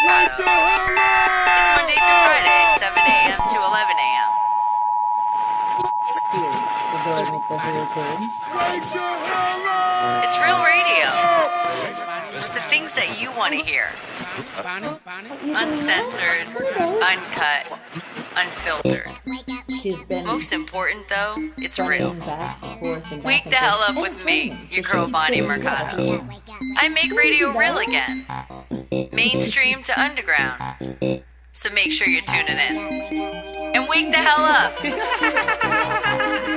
Mercado. It's Monday through Friday, 7 a.m. to 11 a.m. It's real radio. It's the things that you want to hear. Uncensored, uncut, unfiltered. Most important though, it's real. Wake the hell up with me, your girl Bonnie Mercado. I make radio real again. Mainstream to underground. So make sure you're tuning in. And wake the hell up.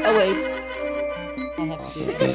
Oh wait, I have to do this.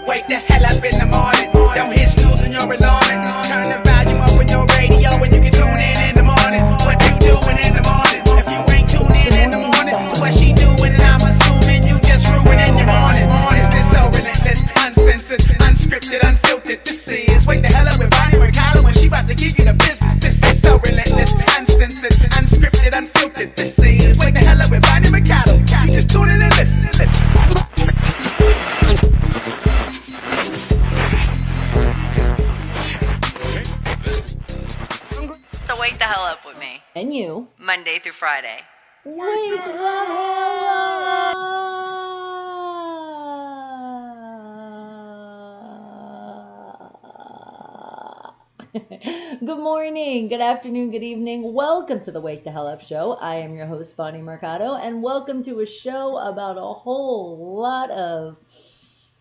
Wake the hell up in the morning. Don't hit snooze when you're alarming. Turn the volume up on your radio and you can tune in the morning. What you doing in the morning? If you ain't tuning in the morning, what she doing? And I'm assuming you just ruining your morning. This is so relentless, uncensored, unscripted, unfiltered. This is Wake the hell up with Bonnie Mercado when she about to give you the business. This is so relentless, uncensored, unscripted, unfiltered. This is Wake the hell up with Bonnie Mercado. You just tune in and listen. So wake the hell up with me. And you. Monday through Friday. Wake the hell up! Good morning, good afternoon, good evening. Welcome to the Wake the Hell Up Show. I am your host, Bonnie Mercado, and welcome to a show about a whole lot of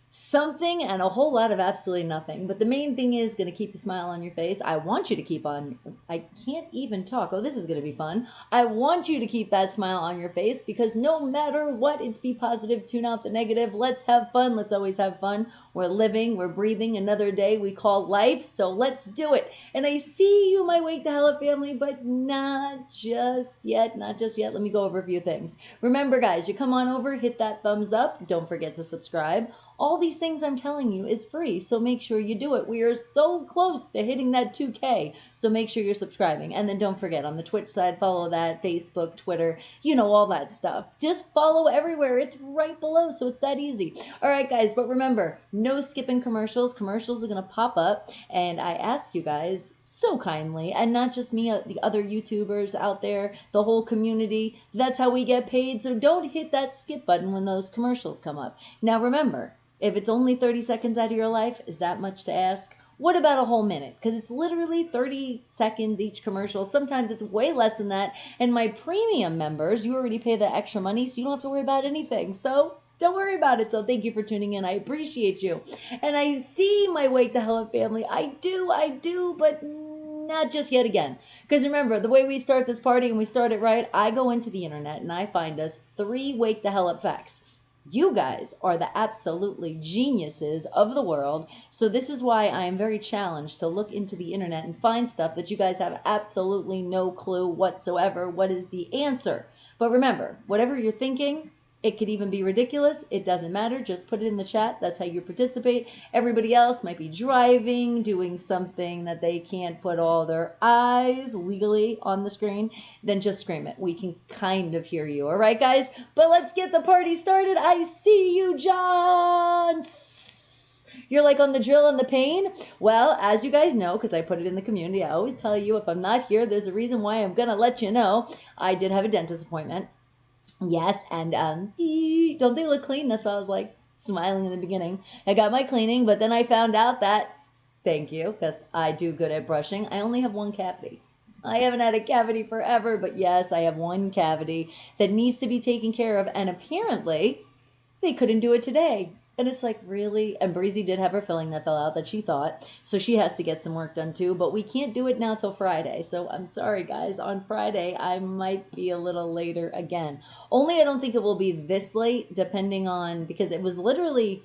something and a whole lot of absolutely nothing. But the main thing is going to keep a smile on your face. I want you to keep on. I can't even talk. Oh, this is going to be fun. I want you to keep that smile on your face because no matter what, it's be positive, tune out the negative. Let's have fun. Let's always have fun. We're living, we're breathing another day we call life. So let's do it. And I see you, my Wake the Hell Up family, but not just yet. Not just yet. Let me go over a few things. Remember, guys, you come on over, hit that thumbs up. Don't forget to subscribe. All these things I'm telling you is free, so make sure you do it. We are so close to hitting that 2K, so make sure you're subscribing. And then don't forget, on the Twitch side, follow that, Facebook, Twitter, you know, all that stuff. Just follow everywhere. It's right below, so it's that easy. All right, guys, but remember, no skipping commercials. Commercials are going to pop up, and I ask you guys so kindly, and not just me, the other YouTubers out there, the whole community, that's how we get paid, so don't hit that skip button when those commercials come up. Now, remember, if it's only 30 seconds out of your life, is that much to ask? What about a whole minute? Because it's literally 30 seconds each commercial. Sometimes it's way less than that. And my premium members, you already pay the extra money, so you don't have to worry about anything. So don't worry about it. So thank you for tuning in. I appreciate you. And I see my Wake the Hell Up family. I do, but not just yet again. Because remember, the way we start this party and we start it right, I go into the internet and I find us 3 Wake the Hell Up facts. You guys are the absolutely geniuses of the world. So this is why I am very challenged to look into the internet and find stuff that you guys have absolutely no clue whatsoever. What is the answer? But remember, whatever you're thinking, it could even be ridiculous. It doesn't matter. Just put it in the chat. That's how you participate. Everybody else might be driving, doing something that they can't put all their eyes legally on the screen. Then just scream it. We can kind of hear you. All right, guys? But let's get the party started. I see you, John. You're like on the drill and the pain? Well, as you guys know, because I put it in the community, I always tell you if I'm not here, there's a reason why I'm going to let you know. I did have a dentist appointment. Yes, and don't they look clean? That's why I was like smiling in the beginning. I got my cleaning, but then I found out that, thank you, because I do good at brushing, I only have one cavity. I haven't had a cavity forever, but yes, I have one cavity that needs to be taken care of, and apparently they couldn't do it today. And it's like, really? And Breezy did have her filling that fell out that she thought. So she has to get some work done too. But we can't do it now till Friday. So I'm sorry, guys. On Friday, I might be a little later again. Only I don't think it will be this late, depending on, because it was literally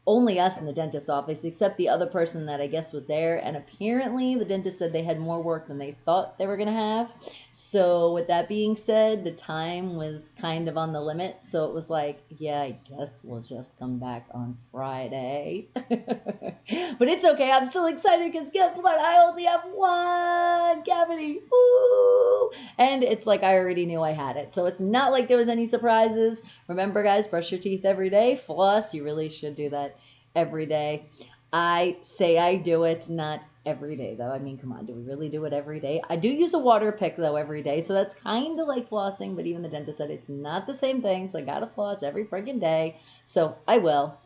only us in the dentist's office, except the other person that I guess was there. And apparently the dentist said they had more work than they thought they were going to have. So with that being said, the time was kind of on the limit. So it was like, yeah, I guess we'll just come back on Friday. But it's okay. I'm still excited because guess what? I only have one cavity. Woo! And it's like I already knew I had it. So it's not like there was any surprises. Remember, guys, brush your teeth every day. Floss. You really should do that every day. I say I do it, not every day though. I mean, come on, do we really do it every day? I do use a water pick though every day, so that's kind of like flossing, but even the dentist said it's not the same thing, so I gotta floss every friggin' day, so I will.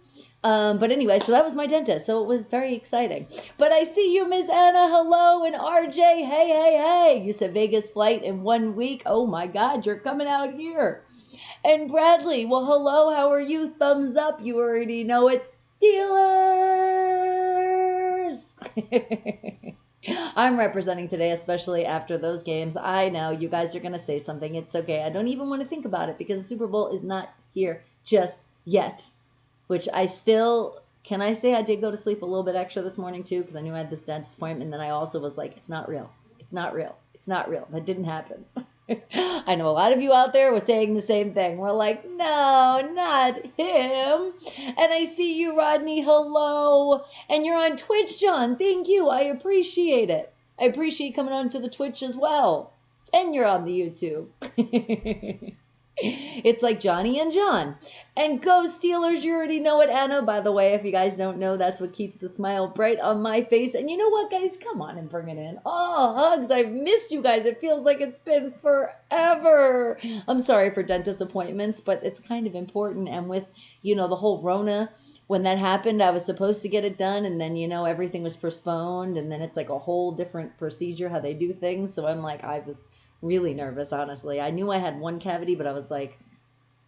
But anyway, so that was my dentist, so it was very exciting. But I see you, Miss Anna, hello, and RJ, hey. You said Vegas flight in 1 week. Oh my God, you're coming out here. And Bradley, well, hello, how are you? Thumbs up, you already know it's Steelers. I'm representing today, especially after those games. I know you guys are going to say something. It's okay. I don't even want to think about it because the Super Bowl is not here just yet. Which I still, can I say I did go to sleep a little bit extra this morning too, because I knew I had this dentist appointment, and then I also was like, it's not real. It's not real. It's not real. That didn't happen. I know a lot of you out there were saying the same thing. We're like, no, not him. And I see you, Rodney, hello. And you're on Twitch, John. Thank you. I appreciate it. I appreciate coming on to the Twitch as well. And you're on the YouTube. It's like Johnny and John. And go Steelers, you already know it, Anna. By the way, if you guys don't know, that's what keeps the smile bright on my face. And you know what, guys? Come on and bring it in. Oh, hugs. I've missed you guys. It feels like it's been forever. I'm sorry for dentist appointments, but it's kind of important. And with, the whole Rona, when that happened, I was supposed to get it done. And then, everything was postponed. And then it's like a whole different procedure, how they do things. So I'm like, I was really nervous, honestly. I knew I had one cavity, but I was like,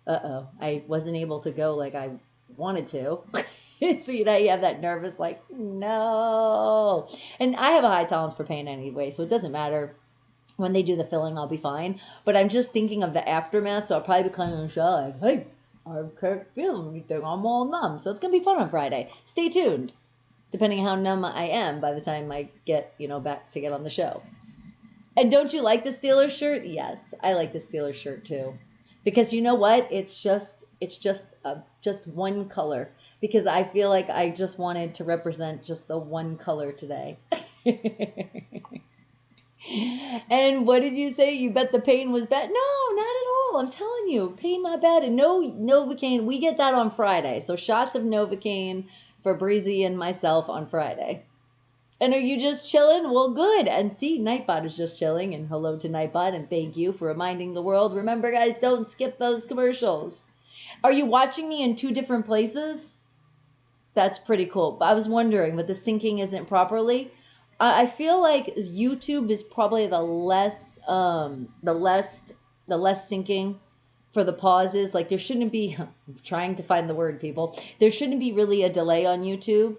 uh-oh. I wasn't able to go like I wanted to. So, you have that nervous, like, no. And I have a high tolerance for pain anyway, so it doesn't matter. When they do the filling, I'll be fine. But I'm just thinking of the aftermath, so I'll probably be coming on the show like, hey, I can't feel anything. I'm all numb. So it's going to be fun on Friday. Stay tuned, depending on how numb I am by the time I get, back to get on the show. And don't you like the Steelers shirt? Yes, I like the Steelers shirt too. Because you know what? It's just one color. Because I feel like I just wanted to represent just the one color today. And what did you say? You bet the pain was bad? No, not at all. I'm telling you, pain not bad. And no Novocaine. We get that on Friday. So shots of Novocaine for Breezy and myself on Friday. And are you just chilling? Well, good. And see, Nightbot is just chilling. And hello to Nightbot. And thank you for reminding the world. Remember, guys, don't skip those commercials. Are you watching me in 2 different places? That's pretty cool. I was wondering, but the syncing isn't properly. I feel like YouTube is probably the less syncing for the pauses. Like there shouldn't be, I'm trying to find the word, people. There shouldn't be really a delay on YouTube.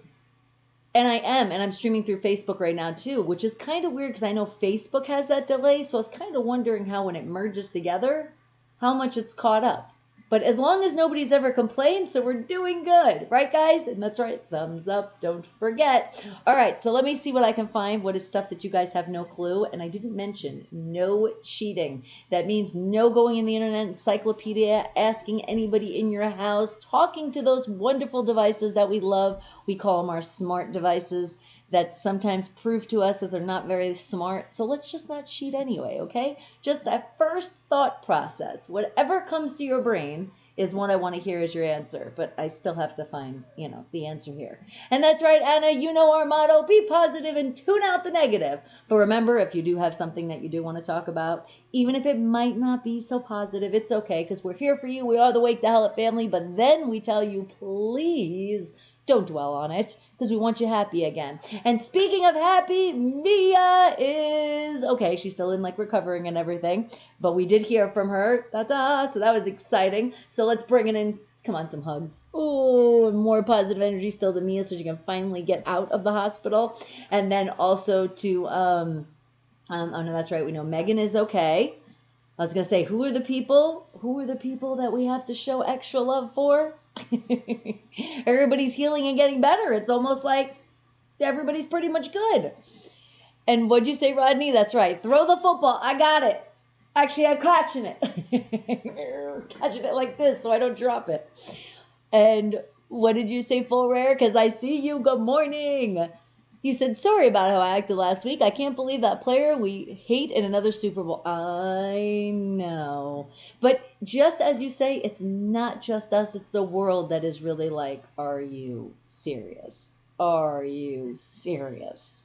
And I'm streaming through Facebook right now too, which is kind of weird because I know Facebook has that delay. So I was kind of wondering how when it merges together, how much it's caught up. But as long as nobody's ever complained, so we're doing good. Right, guys? And that's right. Thumbs up. Don't forget. All right. So let me see what I can find. What is stuff that you guys have no clue? And I didn't mention no cheating. That means no going in the internet encyclopedia, asking anybody in your house, talking to those wonderful devices that we love. We call them our smart devices that sometimes prove to us that they're not very smart. So let's just not cheat anyway, okay? Just that first thought process. Whatever comes to your brain is what I want to hear as your answer. But I still have to find, the answer here. And that's right, Anna, you know our motto, be positive and tune out the negative. But remember, if you do have something that you do want to talk about, even if it might not be so positive, it's okay, because we're here for you. We are the Wake the Hell Up family. But then we tell you, please don't dwell on it, because we want you happy again. And speaking of happy, Mia is okay. She's still in recovering and everything, but we did hear from her. Ta-da! So that was exciting. So let's bring it in. Come on, some hugs. Oh, more positive energy still to Mia, so she can finally get out of the hospital. And then also to oh no, that's right. We know Megan is okay. I was gonna say, who are the people that we have to show extra love for? Everybody's healing and getting better. It's almost like everybody's pretty much good. And what'd you say, Rodney? That's right. Throw the football. I got it. Actually, I'm catching it. Catching it like this so I don't drop it. And what did you say, Full Rare? Because I see you. Good morning. You said, sorry about how I acted last week. I can't believe that player we hate in another Super Bowl. I know. But just as you say, it's not just us. It's the world that is really like, are you serious? Are you serious?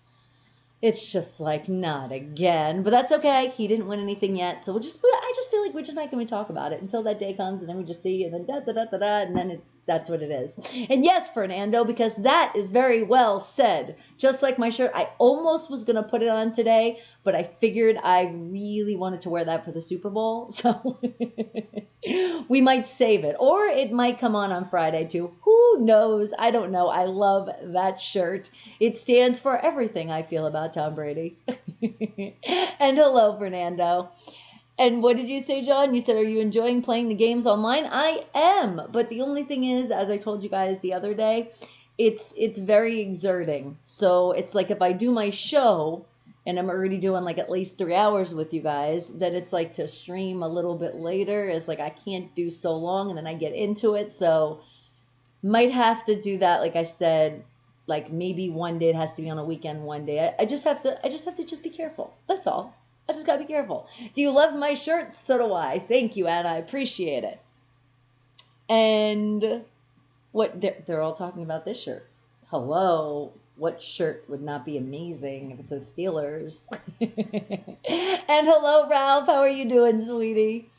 It's just like, not again. But that's okay. He didn't win anything yet. So I just feel like we're just not going to talk about it until that day comes, and then we just see, and then da-da-da-da-da, and then that's what it is. And yes, Fernando, because that is very well said. Just like my shirt, I almost was going to put it on today, but I figured I really wanted to wear that for the Super Bowl. So we might save it. Or it might come on Friday too. Who knows? I don't know. I love that shirt. It stands for everything I feel about Tom Brady. And hello, Fernando. And what did you say, John? You said, are you enjoying playing the games online? I am. But the only thing is, as I told you guys the other day, it's very exerting. So it's like if I do my show and I'm already doing like at least 3 hours with you guys, then it's like to stream a little bit later. It's like I can't do so long and then I get into it. So might have to do that, like I said, like maybe one day it has to be on a weekend one day. I just have to just be careful. That's all. I just gotta be careful. Do you love my shirt? So do I. Thank you, Anna. I appreciate it. And what they're all talking about this shirt. Hello. What shirt would not be amazing if it says Steelers? And hello, Ralph. How are you doing, sweetie?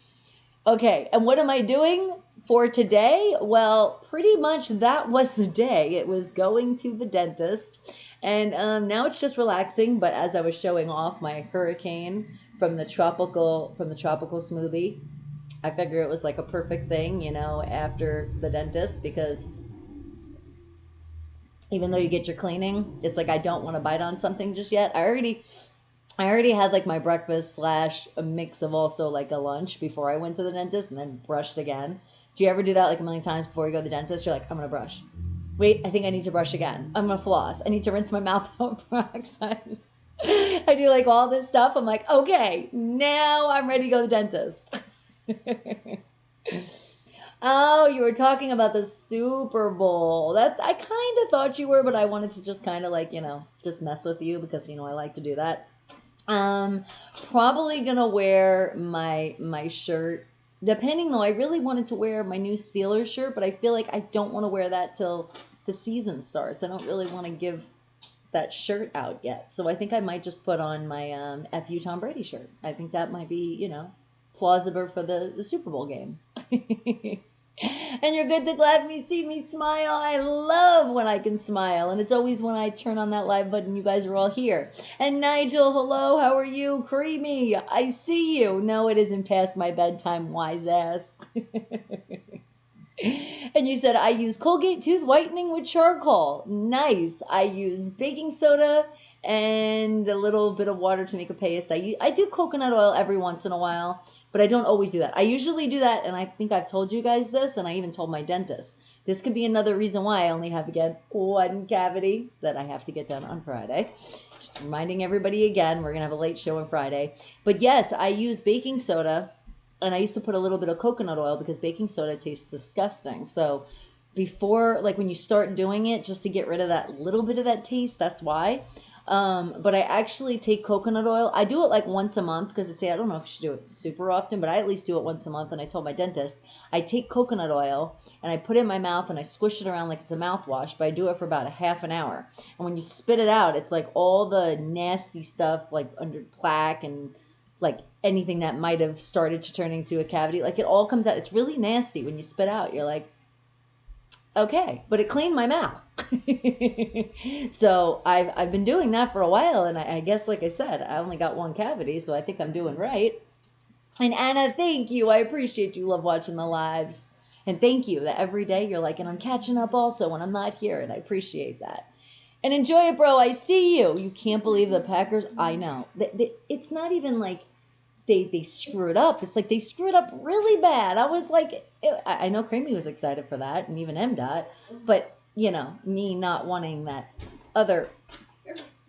Okay, and what am I doing for today? Well, pretty much that was the day. It was going to the dentist, and now it's just relaxing. But as I was showing off my hurricane from the tropical smoothie, I figure it was like a perfect thing, after the dentist, because even though you get your cleaning, it's like I don't want to bite on something just yet. I already had like my breakfast / a mix of also like a lunch before I went to the dentist, and then brushed again. Do you ever do that like a million times before you go to the dentist? You're like, I'm going to brush. Wait, I think I need to brush again. I'm going to floss. I need to rinse my mouth out with peroxide. I do like all this stuff. I'm like, okay, now I'm ready to go to the dentist. Oh, you were talking about the Super Bowl. I kind of thought you were, but I wanted to just kind of like, just mess with you because, I like to do that. Probably gonna wear my shirt. Depending though, I really wanted to wear my new Steelers shirt, but I feel like I don't want to wear that till the season starts. I don't really want to give that shirt out yet. So I think I might just put on my FU Tom Brady shirt. I think that might be, plausible for the Super Bowl game. And you're good to glad me see me smile. I love when I can smile. And it's always when I turn on that live button, you guys are all here. And Nigel, hello, how are you? Creamy, I see you. No, it isn't past my bedtime, wise ass. And you said, I use Colgate tooth whitening with charcoal. Nice. I use baking soda and a little bit of water to make a paste. I do coconut oil every once in a while, but I don't always do that. I usually do that, and I think I've told you guys this, and I even told my dentist. This could be another reason why I only have, again, one cavity that I have to get done on Friday. Just reminding everybody again, we're going to have a late show on Friday. But yes, I use baking soda, and I used to put a little bit of coconut oil because baking soda tastes disgusting. So before, like when you start doing it, just to get rid of that little bit of that taste, that's why. But I actually take coconut oil. I do it like once a month because I don't know if you should do it super often, but I at least do it once a month. And I told my dentist, I take coconut oil and I put it in my mouth and I squish it around like it's a mouthwash, but I do it for about a half an hour. And when you spit it out, it's like all the nasty stuff, like under plaque and like anything that might have started to turn into a cavity, like it all comes out. It's really nasty when you spit out. You're like, okay, but it cleaned my mouth. So I've been doing that for a while, and I guess, like I said, I only got one cavity, so I think I'm doing right. And Anna, thank you. I appreciate you love watching the lives. And thank you that every day you're like, and I'm catching up also when I'm not here, and I appreciate that. And enjoy it, bro. I see you. You can't believe the Packers. I know. It's not even like they screwed up. It's like they screwed up really bad. I was like, I know Creamy was excited for that, and even MDOT, but me not wanting that another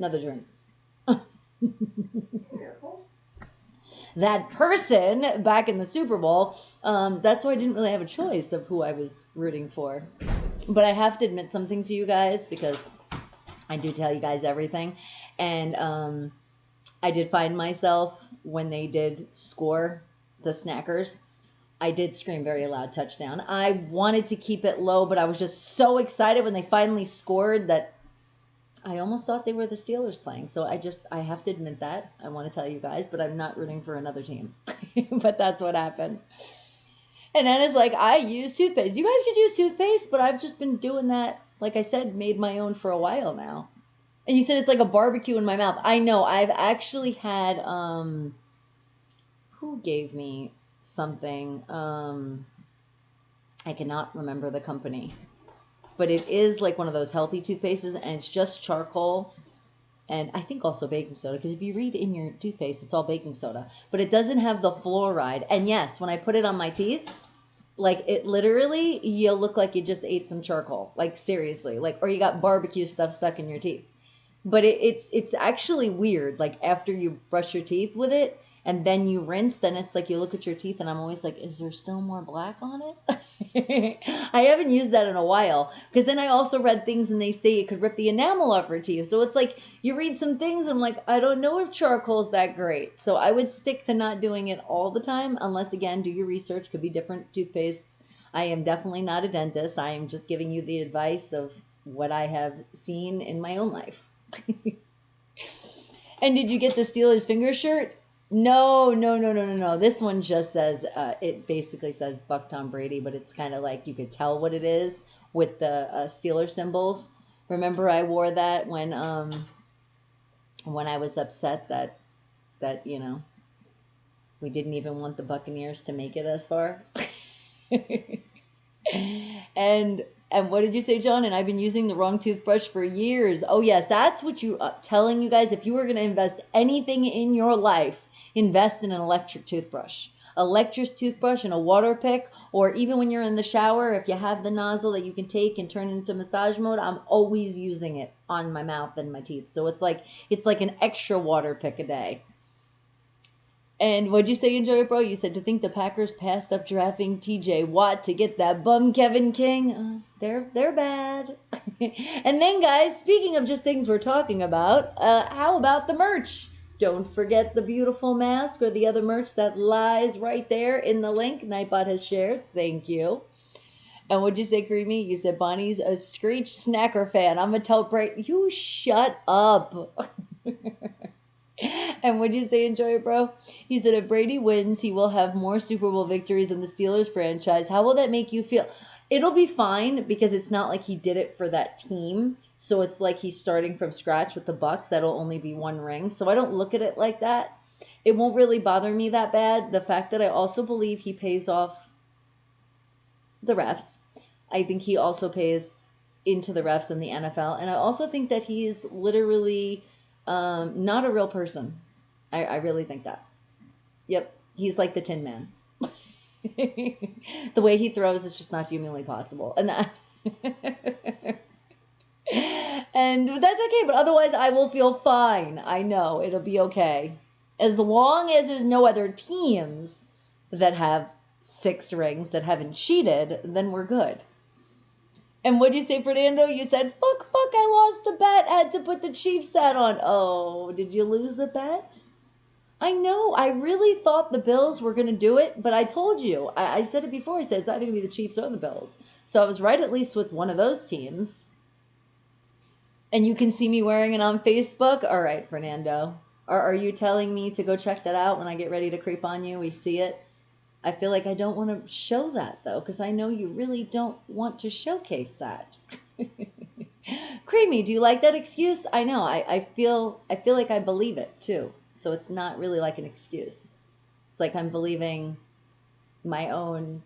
drink. That person back in the Super Bowl, that's why I didn't really have a choice of who I was rooting for. But I have to admit something to you guys, because I do tell you guys everything. And I did find myself when they did score the Snackers, I did scream very loud touchdown. I wanted to keep it low, but I was just so excited when they finally scored that I almost thought they were the Steelers playing. So I have to admit that. I want to tell you guys, but I'm not rooting for another team. But that's what happened. And then it's like, I use toothpaste. You guys could use toothpaste, but I've just been doing that, like I said, made my own for a while now. And you said it's like a barbecue in my mouth. I know. I've actually had, who gave me something? I cannot remember the company. But it is like one of those healthy toothpastes, and it's just charcoal. And I think also baking soda, because if you read in your toothpaste, it's all baking soda. But it doesn't have the fluoride. And yes, when I put it on my teeth, like it literally, you look like you just ate some charcoal. Like seriously. Like, or you got barbecue stuff stuck in your teeth. But it's actually weird. Like after you brush your teeth with it and then you rinse, then it's like you look at your teeth and I'm always like, is there still more black on it? I haven't used that in a while because then I also read things and they say it could rip the enamel off your teeth. So it's like you read some things and I'm like, I don't know if charcoal's that great. So I would stick to not doing it all the time unless, again, do your research. Could be different toothpastes. I am definitely not a dentist. I am just giving you the advice of what I have seen in my own life. And did you get the Steelers finger shirt? No. This one just says, it basically says fuck Tom Brady, but it's kind of like you could tell what it is with the Steeler symbols. Remember I wore that when I was upset that, you know, we didn't even want the Buccaneers to make it as far. And what did you say, John? And I've been using the wrong toothbrush for years. Oh, yes, that's what you telling you guys. If you were going to invest anything in your life, invest in an electric toothbrush. Electric toothbrush and a water pick, or even when you're in the shower, if you have the nozzle that you can take and turn into massage mode, I'm always using it on my mouth and my teeth. So it's like an extra water pick a day. And what'd you say, Enjoy It, bro? You said to think the Packers passed up drafting TJ Watt to get that bum Kevin King. They're bad. And then, guys, speaking of just things we're talking about, how about the merch? Don't forget the beautiful mask or the other merch that lies right there in the link Nightbot has shared. Thank you. And what'd you say, Creamy? You said Bonnie's a Screech Snacker fan. I'm going to tell Bray, you shut up. And what'd you say, Enjoy It, bro? He said, if Brady wins, he will have more Super Bowl victories than the Steelers franchise. How will that make you feel? It'll be fine because it's not like he did it for that team. So it's like he's starting from scratch with the Bucs. That'll only be one ring. So I don't look at it like that. It won't really bother me that bad. The fact that I also believe he pays off the refs. I think he also pays into the refs in the NFL. And I also think that he's literally not a real person. I really think that. Yep. He's like the Tin Man. The way he throws is just not humanly possible. And that and that's okay, but otherwise I will feel fine. I know it'll be okay. As long as there's no other teams that have 6 rings that haven't cheated, then we're good. And what'd you say, Fernando? You said, fuck, I lost the bet. I had to put the Chiefs hat on. Oh, did you lose the bet? I know. I really thought the Bills were going to do it, but I told you. I said it before. I said it's either going to be the Chiefs or the Bills. So I was right at least with one of those teams. And you can see me wearing it on Facebook. All right, Fernando. Are you telling me to go check that out when I get ready to creep on you? We see it. I feel like I don't want to show that, though, because I know you really don't want to showcase that. Creamy, do you like that excuse? I know. I feel like I believe it, too. So it's not really like an excuse. It's like I'm believing my own...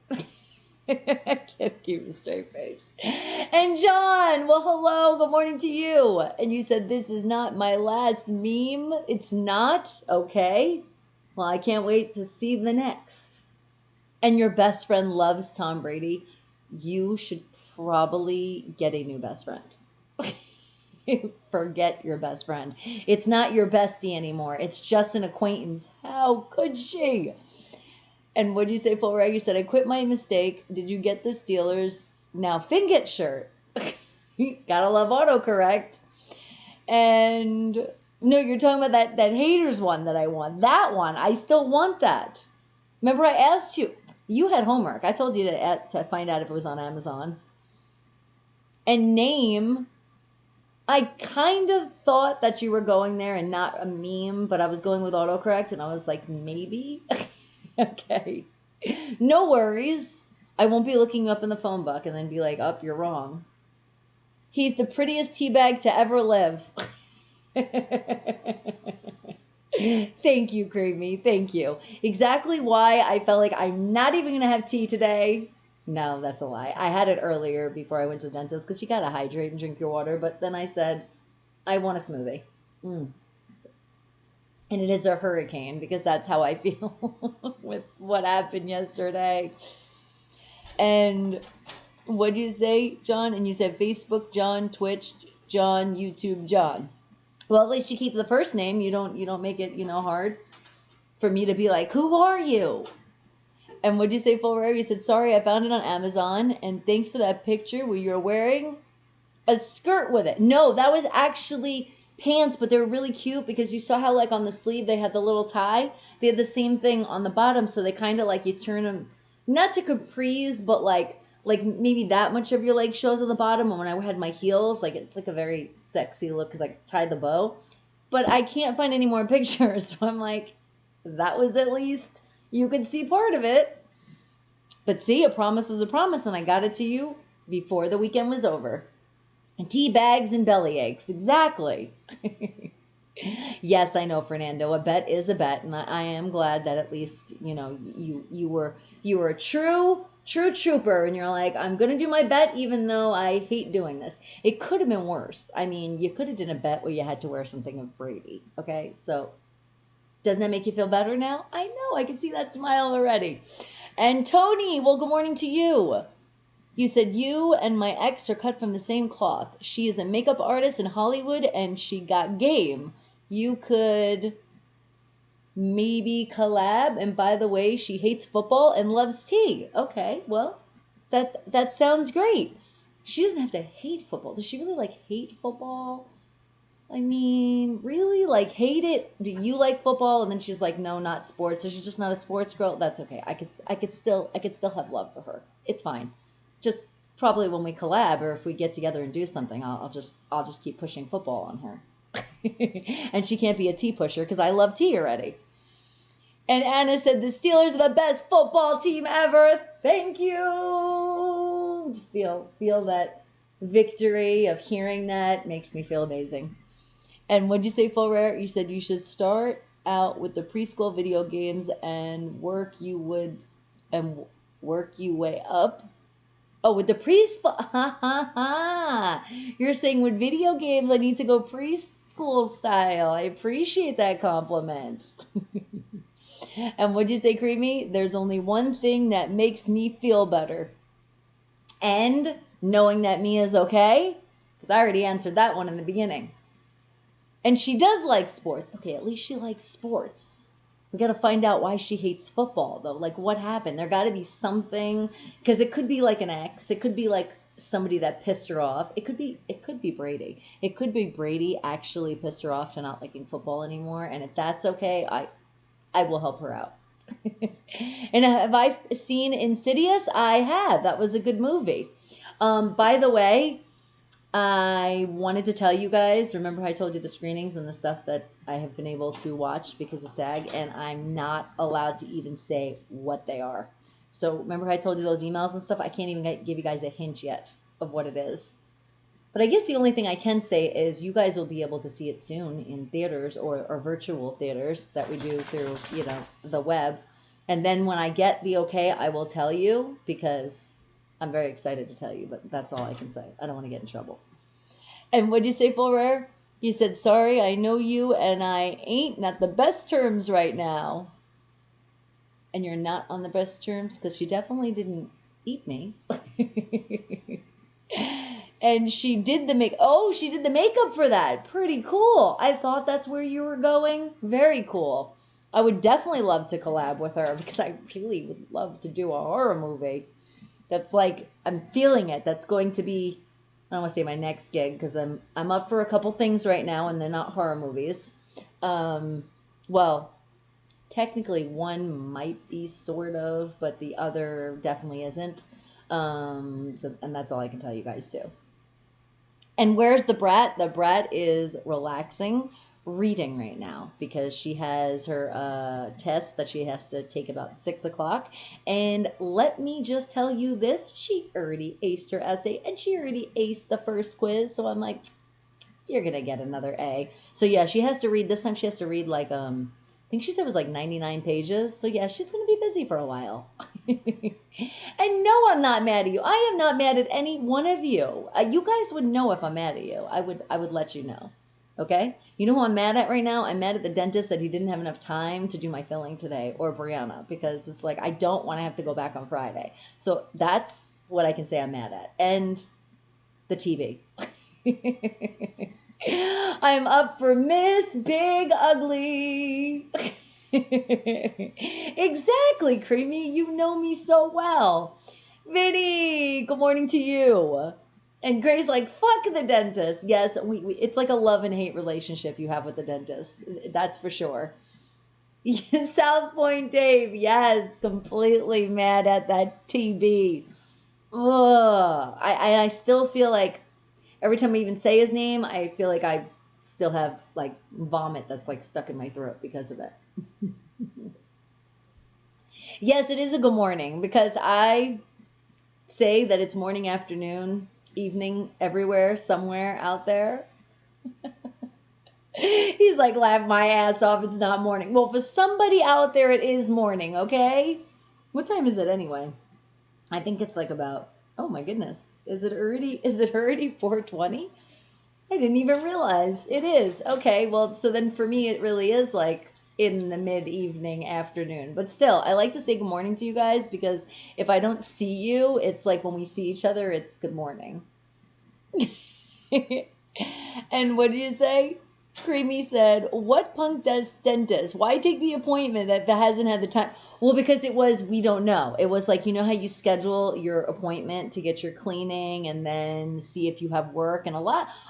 I can't keep a straight face. And John, well, hello. Good morning to you. And you said, this is not my last meme. It's not? Okay. Well, I can't wait to see the next. And your best friend loves Tom Brady, you should probably get a new best friend. Forget your best friend. It's not your bestie anymore. It's just an acquaintance. How could she? And what did you say, Full Rag? You said, I quit my mistake. Did you get the Steelers now Fingit shirt? Gotta love autocorrect. And no, you're talking about that haters one that I want. That one, I still want that. Remember I asked you, you had homework. I told you to find out if it was on Amazon. And name, I kind of thought that you were going there and not a meme, but I was going with autocorrect and I was like, maybe? Okay. No worries. I won't be looking you up in the phone book and then be like, oh, you're wrong. He's the prettiest teabag to ever live. Thank you, Creamy. Thank you. Exactly why I felt like I'm not even going to have tea today. No, that's a lie. I had it earlier before I went to the dentist because you got to hydrate and drink your water. But then I said, I want a smoothie. And it is a hurricane because that's how I feel with what happened yesterday. And what'd you say, John? And you said Facebook, John, Twitch, John, YouTube, John. Well, at least you keep the first name. You don't make it, hard for me to be like, who are you? And what'd you say, Full Rare? You said, sorry, I found it on Amazon. And thanks for that picture where you're wearing a skirt with it. No, that was actually pants, but they were really cute because you saw how like on the sleeve they had the little tie. They had the same thing on the bottom. So they kind of like you turn them, not to capris, but like maybe that much of your leg shows on the bottom. And when I had my heels, like it's like a very sexy look because I tied the bow. But I can't find any more pictures. So I'm like, that was at least, you could see part of it. But see, a promise is a promise. And I got it to you before the weekend was over. And tea bags and belly aches. Exactly. Yes, I know, Fernando. A bet is a bet. And I am glad that at least, you were a true trooper. And you're like, I'm going to do my bet even though I hate doing this. It could have been worse. I mean, you could have done a bet where you had to wear something of Brady. Okay, so doesn't that make you feel better now? I know. I can see that smile already. And Tony, well, good morning to you. You said you and my ex are cut from the same cloth. She is a makeup artist in Hollywood and she got game. You could maybe collab. And by the way, she hates football and loves tea. Okay, well, that sounds great. She doesn't have to hate football. Does she really hate football? I mean, really hate it? Do you like football? And then she's like, no, not sports. So she's just not a sports girl. That's okay. I could still have love for her. It's fine. Just probably when we collab or if we get together and do something, I'll just keep pushing football on her. And she can't be a tea pusher because I love tea already. And Anna said the Steelers are the best football team ever. Thank you. Just feel that victory of hearing that makes me feel amazing. And what'd you say, Full Rare? You said you should start out with the preschool video games and work you way up. Oh, with the preschool. You're saying with video games, I need to go preschool style. I appreciate that compliment. And what'd you say, Creamy? There's only one thing that makes me feel better. And knowing that Mia's okay, because I already answered that one in the beginning. And she does like sports. Okay, at least she likes sports. We got to find out why she hates football, though. What happened? There got to be something. Because it could be an ex. It could be somebody that pissed her off. It could be Brady. It could be Brady actually pissed her off to not liking football anymore. And if that's okay, I will help her out. And have I seen Insidious? I have. That was a good movie. By the way, I wanted to tell you guys, remember I told you the screenings and the stuff that I have been able to watch because of SAG, and I'm not allowed to even say what they are. So remember I told you those emails and stuff? I can't even give you guys a hint yet of what it is. But I guess the only thing I can say is you guys will be able to see it soon in theaters or virtual theaters that we do through, the web. And then when I get the okay, I will tell you because I'm very excited to tell you, but that's all I can say. I don't want to get in trouble. And what'd you say, Full Rare? You said, sorry, I know you and I ain't not the best terms right now. And you're not on the best terms because she definitely didn't eat me. And she did the makeup for that. Pretty cool. I thought that's where you were going. Very cool. I would definitely love to collab with her because I really would love to do a horror movie. That's I'm feeling it. That's going to be, I don't want to say my next gig because I'm up for a couple things right now, and they're not horror movies. Well, technically one might be sort of, but the other definitely isn't. And that's all I can tell you guys too. And where's the brat? The brat is relaxing, reading right now because she has her test that she has to take about 6 o'clock. And let me just tell you this, she already aced her essay and she already aced the first quiz. So I'm like, you're going to get another A. So yeah, she has to read, this time she has to read like, I think she said it was like 99 pages. So yeah, she's going to be busy for a while. And no, I'm not mad at you. I am not mad at any one of you. You guys would know if I'm mad at you. I would let you know. Okay? You know who I'm mad at right now? I'm mad at the dentist that he didn't have enough time to do my filling today, or Brianna, because it's like I don't want to have to go back on Friday. So that's what I can say I'm mad at. And the TV. I'm up for Miss Big Ugly. Exactly, Creamy. You know me so well. Vinnie, good morning to you. And Gray's like, fuck the dentist. Yes, it's like a love and hate relationship you have with the dentist. That's for sure. South Point Dave, yes, completely mad at that TB. Ugh. I still feel like every time I even say his name, I feel like I still have like vomit that's like stuck in my throat because of it. Yes, it is a good morning because I say that it's morning, afternoon, evening, everywhere, somewhere out there. He's like, laugh my ass off. It's not morning. Well, for somebody out there, it is morning, okay? What time is it anyway? I think it's like about, oh my goodness. Is it already 4:20? I didn't even realize. It is. Okay, well, so then for me, it really is like in the mid-evening, afternoon. But still, I like to say good morning to you guys because if I don't see you, it's like when we see each other, it's good morning. And what did you say? Creamy said, what punk does dentist? Why take the appointment that hasn't had the time? Well, because we don't know. It was like, you know how you schedule your appointment to get your cleaning and then see if you have work. And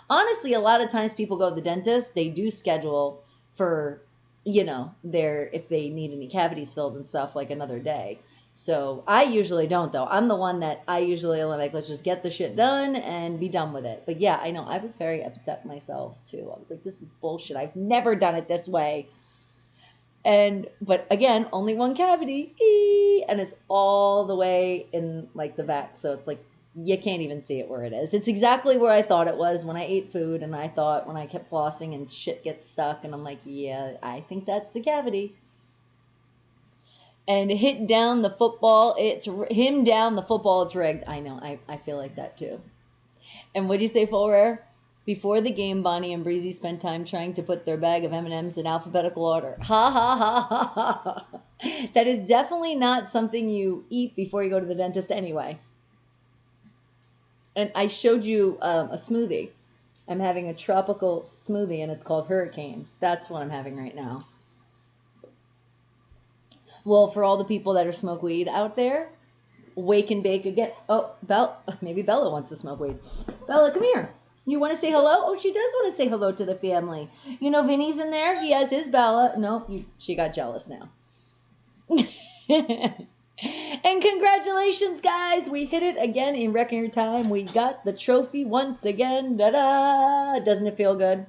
honestly, a lot of times people go to the dentist, they do schedule for, if they need any cavities filled and stuff like another day. So I usually don't though. I'm the one that I usually like, let's just get the shit done and be done with it. But yeah, I know I was very upset myself too. I was like, this is bullshit. I've never done it this way. But again, only one cavity, and it's all the way in like the back. So it's like, you can't even see it where it is. It's exactly where I thought it was when I ate food. And I thought when I kept flossing and shit gets stuck and I'm like, yeah, I think that's the cavity. And hit down the football, it's him down the football, it's rigged. I know, I feel like that too. And what do you say, Full Rare? Before the game, Bonnie and Breezy spent time trying to put their bag of M&Ms in alphabetical order. Ha ha ha ha ha. That is definitely not something you eat before you go to the dentist anyway. And I showed you a smoothie. I'm having a tropical smoothie and it's called Hurricane. That's what I'm having right now. Well, for all the people that are smoke weed out there, wake and bake again. Oh, maybe Bella wants to smoke weed. Bella, come here. You want to say hello? Oh, she does want to say hello to the family. You know, Vinny's in there. He has his Bella. No, she got jealous now. And congratulations, guys. We hit it again in record time. We got the trophy once again. Da-da! Doesn't it feel good?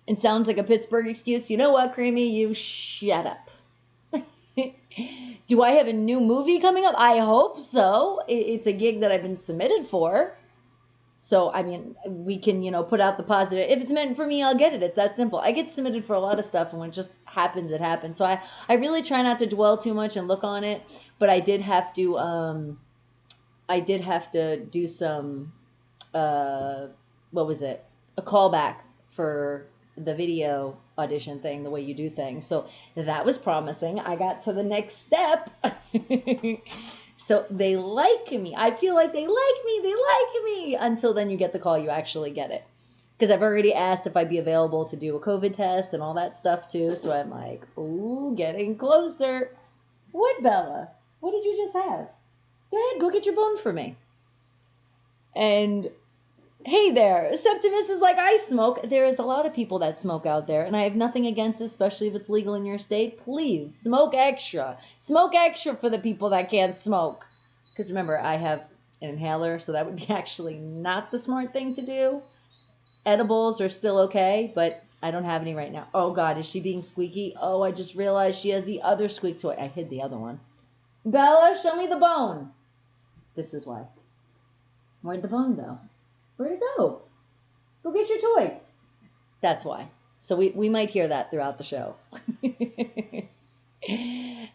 It sounds like a Pittsburgh excuse. You know what, Creamy? You shut up. Do I have a new movie coming up? I hope so. It's a gig that I've been submitted for. So, I mean, we can, put out the positive. If it's meant for me, I'll get it. It's that simple. I get submitted for a lot of stuff, and when it just happens, it happens. So I really try not to dwell too much and look on it. But I did have to, do some, what was it? A callback for the video audition thing, the way you do things. So that was promising. I got to the next step. So they like me. I feel like they like me. Until then you get the call, you actually get it. Because I've already asked if I'd be available to do a COVID test and all that stuff too. So I'm like, ooh, getting closer. What, Bella? What did you just have? Go ahead, go get your bone for me. And hey there, Septimus is like, I smoke. There is a lot of people that smoke out there, and I have nothing against it, especially if it's legal in your state. Please, smoke extra. Smoke extra for the people that can't smoke. Because remember, I have an inhaler, so that would be actually not the smart thing to do. Edibles are still okay, but I don't have any right now. Oh, God, is she being squeaky? Oh, I just realized she has the other squeak toy. I hid the other one. Bella, show me the bone. This is why. Where'd the bone go? Where'd it go? Go get your toy. That's why. So we might hear that throughout the show.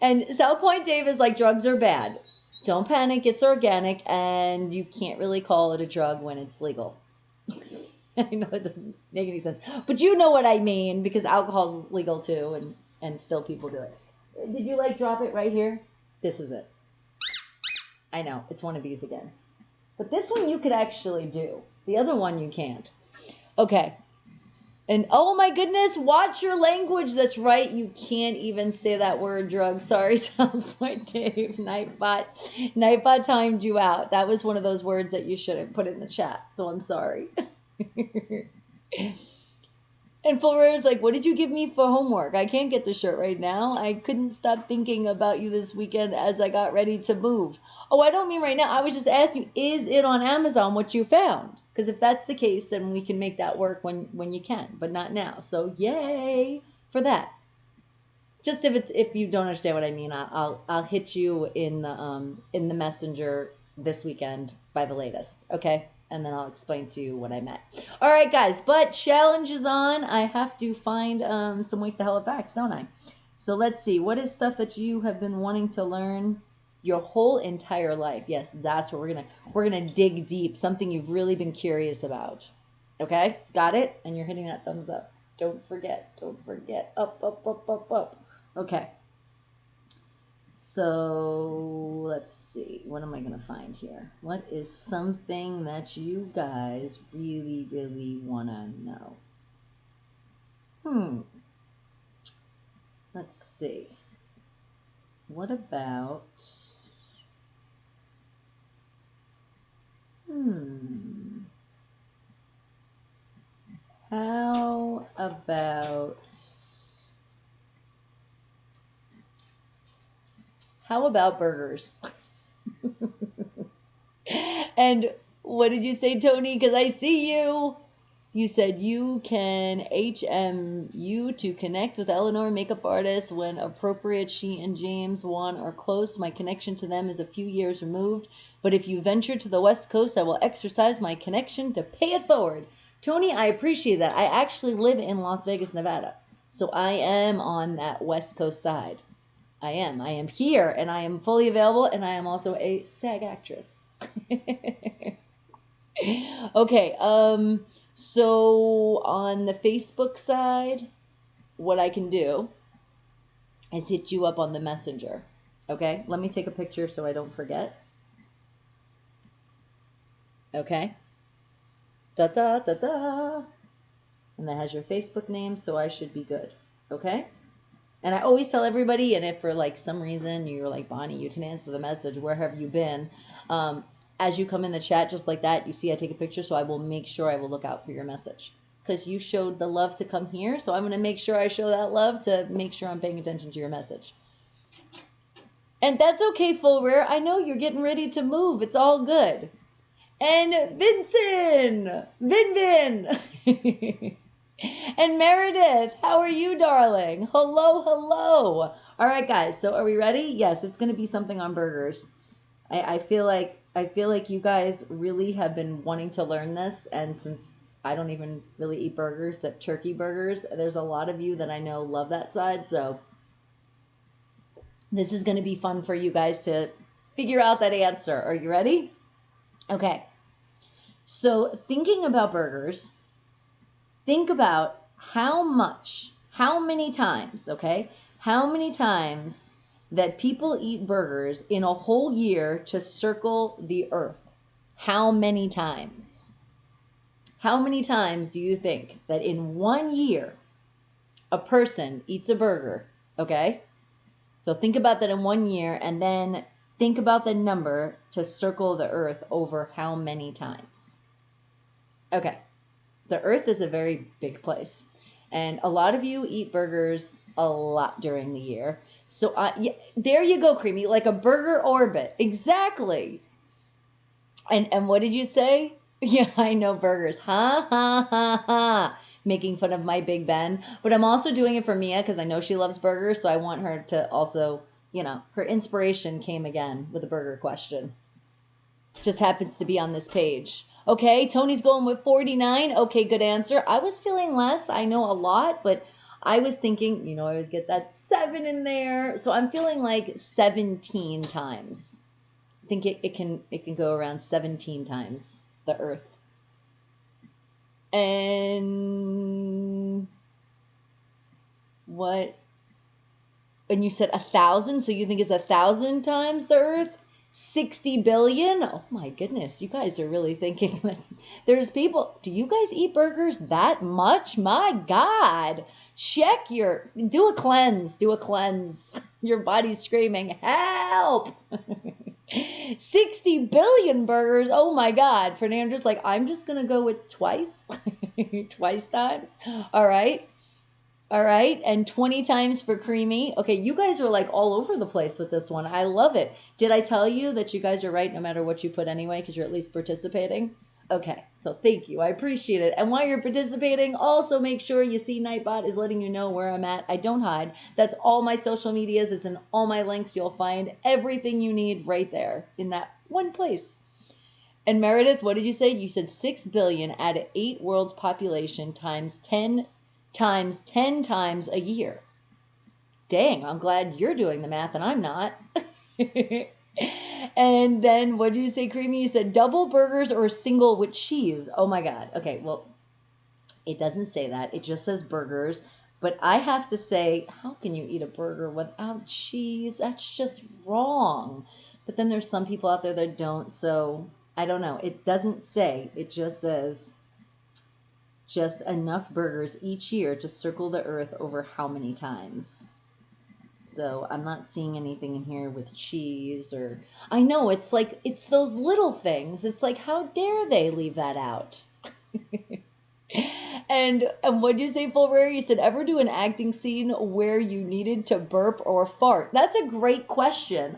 And South Point Dave is like, drugs are bad. Don't panic. It's organic, and you can't really call it a drug when it's legal. I know it doesn't make any sense. But you know what I mean, because alcohol is legal too, and still people do it. Did you like drop it right here? This is it. I know. It's one of these again. But this one you could actually do. The other one you can't. Okay. And oh my goodness, watch your language. That's right. You can't even say that word, drug. Sorry, South Point Dave. Nightbot timed you out. That was one of those words that you should have put in the chat. So I'm sorry. And Fulver is like, what did you give me for homework? I can't get the shirt right now. I couldn't stop thinking about you this weekend as I got ready to move. Oh, I don't mean right now. I was just asking, is it on Amazon what you found? Because if that's the case, then we can make that work when you can, but not now. So yay for that. Just if you don't understand what I mean, I'll hit you in the messenger this weekend by the latest, okay? And then I'll explain to you what I meant. All right, guys, but challenge is on. I have to find some Wake the Hell Up facts, don't I? So let's see. What is stuff that you have been wanting to learn your whole entire life? Yes, that's what we're gonna dig deep. Something you've really been curious about. Okay, got it? And you're hitting that thumbs up. Don't forget. Don't forget. Up, up, up, up, up. Okay. So let's see, what am I going to find here? What is something that you guys really, really want to know? Let's see. What about, how about burgers? And what did you say, Tony? Because I see you. You said you can HMU to connect with Eleanor, makeup artist, when appropriate. She and James Wan are close. My connection to them is a few years removed. But if you venture to the West Coast, I will exercise my connection to pay it forward. Tony, I appreciate that. I actually live in Las Vegas, Nevada. So I am on that West Coast side. I am here, and I am fully available, and I am also a SAG actress. Okay, so on the Facebook side, what I can do is hit you up on the messenger. Okay, let me take a picture so I don't forget. Okay. Da-da-da-da. And that has your Facebook name, so I should be good. Okay? And I always tell everybody, and if for like some reason you're like, Bonnie, you didn't answer the message, where have you been? As you come in the chat just like that, you see I take a picture, so I will make sure I will look out for your message. Because you showed the love to come here, so I'm going to make sure I show that love to make sure I'm paying attention to your message. And that's okay, Full Rare. I know you're getting ready to move. It's all good. And Vincent! Vin! And Meredith, how are you, darling? Hello, hello. All right, guys, so are we ready? Yes, it's going to be something on burgers. I feel like you guys really have been wanting to learn this, and since I don't even really eat burgers except turkey burgers, there's a lot of you that I know love that side, so this is going to be fun for you guys to figure out that answer. Are you ready? Okay. So thinking about burgers, think about how many times that people eat burgers in a whole year to circle the earth. How many times? How many times do you think that in 1 year a person eats a burger? Okay? So think about that in 1 year, and then Think about the number to circle the earth over how many times? Okay, the earth is a very big place. And a lot of you eat burgers a lot during the year. So yeah, there you go, Creamy, like a burger orbit. Exactly. And what did you say? Yeah, I know burgers. Ha, ha, ha, ha. Making fun of my Big Ben. But I'm also doing it for Mia because I know she loves burgers. So I want her to also, her inspiration came again with a burger question. Just happens to be on this page. Okay, Tony's going with 49. Okay, good answer. I was feeling less. I know a lot, but I was thinking, I always get that 7 in there. So I'm feeling like 17 times. I think it can go around 17 times the earth. And what? And you said 1,000, so you think it's 1,000 times the earth? 60 billion? Oh my goodness, you guys are really thinking. There's people, do you guys eat burgers that much? My God. Do a cleanse. Your body's screaming, help. 60 billion burgers. Oh my God. Fernando's like, I'm just going to go with twice. Twice times. All right. And 20 times for Creamy. Okay, you guys are like all over the place with this one. I love it. Did I tell you that you guys are right no matter what you put anyway, because you're at least participating? Okay, so thank you. I appreciate it. And while you're participating, also make sure you see Nightbot is letting you know where I'm at. I don't hide. That's all my social medias. It's in all my links. You'll find everything you need right there in that one place. And Meredith, what did you say? You said 6 billion out of 8 world's population times 10 times a year. Dang, I'm glad you're doing the math and I'm not. And then what did you say, Creamy? You said double burgers or single with cheese. Oh my God. Okay, well, it doesn't say that. It just says burgers. But I have to say, how can you eat a burger without cheese? That's just wrong. But then there's some people out there that don't. So I don't know. It doesn't say. It just says just enough burgers each year to circle the earth over how many times. So I'm not seeing anything in here with cheese or... I know, it's like, it's those little things. It's like, how dare they leave that out? And what did you say, Full Rare? You said, ever do an acting scene where you needed to burp or fart? That's a great question.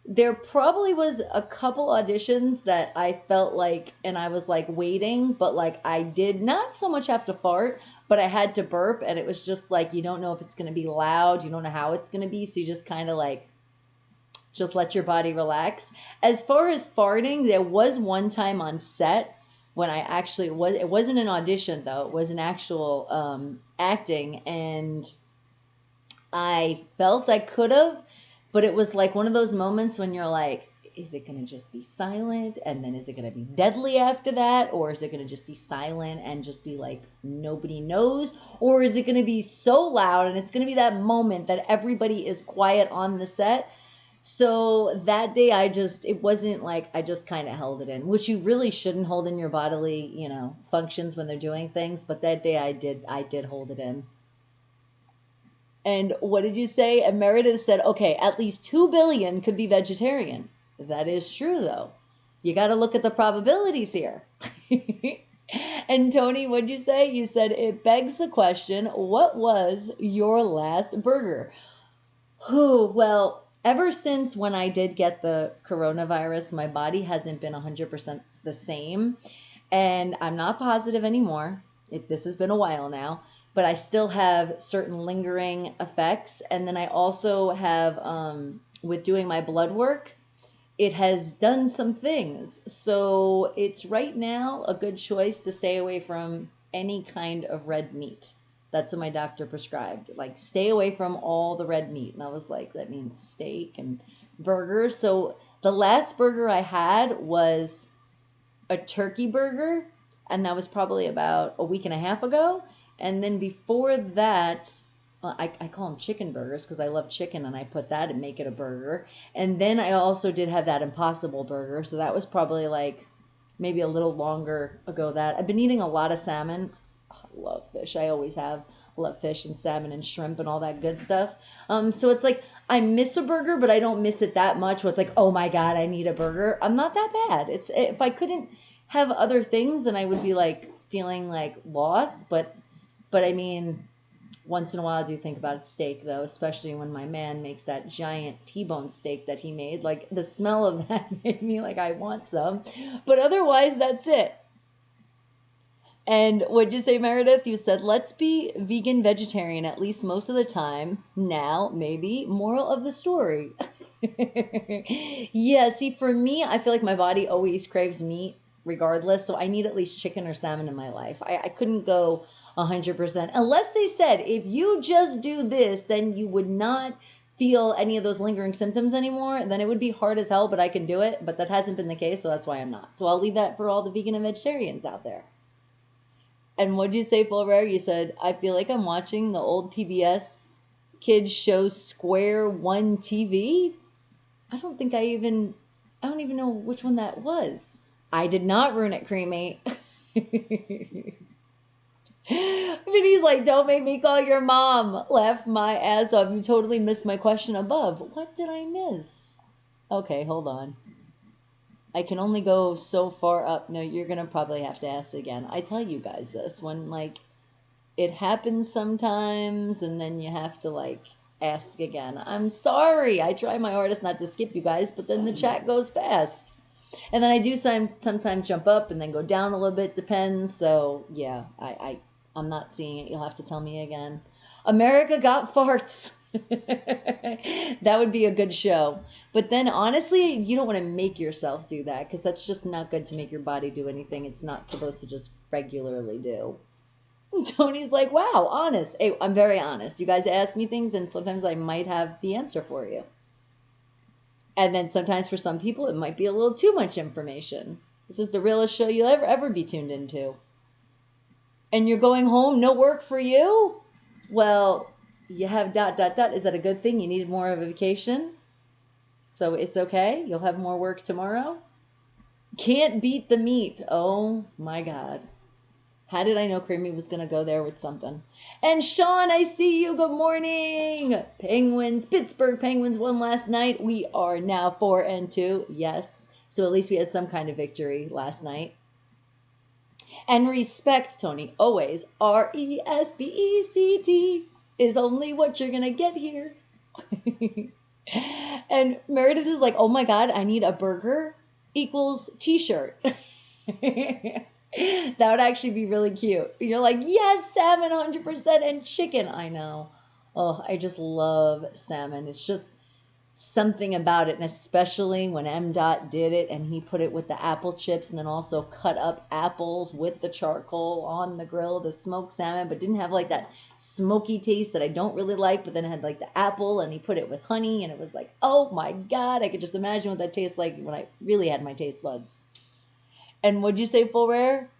There probably was a couple auditions that I felt like, and I was like waiting, but like I did not so much have to fart, but I had to burp, and it was just like, you don't know if it's going to be loud, you don't know how it's going to be, so you just kind of like, just let your body relax. As far as farting, there was one time on set when I actually was, it wasn't an audition though, it was an actual acting, and I felt I could have, but it was like one of those moments when you're like, is it going to just be silent? And then is it going to be deadly after that? Or is it going to just be silent and just be like, nobody knows? Or is it going to be so loud and it's going to be that moment that everybody is quiet on the set? So that day it wasn't like, I just kind of held it in, which you really shouldn't hold in your bodily, functions when they're doing things. But that day I did hold it in. And what did you say? And Meredith said, okay, at least 2 billion could be vegetarian. That is true, though. You got to look at the probabilities here. And Tony, what did you say? You said, it begs the question, what was your last burger? Well, ever since when I did get the coronavirus, my body hasn't been 100% the same. And I'm not positive anymore. This has been a while now. But I still have certain lingering effects. And then I also have, with doing my blood work, it has done some things. So it's right now a good choice to stay away from any kind of red meat. That's what my doctor prescribed. Like, stay away from all the red meat. And I was like, that means steak and burgers. So the last burger I had was a turkey burger. And that was probably about a week and a half ago. And then before that, well, I call them chicken burgers because I love chicken, and I put that and make it a burger. And then I also did have that Impossible burger. So that was probably like maybe a little longer ago that. I've been eating a lot of salmon. love fish. I always have. Love fish and salmon and shrimp and all that good stuff. So it's like I miss a burger, but I don't miss it that much where it's like, oh my God, I need a burger. I'm not that bad. It's if I couldn't have other things, then I would be like feeling like lost. But I mean, once in a while I do think about a steak though, especially when my man makes that giant T-bone steak that he made. Like the smell of that made me like I want some. But otherwise, that's it. And what'd you say, Meredith? You said, let's be vegan, vegetarian, at least most of the time. Now, maybe. Moral of the story. Yeah, see, for me, I feel like my body always craves meat regardless. So I need at least chicken or salmon in my life. I couldn't go 100%. Unless they said, if you just do this, then you would not feel any of those lingering symptoms anymore. Then it would be hard as hell, but I can do it. But that hasn't been the case, so that's why I'm not. So I'll leave that for all the vegan and vegetarians out there. And what'd you say, Full Rare? You said, I feel like I'm watching the old PBS kids show Square One TV. I don't even know which one that was. I did not ruin it, Creamy. Vinny's like, don't make me call your mom. Laugh my ass off. You totally missed my question above. What did I miss? Okay, hold on. I can only go so far up. No, you're going to probably have to ask again. I tell you guys this when like it happens sometimes and then you have to like ask again. I'm sorry. I try my hardest not to skip you guys, but then the chat goes fast. And then I do sometimes jump up and then go down a little bit. Depends. So yeah, I'm not seeing it. You'll have to tell me again. America Got Farts. That would be a good show. But then honestly, you don't want to make yourself do that because that's just not good to make your body do anything it's not supposed to just regularly do. Tony's like, wow, honest. Hey, I'm very honest. You guys ask me things and sometimes I might have the answer for you. And then sometimes for some people, it might be a little too much information. This is the realest show you'll ever be tuned into. And you're going home, no work for you? Well, you have ... Is that a good thing? You needed more of a vacation? So it's okay? You'll have more work tomorrow? Can't beat the meat. Oh my God. How did I know Creamy was going to go there with something? And Sean, I see you. Good morning. Penguins, Pittsburgh Penguins won last night. We are now 4-2. Yes. So at least we had some kind of victory last night. And respect, Tony, always. RESPECT is only what you're going to get here. And Meredith is like, oh my God, I need a burger equals t-shirt. That would actually be really cute. You're like, yes, salmon 100% and chicken. I know. Oh, I just love salmon. It's just something about it. And especially when M. did it and he put it with the apple chips and then also cut up apples with the charcoal on the grill, the smoked salmon, but didn't have like that smoky taste that I don't really like, but then it had like the apple and he put it with honey and it was like, oh my God, I could just imagine what that tastes like when I really had my taste buds. And what'd you say, Full Rare?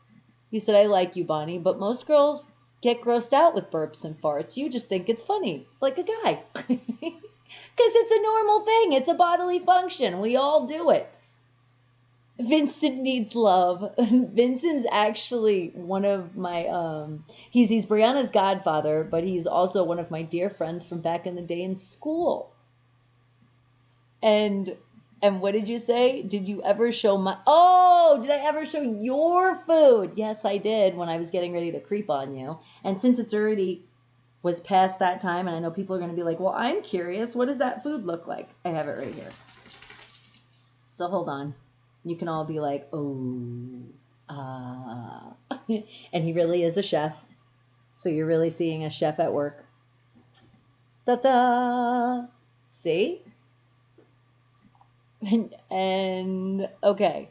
You said, I like you, Bonnie, but most girls get grossed out with burps and farts. You just think it's funny, like a guy. Because it's a normal thing. It's a bodily function. We all do it. Vincent needs love. Vincent's actually one of my, he's Brianna's godfather, but he's also one of my dear friends from back in the day in school. And what did you say? Did you ever show did I ever show your food? Yes, I did when I was getting ready to creep on you. And since it's already was past that time, and I know people are going to be like, well, I'm curious. What does that food look like? I have it right here. So hold on. You can all be like, oh, and he really is a chef. So you're really seeing a chef at work. Ta-da! See? And okay,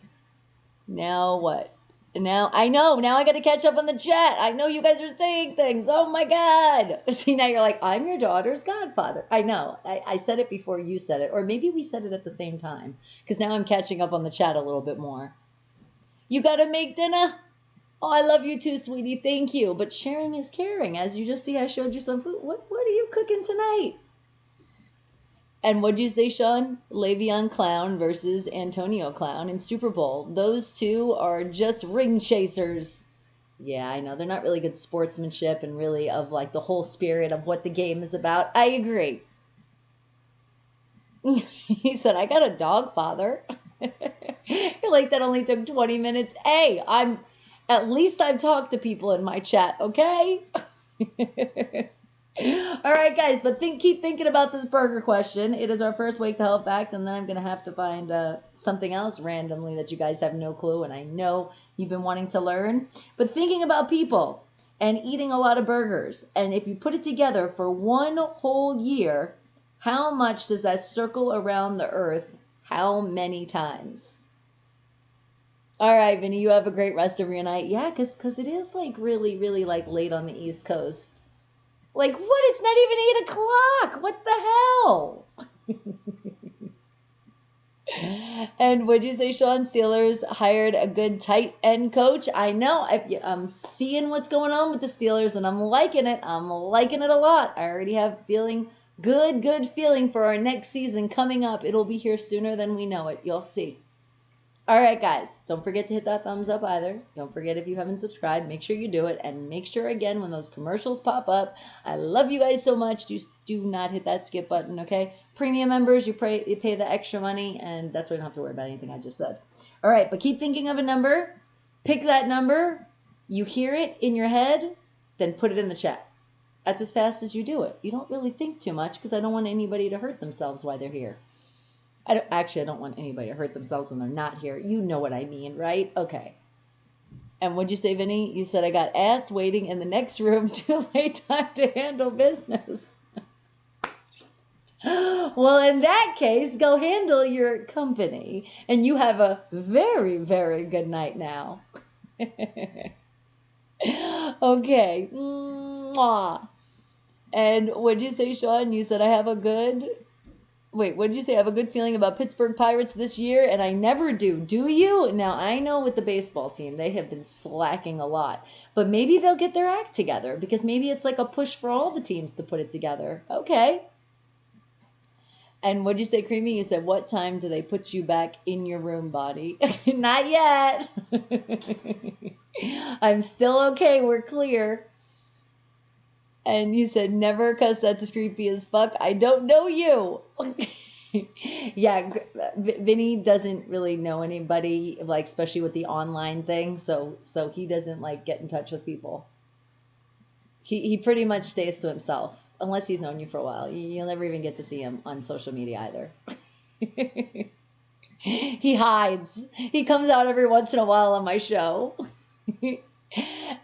now what? Now I know. Now I got to catch up on the chat. I know you guys are saying things. Oh my God! See, now you're like, I'm your daughter's godfather. I know. I said it before you said it, or maybe we said it at the same time. Because now I'm catching up on the chat a little bit more. You got to make dinner. Oh, I love you too, sweetie. Thank you. But sharing is caring. As you just see, I showed you some food. What are you cooking tonight? And what'd you say, Sean? Le'Veon Clown versus Antonio Clown in Super Bowl. Those two are just ring chasers. Yeah, I know. They're not really good sportsmanship and really of like the whole spirit of what the game is about. I agree. He said, I got a dog, father. You're like, that only took 20 minutes. Hey, at least I've talked to people in my chat, okay? All right, guys, but keep thinking about this burger question. It is our first Wake the Hell fact, and then I'm going to have to find something else randomly that you guys have no clue, and I know you've been wanting to learn. But thinking about people and eating a lot of burgers, and if you put it together for one whole year, how much does that circle around the earth? How many times? All right, Vinny, you have a great rest of your night. Yeah, because it is like really, really like late on the East Coast. Like, what? It's not even 8 o'clock. What the hell? And would you say Sean Steelers hired a good tight end coach? I know. I'm seeing what's going on with the Steelers, and I'm liking it. I'm liking it a lot. I already have good feeling for our next season coming up. It'll be here sooner than we know it. You'll see. All right, guys, don't forget to hit that thumbs up either. Don't forget, if you haven't subscribed, make sure you do it. And make sure, again, when those commercials pop up, I love you guys so much. Just do not hit that skip button, okay? Premium members, you pay the extra money, and that's why you don't have to worry about anything I just said. All right, but keep thinking of a number. Pick that number. You hear it in your head, then put it in the chat. That's as fast as you do it. You don't really think too much because I don't want anybody to hurt themselves while they're here. I don't want anybody to hurt themselves when they're not here. You know what I mean, right? Okay. And what'd you say, Vinny? You said I got ass waiting in the next room. Too late time to handle business. Well, in that case, go handle your company. And you have a very, very good night now. Okay. Mwah. And what'd you say, Sean? You said I have a good... Wait, what did you say? I have a good feeling about Pittsburgh Pirates this year, and I never do. Do you? Now, I know with the baseball team, they have been slacking a lot. But maybe they'll get their act together, because maybe it's like a push for all the teams to put it together. Okay. And what'd you say, Creamy? You said, what time do they put you back in your room, Bonnie? Not yet. I'm still okay. We're clear. And you said, never, because that's creepy as fuck. I don't know you. Yeah, Vinny doesn't really know anybody, like, especially with the online thing. So he doesn't, like, get in touch with people. He pretty much stays to himself, unless he's known you for a while. You'll never even get to see him on social media either. He hides. He comes out every once in a while on my show.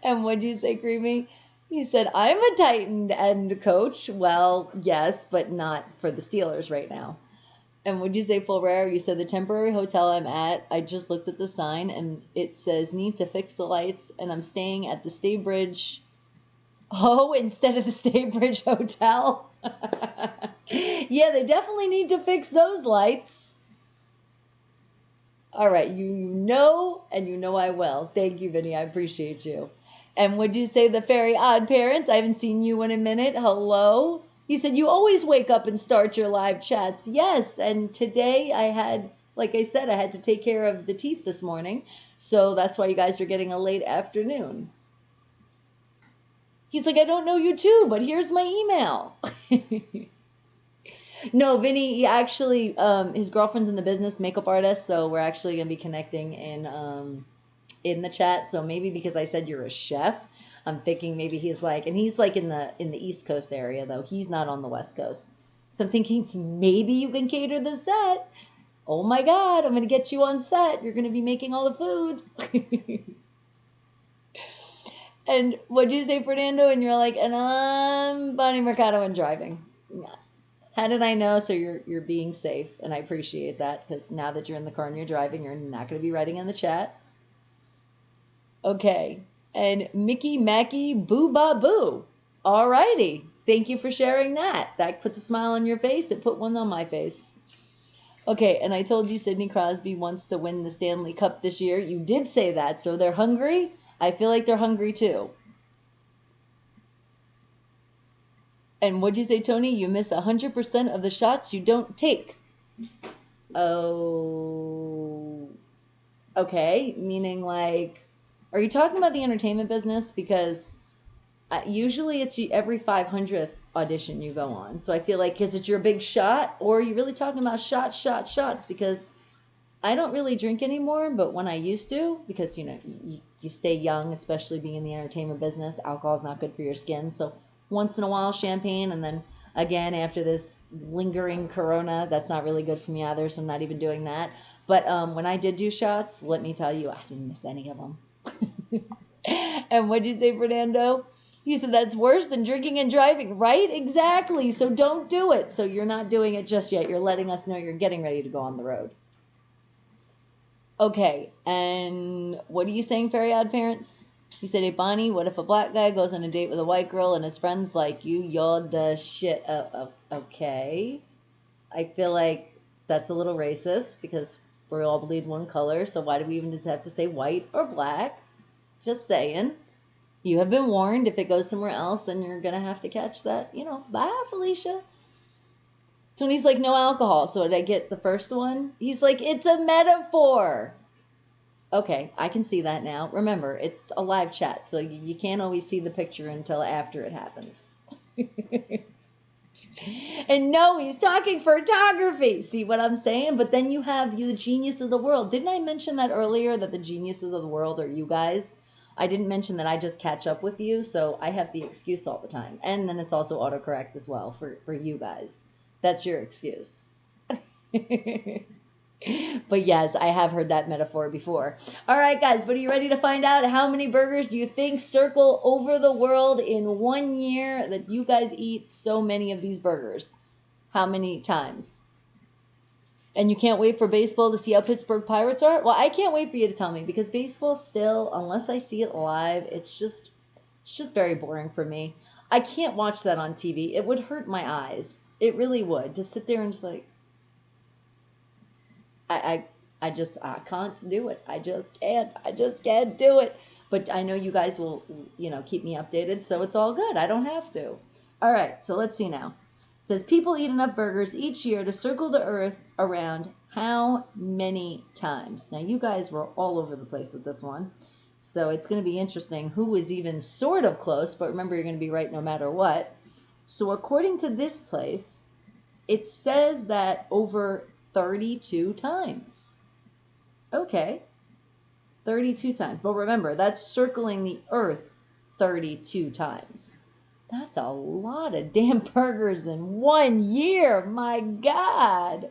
And what'd you say, Creamy? You said, I'm a tight end coach. Well, yes, but not for the Steelers right now. And would you say, full rare? You said, the temporary hotel I'm at, I just looked at the sign, and it says, need to fix the lights, and I'm staying at the Staybridge. Oh, instead of the Staybridge Hotel. Yeah, they definitely need to fix those lights. All right, you know, and you know I will. Thank you, Vinny. I appreciate you. And would you say the Fairy Odd Parents? I haven't seen you in a minute. Hello. You said you always wake up and start your live chats. Yes, and today I had, like I said, I had to take care of the teeth this morning. So that's why you guys are getting a late afternoon. He's like, I don't know you too, but here's my email. No, Vinny, he actually, his girlfriend's in the business, makeup artist, so we're actually going to be connecting in the chat. So maybe because I said you're a chef, I'm thinking maybe he's like, and he's like in the East Coast area, though. He's not on the West Coast. So I'm thinking maybe you can cater the set. Oh my God, I'm going to get you on set. You're going to be making all the food. And what'd you say, Fernando? And you're like, and I'm Bonnie Mercado and driving. Yeah. How did I know? So you're being safe, and I appreciate that, because now that you're in the car and you're driving, you're not going to be writing in the chat. Okay. And Mickey Mackey Boo Ba Boo. Alrighty. Thank you for sharing that. That puts a smile on your face. It put one on my face. Okay, and I told you Sidney Crosby wants to win the Stanley Cup this year. You did say that, so they're hungry. I feel like they're hungry too. And what'd you say, Tony? You miss 100% of the shots you don't take. Oh. Okay, meaning like Are you talking about the entertainment business? Because usually it's every 500th audition you go on. So I feel like, is it your big shot, or are you really talking about shots? Because I don't really drink anymore, but when I used to, because, you stay young, especially being in the entertainment business, alcohol is not good for your skin. So once in a while, champagne, and then again, after this lingering corona, that's not really good for me either, so I'm not even doing that. But when I did do shots, let me tell you, I didn't miss any of them. And what'd you say, Fernando? You said that's worse than drinking and driving, right? Exactly. So don't do it. So you're not doing it just yet. You're letting us know you're getting ready to go on the road. Okay, and what are you saying, Fairy Odd Parents? He said, hey, Bonnie, what if a black guy goes on a date with a white girl and his friends like you're the shit? Okay. I feel like that's a little racist because we all bleed one color, so why do we even just have to say white or black? Just saying. You have been warned. If it goes somewhere else, then you're going to have to catch that. Bye, Felicia. Tony's like, no alcohol. So did I get the first one? He's like, it's a metaphor. Okay, I can see that now. Remember, it's a live chat, so you can't always see the picture until after it happens. And no, he's talking photography. See what I'm saying? But then you have the genius of the world. Didn't I mention that earlier, that the geniuses of the world are you guys? I didn't mention that I just catch up with you, so I have the excuse all the time. And then it's also autocorrect as well for you guys. That's your excuse. But yes, I have heard that metaphor before. All right, guys, but are you ready to find out how many burgers do you think circle over the world in 1 year that you guys eat so many of these burgers? How many times? And you can't wait for baseball to see how Pittsburgh Pirates are? Well, I can't wait for you to tell me, because baseball still, unless I see it live, it's just very boring for me. I can't watch that on TV. It would hurt my eyes. It really would. To sit there and just like, I can't do it. I just can't do it. But I know you guys will, keep me updated, so it's all good. I don't have to. All right, so let's see now. It says, people eat enough burgers each year to circle the earth around how many times? Now, you guys were all over the place with this one, so it's going to be interesting who is even sort of close, but remember, you're going to be right no matter what. So according to this place, it says that over 32 times. Okay, 32 times. But remember, that's circling the earth 32 times. That's a lot of damn burgers in 1 year. My God.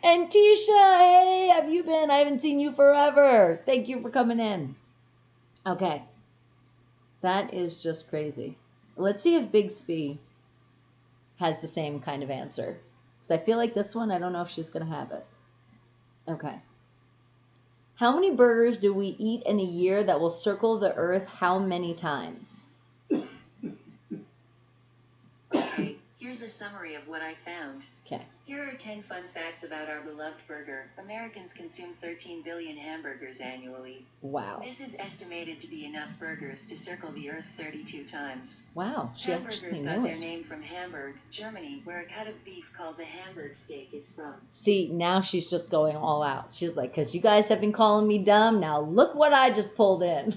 And Tisha, hey, have you been? I haven't seen you forever. Thank you for coming in. Okay. That is just crazy. Let's see if Big Spee has the same kind of answer. Because I feel like this one, I don't know if she's going to have it. Okay. How many burgers do we eat in a year that will circle the earth how many times? Okay, here's a summary of what I found. Okay. Here are 10 fun facts about our beloved burger. Americans consume 13 billion hamburgers annually. Wow. This is estimated to be enough burgers to circle the earth 32 times. Wow, she Hamburgers actually got knew their it. name from Hamburg, Germany, where a cut of beef called the Hamburg steak is from. See, now she's just going all out. She's like, because you guys have been calling me dumb. Now look what I just pulled in.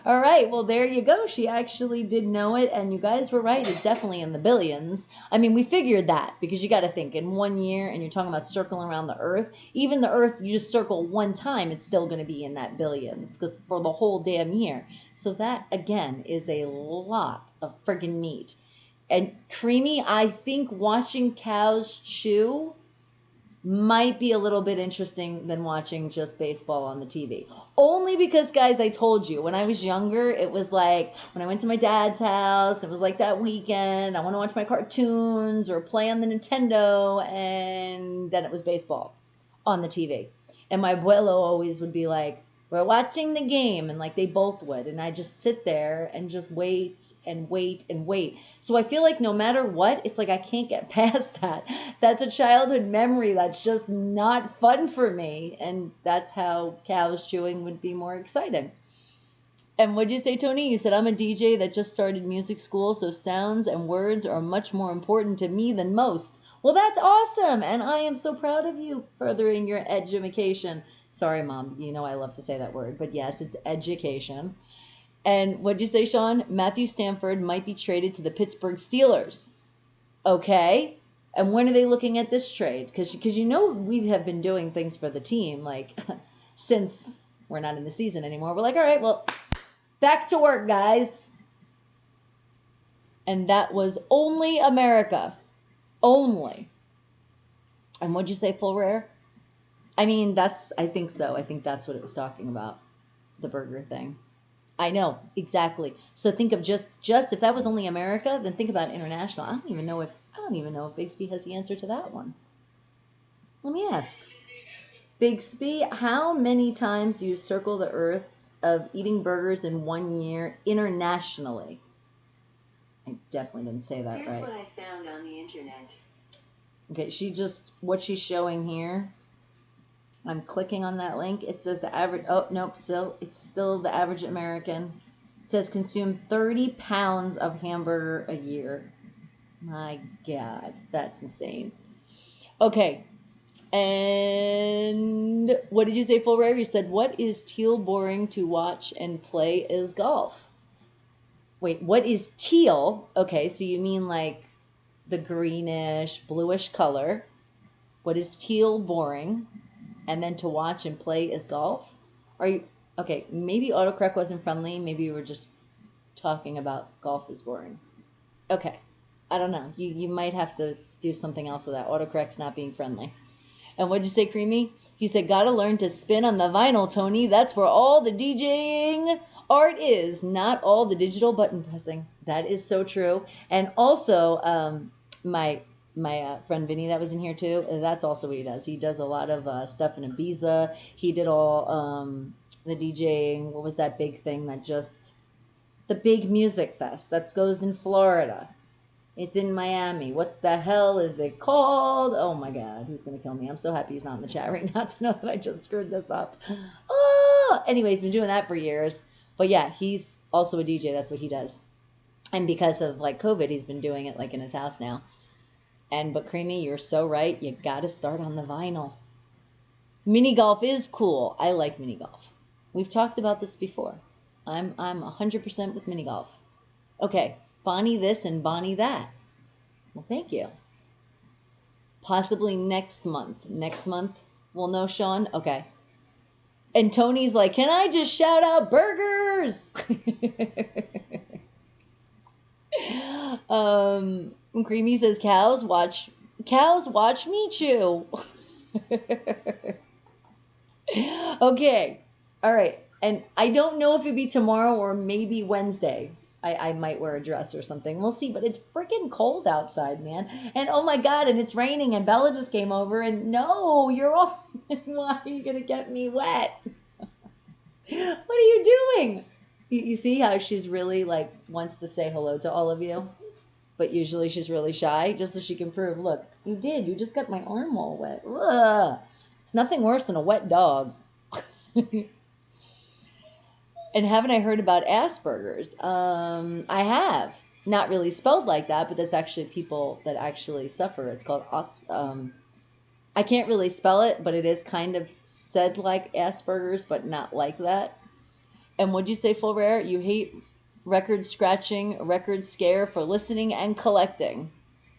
All right, well, there you go. She actually did know it, and you guys were right. It's definitely in the billions. I mean, we figured that, because you got to think, in 1 year, and you're talking about circling around the earth, even the earth, you just circle one time, it's still going to be in that billions, because for the whole damn year. So that, again, is a lot of friggin' meat. And creamy, I think watching cows chew might be a little bit interesting than watching just baseball on the TV. Only because, guys, I told you, when I was younger, it was like, when I went to my dad's house, it was like that weekend, I want to watch my cartoons or play on the Nintendo, and then it was baseball on the TV. And my abuelo always would be like, we're watching the game, and like they both would, and I just sit there and just wait and wait and wait. So I feel like no matter what, it's like I can't get past that. That's a childhood memory that's just not fun for me, and that's how cows chewing would be more exciting. And what'd you say, Tony? You said, I'm a DJ that just started music school, so sounds and words are much more important to me than most. Well, that's awesome, and I am so proud of you furthering your education. Sorry, Mom. You know I love to say that word. But yes, it's education. And what'd you say, Sean? Matthew Stafford might be traded to the Pittsburgh Steelers. Okay. And when are they looking at this trade? Because you know we have been doing things for the team, like, since we're not in the season anymore. We're like, all right, well, back to work, guys. And that was only America. Only. And what'd you say, full rare? I mean, I think so. I think that's what it was talking about, the burger thing. I know, exactly. So think of just if that was only America, then think about international. I don't even know if Bigsby has the answer to that one. Let me ask. Bigsby, how many times do you circle the earth of eating burgers in 1 year internationally? I definitely didn't say that right. Here's what I found on the internet. Okay, what she's showing here. I'm clicking on that link. It says the average, oh, nope, it's still the average American. It says consume 30 pounds of hamburger a year. My God, that's insane. Okay, and what did you say, Full Rare? You said, what is teal boring to watch and play is golf? Wait, what is teal? Okay, so you mean like the greenish, bluish color. What is teal boring? And then to watch and play is golf? Are you okay? Maybe autocorrect wasn't friendly. Maybe you were just talking about golf is boring. Okay, I don't know. You might have to do something else with that. Autocorrect's not being friendly. And what'd you say, Creamy? You said gotta learn to spin on the vinyl, Tony. That's where all the DJing art is, not all the digital button pressing. That is so true. And also, my friend Vinnie that was in here too, that's also what he does. He does a lot of stuff in Ibiza. He did all the DJing. What was that big thing the big music fest that goes in Florida? It's in Miami. What the hell is it called? Oh my God, he's going to kill me. I'm so happy he's not in the chat right now to know that I just screwed this up. Oh, anyway, he's been doing that for years. But yeah, he's also a DJ. That's what he does. And because of like COVID, he's been doing it like in his house now. But Creamy, you're so right. You got to start on the vinyl. Mini golf is cool. I like mini golf. We've talked about this before. I'm 100% with mini golf. Okay, Bonnie this and Bonnie that. Well, thank you. Possibly next month. Next month, we'll know, Sean. Okay. And Tony's like, can I just shout out burgers? Creamy says cows watch me chew. Okay. All right. And I don't know if it'll be tomorrow or maybe Wednesday. I might wear a dress or something. We'll see. But it's freaking cold outside, man. And oh my God, and it's raining. And Bella just came over. And no, you're all. Why are you going to get me wet? What are you doing? You see how she's really like wants to say hello to all of you? But usually she's really shy, just so she can prove, look, you did. You just got my arm all wet. Ugh. It's nothing worse than a wet dog. And haven't I heard about Asperger's? I have. Not really spelled like that, but that's actually people that actually suffer. It's called, I can't really spell it, but it is kind of said like Asperger's, but not like that. And what'd you say, Full Rare? You hate record scratching, record scare for listening and collecting.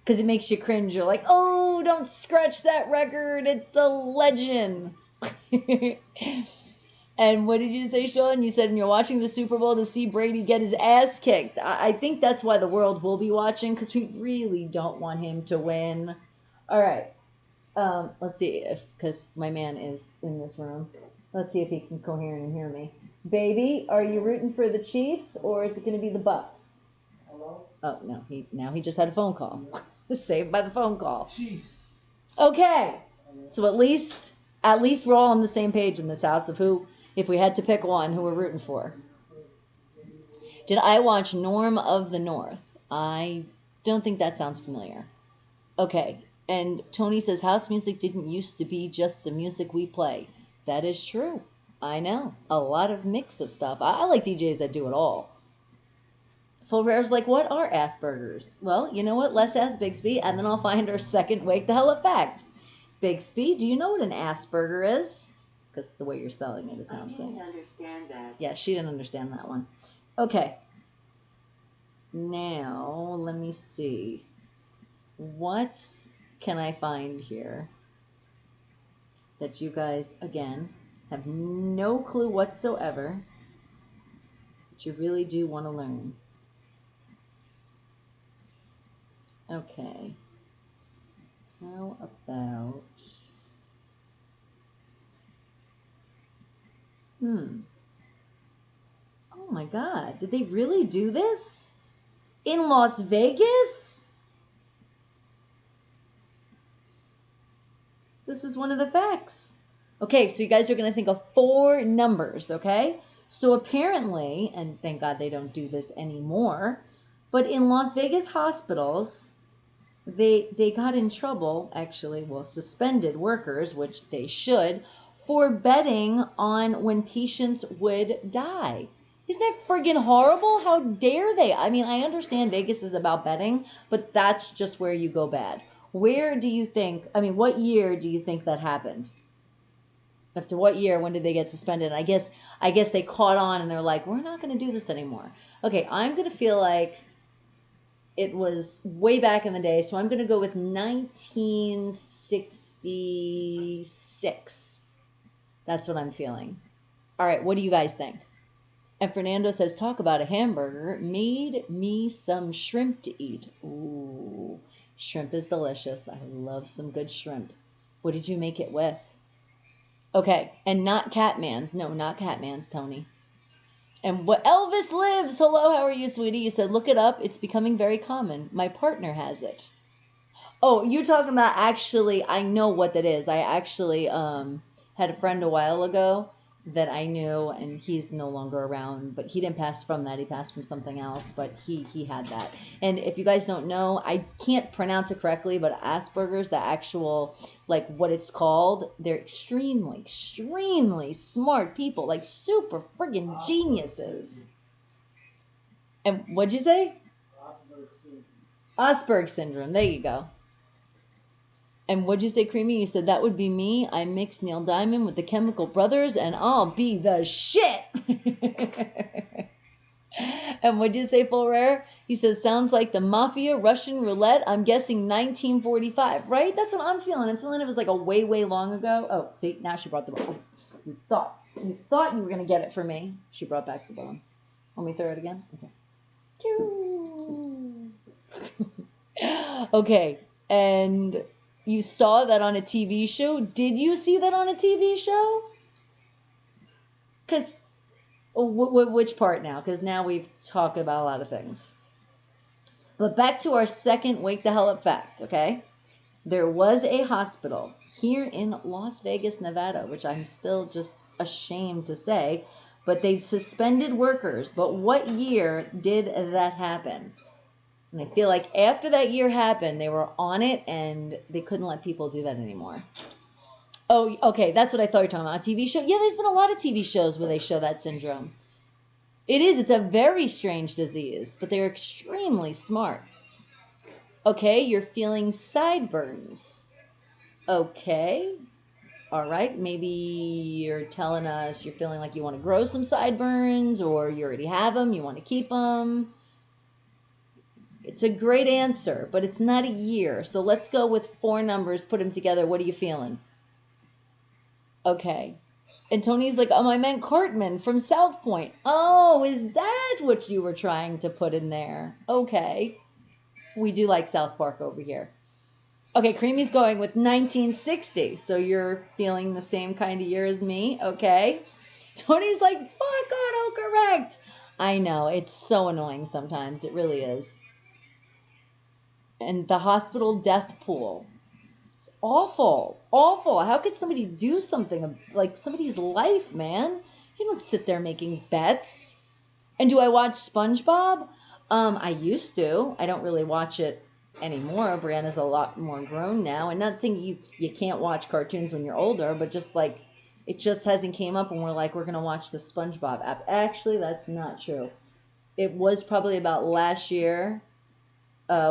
Because it makes you cringe. You're like, oh, don't scratch that record. It's a legend. And what did you say, Sean? You said you're watching the Super Bowl to see Brady get his ass kicked. I think that's why the world will be watching, because we really don't want him to win. All right. Let's see because my man is in this room. Let's see if he can coherent and hear me. Baby, are you rooting for the Chiefs or is it going to be the Bucks? Hello? Oh, no. He just had a phone call. Saved by the phone call. Chiefs. Okay. So at least we're all on the same page in this house of who, if we had to pick one, who we're rooting for. Did I watch Norm of the North? I don't think that sounds familiar. Okay. And Tony says, house music didn't used to be just the music we play. That is true. I know. A lot of mix of stuff. I like DJs that do it all. Full Rare's like, what are Asperger's? Well, you know what? Let's ask Bigsby, and then I'll find our second Wake the Hell Up fact. Bigsby, do you know what an Asperger is? because the way you're spelling it is how I'm saying. I didn't understand that. Yeah, she didn't understand that one. Okay. Now, let me see. What can I find here that you guys, again, have no clue whatsoever, but you really do want to learn? Okay. How about... Oh my God, did they really do this? In Las Vegas? This is one of the facts. Okay, so you guys are going to think of 4 numbers, okay? So apparently, and thank God they don't do this anymore, but in Las Vegas hospitals, they got in trouble, actually, well, suspended workers, which they should, for betting on when patients would die. Isn't that friggin' horrible? How dare they? I mean, I understand Vegas is about betting, but that's just where you go bad. Where do you think, I mean, what year do you think that happened? After what year, when did they get suspended? I guess they caught on and they're like, we're not going to do this anymore. Okay, I'm going to feel like it was way back in the day, so I'm going to go with 1966. That's what I'm feeling. All right, what do you guys think? And Fernando says, talk about a hamburger. Made me some shrimp to eat. Ooh, shrimp is delicious. I love some good shrimp. What did you make it with? Okay, and not Catman's. No, not Catman's, Tony. And what Elvis lives. Hello, how are you, sweetie? You said, look it up. It's becoming very common. My partner has it. Oh, you're talking about actually, I know what that is. I actually had a friend a while ago that I knew, and he's no longer around, but he didn't pass from that. He passed from something else, but he had that. And if you guys don't know, I can't pronounce it correctly, but Asperger's, the actual, like what it's called, they're extremely, extremely smart people, like super friggin' geniuses. And what'd you say? Asperger's syndrome. There you go. And what'd you say, Creamy? You said, that would be me. I mixed Neil Diamond with the Chemical Brothers, and I'll be the shit. And what'd you say, Full Rare? He says, sounds like the Mafia, Russian roulette. I'm guessing 1945, right? That's what I'm feeling. I'm feeling it was like a way, way long ago. Oh, see, now she brought the ball. You thought you were going to get it for me. She brought back the ball. Let me throw it again. Okay. Okay, and... you saw that on a TV show? Did you see that on a TV show? Because, which part now? Because now we've talked about a lot of things. But back to our second Wake the Hell Up fact, okay? There was a hospital here in Las Vegas, Nevada, which I'm still just ashamed to say, but they suspended workers. But what year did that happen? And I feel like after that year happened, they were on it and they couldn't let people do that anymore. Oh, okay, that's what I thought you were talking about. A TV show? Yeah, there's been a lot of TV shows where they show that syndrome. It is. It's a very strange disease, but they're extremely smart. Okay, you're feeling sideburns. Okay. All right, maybe you're telling us you're feeling like you want to grow some sideburns, or you already have them, you want to keep them. It's a great answer, but it's not a year. So let's go with 4 numbers, put them together. What are you feeling? Okay. And Tony's like, oh, I meant Cartman from South Point. Oh, is that what you were trying to put in there? Okay. We do like South Park over here. Okay, Creamy's going with 1960. So you're feeling the same kind of year as me. Okay. Tony's like, fuck, autocorrect. I know. It's so annoying sometimes. It really is. And the hospital death pool. It's awful. Awful. How could somebody do something like somebody's life, man? You don't sit there making bets. And do I watch SpongeBob? I used to. I don't really watch it anymore. Brianna's a lot more grown now. And not saying you can't watch cartoons when you're older, but just like it just hasn't came up and we're like, we're going to watch the SpongeBob app. Actually, that's not true. It was probably about last year.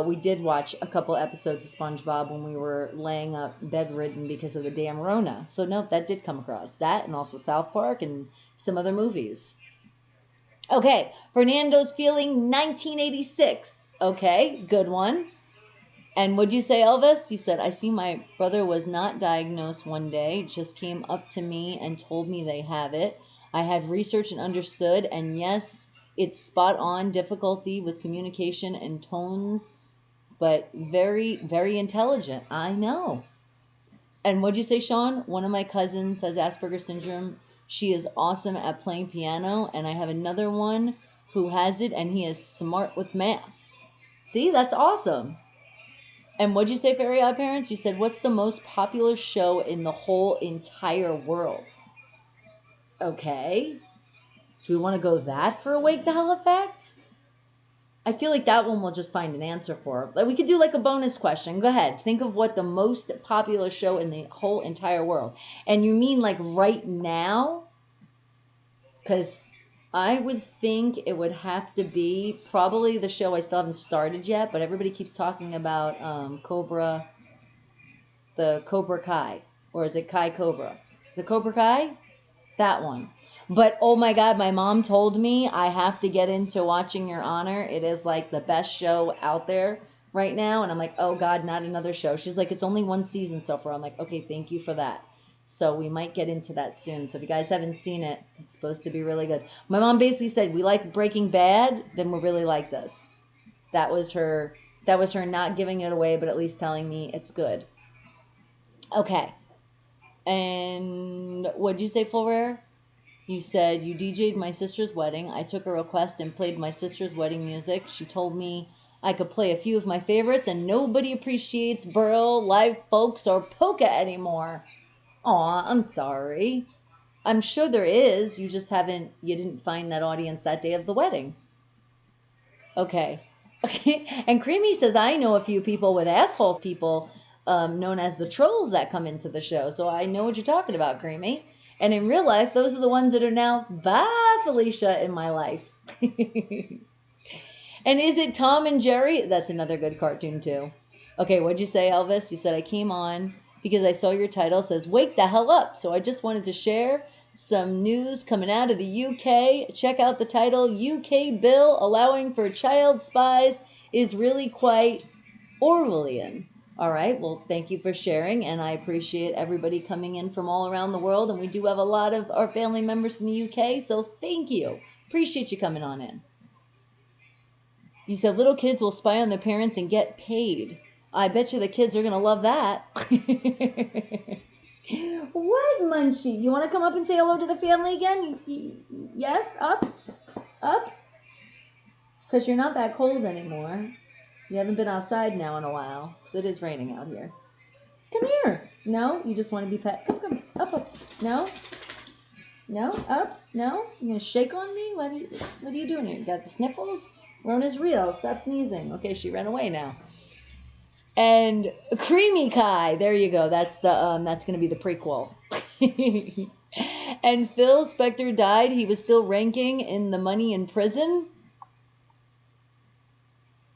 we did watch a couple episodes of SpongeBob when we were laying up bedridden because of the damn Rona. So no, that did come across. That and also South Park and some other movies. Okay, Fernando's Feeling 1986. Okay, good one. And what'd you say, Elvis? You said, I see my brother was not diagnosed one day, just came up to me and told me they have it. I had researched and understood, and yes, it's spot on, difficulty with communication and tones, but very, very intelligent. I know. And what'd you say, Sean? One of my cousins has Asperger's syndrome. She is awesome at playing piano, and I have another one who has it, and he is smart with math. See, that's awesome. And what'd you say, Fairy Odd Parents? You said, what's the most popular show in the whole entire world? Okay. Do we want to go that for a Wake the Hell Up fact? I feel like that one we'll just find an answer for. We could do like a bonus question. Go ahead. Think of what the most popular show in the whole entire world. And you mean like right now? Because I would think it would have to be probably the show I still haven't started yet, but everybody keeps talking about the Cobra Kai. Or is it Kai Cobra? Is it Cobra Kai? That one. But oh my God, my mom told me I have to get into watching Your Honor. It is like the best show out there right now. And I'm like, oh God, not another show. She's like, it's only one season so far. I'm like, okay, thank you for that. So we might get into that soon. So if you guys haven't seen it, it's supposed to be really good. My mom basically said, we like Breaking Bad, then we'll really like this. That was her not giving it away, but at least telling me it's good. Okay. And what'd you say, Full Rare? You said you DJ'd my sister's wedding. I took a request and played my sister's wedding music. She told me I could play a few of my favorites, and nobody appreciates Burl, Live Folks, or Polka anymore. Aw, I'm sorry. I'm sure there is. You didn't find that audience that day of the wedding. Okay. And Creamy says, I know a few people with assholes, people known as the trolls that come into the show. So I know what you're talking about, Creamy. And in real life, those are the ones that are now, bye, Felicia, in my life. And is it Tom and Jerry? That's another good cartoon, too. Okay, what'd you say, Elvis? You said, I came on because I saw your title says, Wake the Hell Up. So I just wanted to share some news coming out of the UK. Check out the title, UK bill allowing for child spies is really quite Orwellian. All right, well, thank you for sharing, and I appreciate everybody coming in from all around the world, and we do have a lot of our family members in the UK, so thank you. Appreciate you coming on in. You said little kids will spy on their parents and get paid. I bet you the kids are going to love that. What, Munchie? You want to come up and say hello to the family again? Yes? Up? Up? Because you're not that cold anymore. You haven't been outside now in a while, because it is raining out here. Come here. No? You just want to be pet? Come. Up. No? No? Up? No? You going to shake on me? What are you doing here? You got the sniffles? Rona's real. Stop sneezing. Okay, she ran away now. And Creamy Kai. There you go. That's going to be the prequel. And Phil Spector died. He was still ranking in the Money in Prison.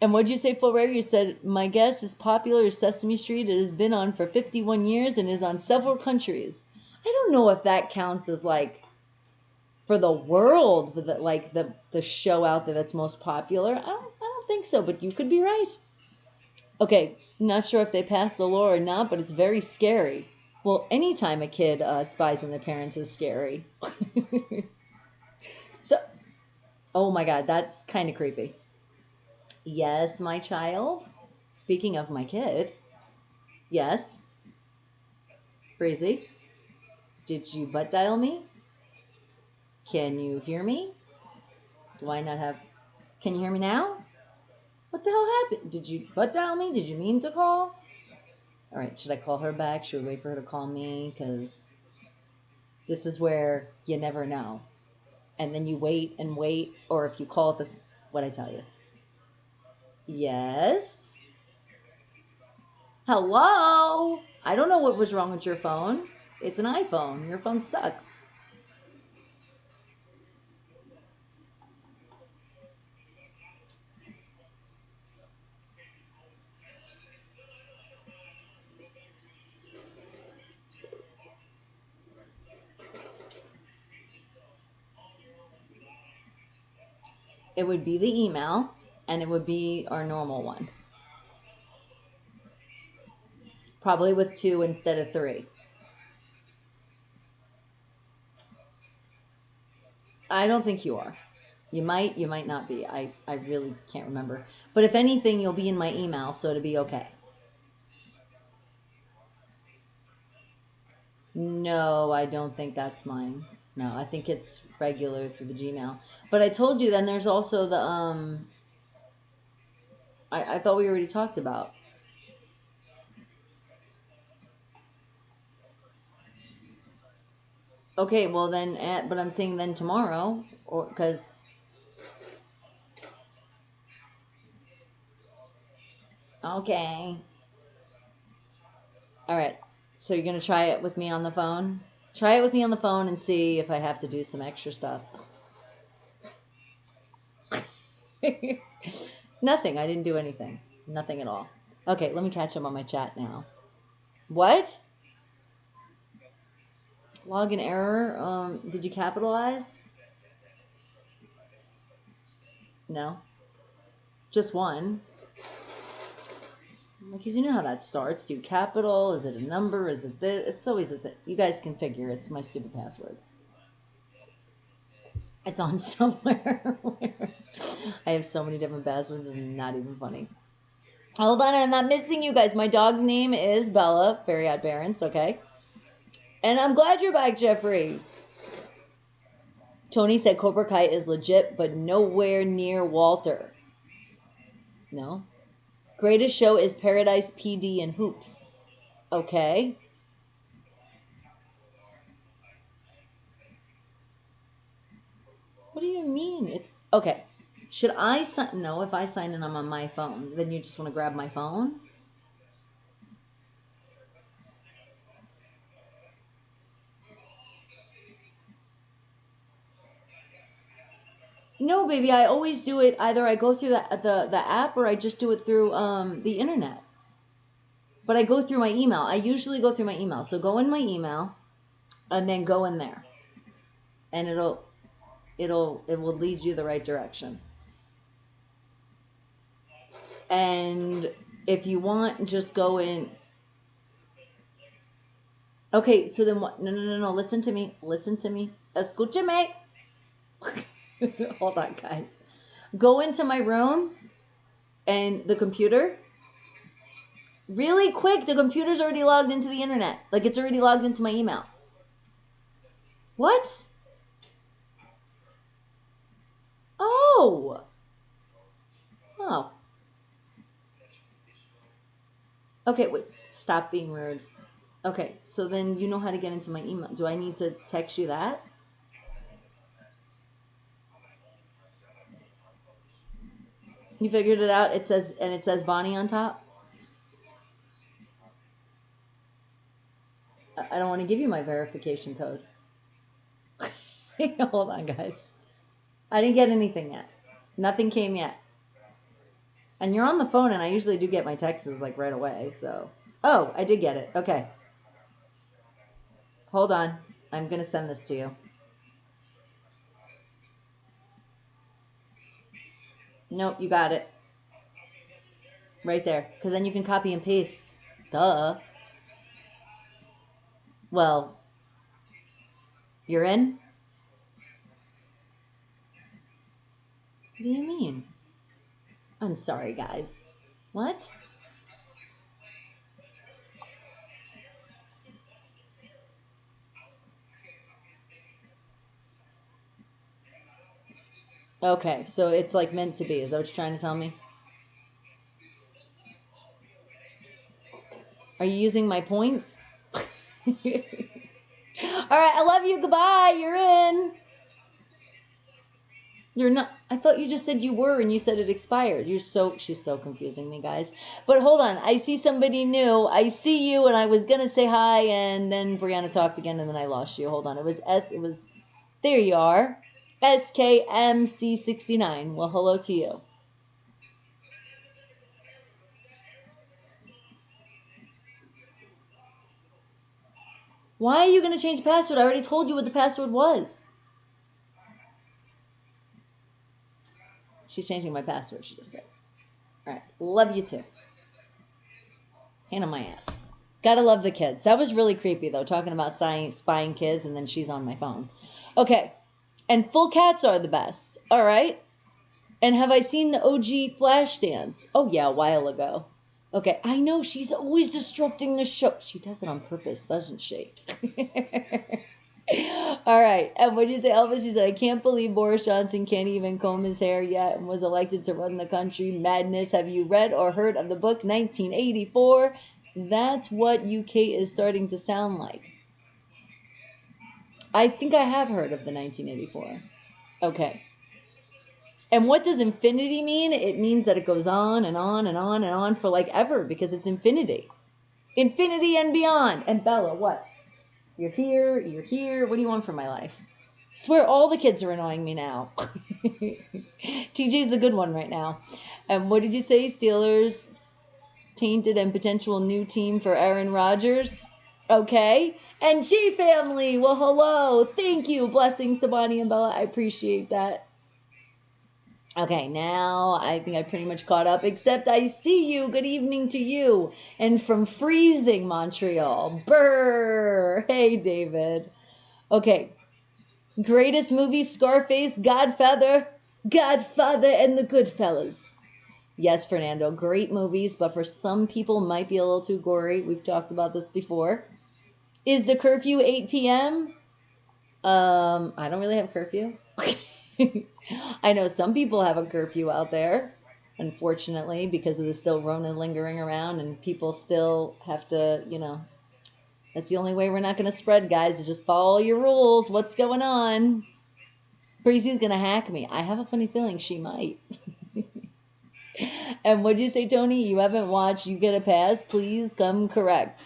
And what'd you say, Full Rare? You said, my guess is popular as Sesame Street. It has been on for 51 years and is on several countries. I don't know if that counts as like for the world, like the show out there that's most popular. I don't think so, but you could be right. Okay, not sure if they passed the law or not, but it's very scary. Well, anytime a kid spies on their parents is scary. So, oh my God, that's kind of creepy. Yes, my child. Speaking of my kid. Yes. Breezy. Did you butt dial me? Can you hear me? Do I not have... Can you hear me now? What the hell happened? Did you butt dial me? Did you mean to call? All right, should I call her back? Should we wait for her to call me? Because this is where you never know. And then you wait and wait. Or if you call it this... What'd I tell you? Yes? Hello? I don't know what was wrong with your phone. It's an iPhone. Your phone sucks. It would be the email, and it would be our normal one. Probably with 2 instead of 3. I don't think you are. You might not be. I really can't remember. But if anything, you'll be in my email, so it'll be okay. No, I don't think that's mine. No, I think it's regular through the Gmail. But I told you then there's also the I thought we already talked about. Okay, well then, but I'm saying then tomorrow, or because. Okay. All right. So you're gonna try it with me on the phone? Try it with me on the phone and see if I have to do some extra stuff. Nothing. I didn't do anything. Nothing at all. Okay, let me catch up on my chat now. What? Login error. Did you capitalize? No. Just one. Because you know how that starts. Do you capital? Is it a number? Is it this? It's always this. You guys can figure. It's my stupid password. It's on somewhere. I have so many different passwords. It's not even funny. Hold on, I'm not missing you guys. My dog's name is Bella. Very odd parents, okay? And I'm glad you're back, Jeffrey. Tony said Cobra Kai is legit, but nowhere near Walter. No? Greatest show is Paradise PD and Hoops. Okay. What do you mean? It's okay. Should I sign? No, if I sign in, I'm on my phone. Then you just want to grab my phone? No, baby. I always do it. Either I go through the app or I just do it through the internet. But I go through my email. I usually go through my email. So go in my email, and then go in there, and it will lead you the right direction. And if you want, just go in. Okay, so then what? No. Listen to me. Escúchame. Hold on, guys. Go into my room and the computer. Really quick, the computer's already logged into the internet. Like, it's already logged into my email. What? Oh. Okay, wait. Stop being rude. Okay, so then you know how to get into my email. Do I need to text you that? You figured it out? It says Bonnie on top? I don't want to give you my verification code. Hold on, guys. I didn't get anything yet. Nothing came yet. And you're on the phone, and I usually do get my texts like right away, so. Oh, I did get it. Okay. Hold on. I'm going to send this to you. Nope, you got it. Right there. Because then you can copy and paste. Duh. Well, you're in? What do you mean? I'm sorry, guys. What? Okay, so it's like meant to be. Is that what you're trying to tell me? Are you using my points? All right, I love you. Goodbye. You're in. You're not. I thought you just said you were, and you said it expired. She's so confusing me, guys. But hold on. I see somebody new. I see you, and I was going to say hi, and then Brianna talked again, and then I lost you. Hold on. There you are. SKMC69. Well, hello to you. Why are you going to change the password? I already told you what the password was. She's changing my password, she just said. All right. Love you too. Hand on my ass. Gotta love the kids. That was really creepy, though, talking about spying kids, and then she's on my phone. Okay. And full cats are the best. All right. And have I seen the OG Flashdance? Oh, yeah, a while ago. Okay. I know, she's always disrupting the show. She does it on purpose, doesn't she? All right. And what did you say, Elvis? You said, I can't believe Boris Johnson can't even comb his hair yet and was elected to run the country. Madness. Have you read or heard of the book 1984? That's what UK is starting to sound like. I think I have heard of the 1984. Okay. And what does infinity mean? It means that it goes on and on and on and on for like ever because it's infinity. Infinity and beyond. And Bella, what? You're here. You're here. What do you want from my life? I swear all the kids are annoying me now. TJ's the good one right now. And what did you say? Steelers tainted and potential new team for Aaron Rodgers. Okay. And G family. Well, hello. Thank you. Blessings to Bonnie and Bella. I appreciate that. Okay, now I think I pretty much caught up, except I see you. Good evening to you. And from freezing Montreal. Brr. Hey, David. Okay. Greatest movie, Scarface, Godfather, and The Goodfellas. Yes, Fernando, great movies, but for some people might be a little too gory. We've talked about this before. Is the curfew 8 p.m.? I don't really have curfew. I know some people have a curfew out there, unfortunately, because of the still Rona lingering around and people still have to, that's the only way we're not going to spread, guys, is just follow your rules. What's going on? Breezy's going to hack me. I have a funny feeling she might. And what'd you say, Tony? You haven't watched You Get a Pass? Please come correct.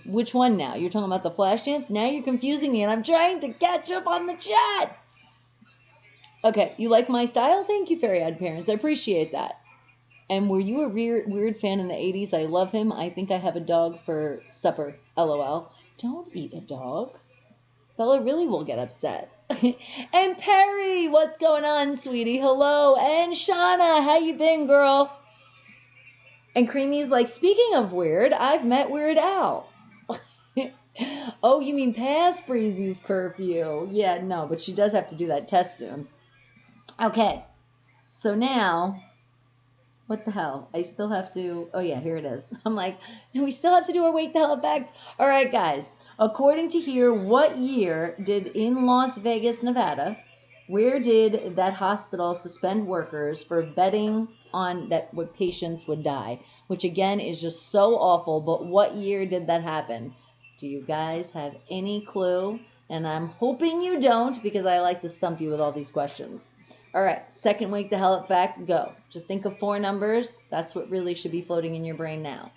Which one now? You're talking about the Flashdance? Now you're confusing me, and I'm trying to catch up on the chat. Okay, you like my style? Thank you, Fairy-Eyed Parents. I appreciate that. And were you a weird fan in the 80s? I love him. I think I have a dog for supper. LOL. Don't eat a dog. Bella really will get upset. And Perry, what's going on, sweetie? Hello. And Shauna, how you been, girl? And Creamy's like, speaking of weird, I've met Weird Al. Oh, you mean past Breezy's curfew? Yeah, no, but she does have to do that test soon. Okay, so now, what the hell? I still have to, oh yeah, here it is. I'm like, do we still have to do our Wake the Hell Effect? All right, guys, according to here, what year did in Las Vegas, Nevada, where did that hospital suspend workers for betting on that what patients would die? Which again is just so awful, but what year did that happen? Do you guys have any clue? And I'm hoping you don't, because I like to stump you with all these questions. All right, second Wake the Hell Up fact, go. Just think of 4 numbers. That's what really should be floating in your brain now.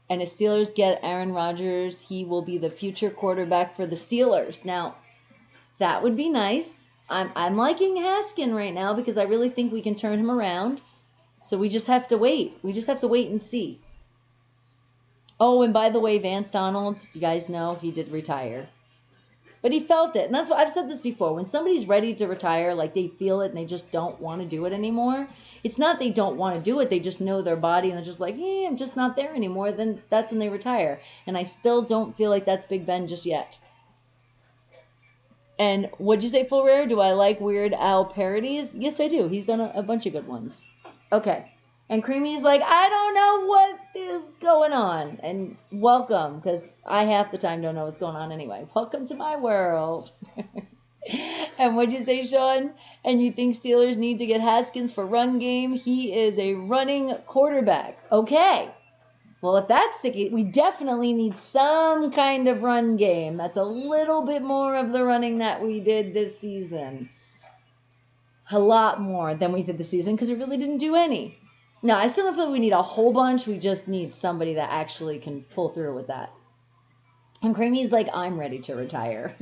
And if Steelers get Aaron Rodgers, he will be the future quarterback for the Steelers. Now, that would be nice. I'm liking Haskin right now because I really think we can turn him around. So we just have to wait. We just have to wait and see. Oh, and by the way, Vance Donald, you guys know he did retire. But he felt it. And that's what I've said this before. When somebody's ready to retire, like they feel it and they just don't want to do it anymore. It's not they don't want to do it. They just know their body and they're just like, I'm just not there anymore. Then that's when they retire. And I still don't feel like that's Big Ben just yet. And what'd you say, Full Rare? Do I like Weird Al parodies? Yes, I do. He's done a bunch of good ones. Okay. And Creamy's like, I don't know what is going on. And welcome, because I half the time don't know what's going on anyway. Welcome to my world. And what'd you say, Sean? And you think Steelers need to get Haskins for run game? He is a running quarterback. Okay. Well, if that's the case, we definitely need some kind of run game. That's a little bit more of the running that we did this season. A lot more than we did this season because we really didn't do any. No, I still don't feel like we need a whole bunch. We just need somebody that actually can pull through with that. And Creamy's like, I'm ready to retire.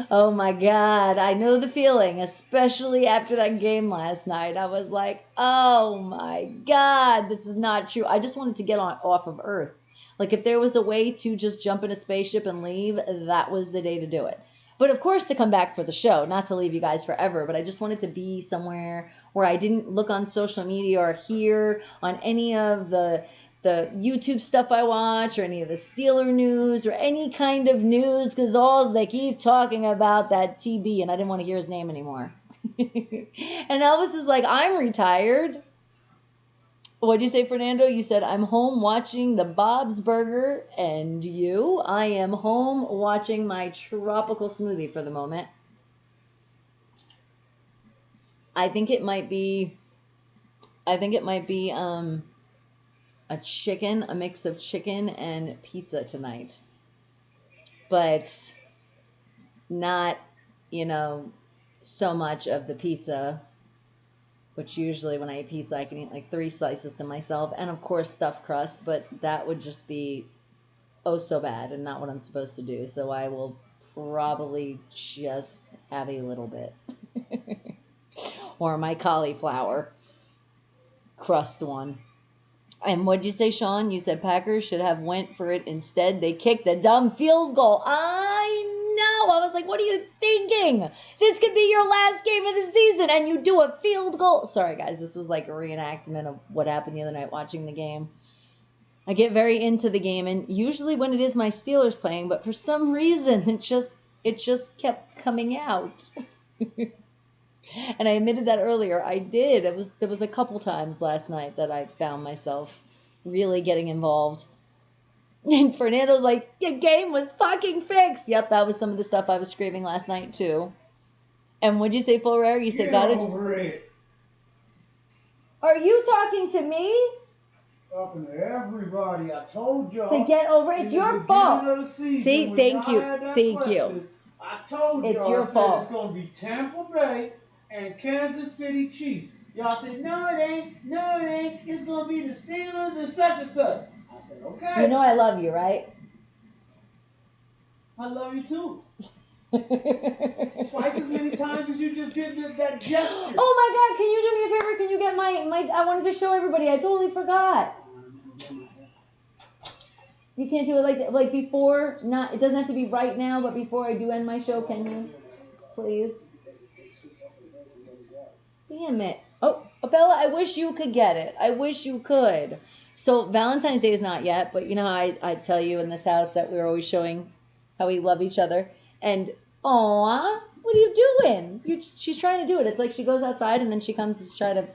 Oh my God. I know the feeling, especially after that game last night. I was like, oh my God, this is not true. I just wanted to get off of Earth. Like if there was a way to just jump in a spaceship and leave, that was the day to do it. But of course to come back for the show, not to leave you guys forever, but I just wanted to be somewhere where I didn't look on social media or hear on any of the YouTube stuff I watch or any of the Steeler news or any kind of news, because all they keep talking about that TB and I didn't want to hear his name anymore. And Elvis is like, I'm retired. What'd you say, Fernando? You said, I'm home watching the Bob's Burger, and you? I am home watching my tropical smoothie for the moment. I think it might be a mix of chicken and pizza tonight. But not, so much of the pizza, which usually when I eat pizza, I can eat like 3 slices to myself, and of course stuffed crust, but that would just be oh so bad and not what I'm supposed to do. So I will probably just have a little bit. Or my cauliflower crust one. And what'd you say, Sean? You said Packers should have went for it instead. They kicked the dumb field goal. I know. I was like, what are you thinking? This could be your last game of the season and you do a field goal. Sorry, guys. This was like a reenactment of what happened the other night watching the game. I get very into the game, and usually when it is my Steelers playing, but for some reason it just kept coming out. And I admitted that earlier. I did. There was a couple times last night that I found myself really getting involved. And Fernando's like, the game was fucking fixed. Yep, that was some of the stuff I was screaming last night too. And what'd you say, Full Rare? You said, Get over it. Are you talking to me? Talking to everybody. I told y'all. To get over it. It's your fault. See, thank you. Thank you. I told y'all. It's your fault. It's going to be Tampa Bay and Kansas City Chiefs. Y'all said, no, it ain't. No, it ain't. It's going to be the Steelers and such and such. I said, okay. You know I love you, right? I love you too. Twice as many times as you just did that gesture. Oh my God, can you do me a favor? Can you get my I wanted to show everybody. I totally forgot. You can't do it like before, not, it doesn't have to be right now, but before I do end my show, can you? Please. Damn it. Oh, Bella, I wish you could get it. I wish you could. So Valentine's Day is not yet, but you know how I tell you in this house that we're always showing how we love each other. And, aw, what are you doing? She's trying to do it. It's like she goes outside and then she comes to try to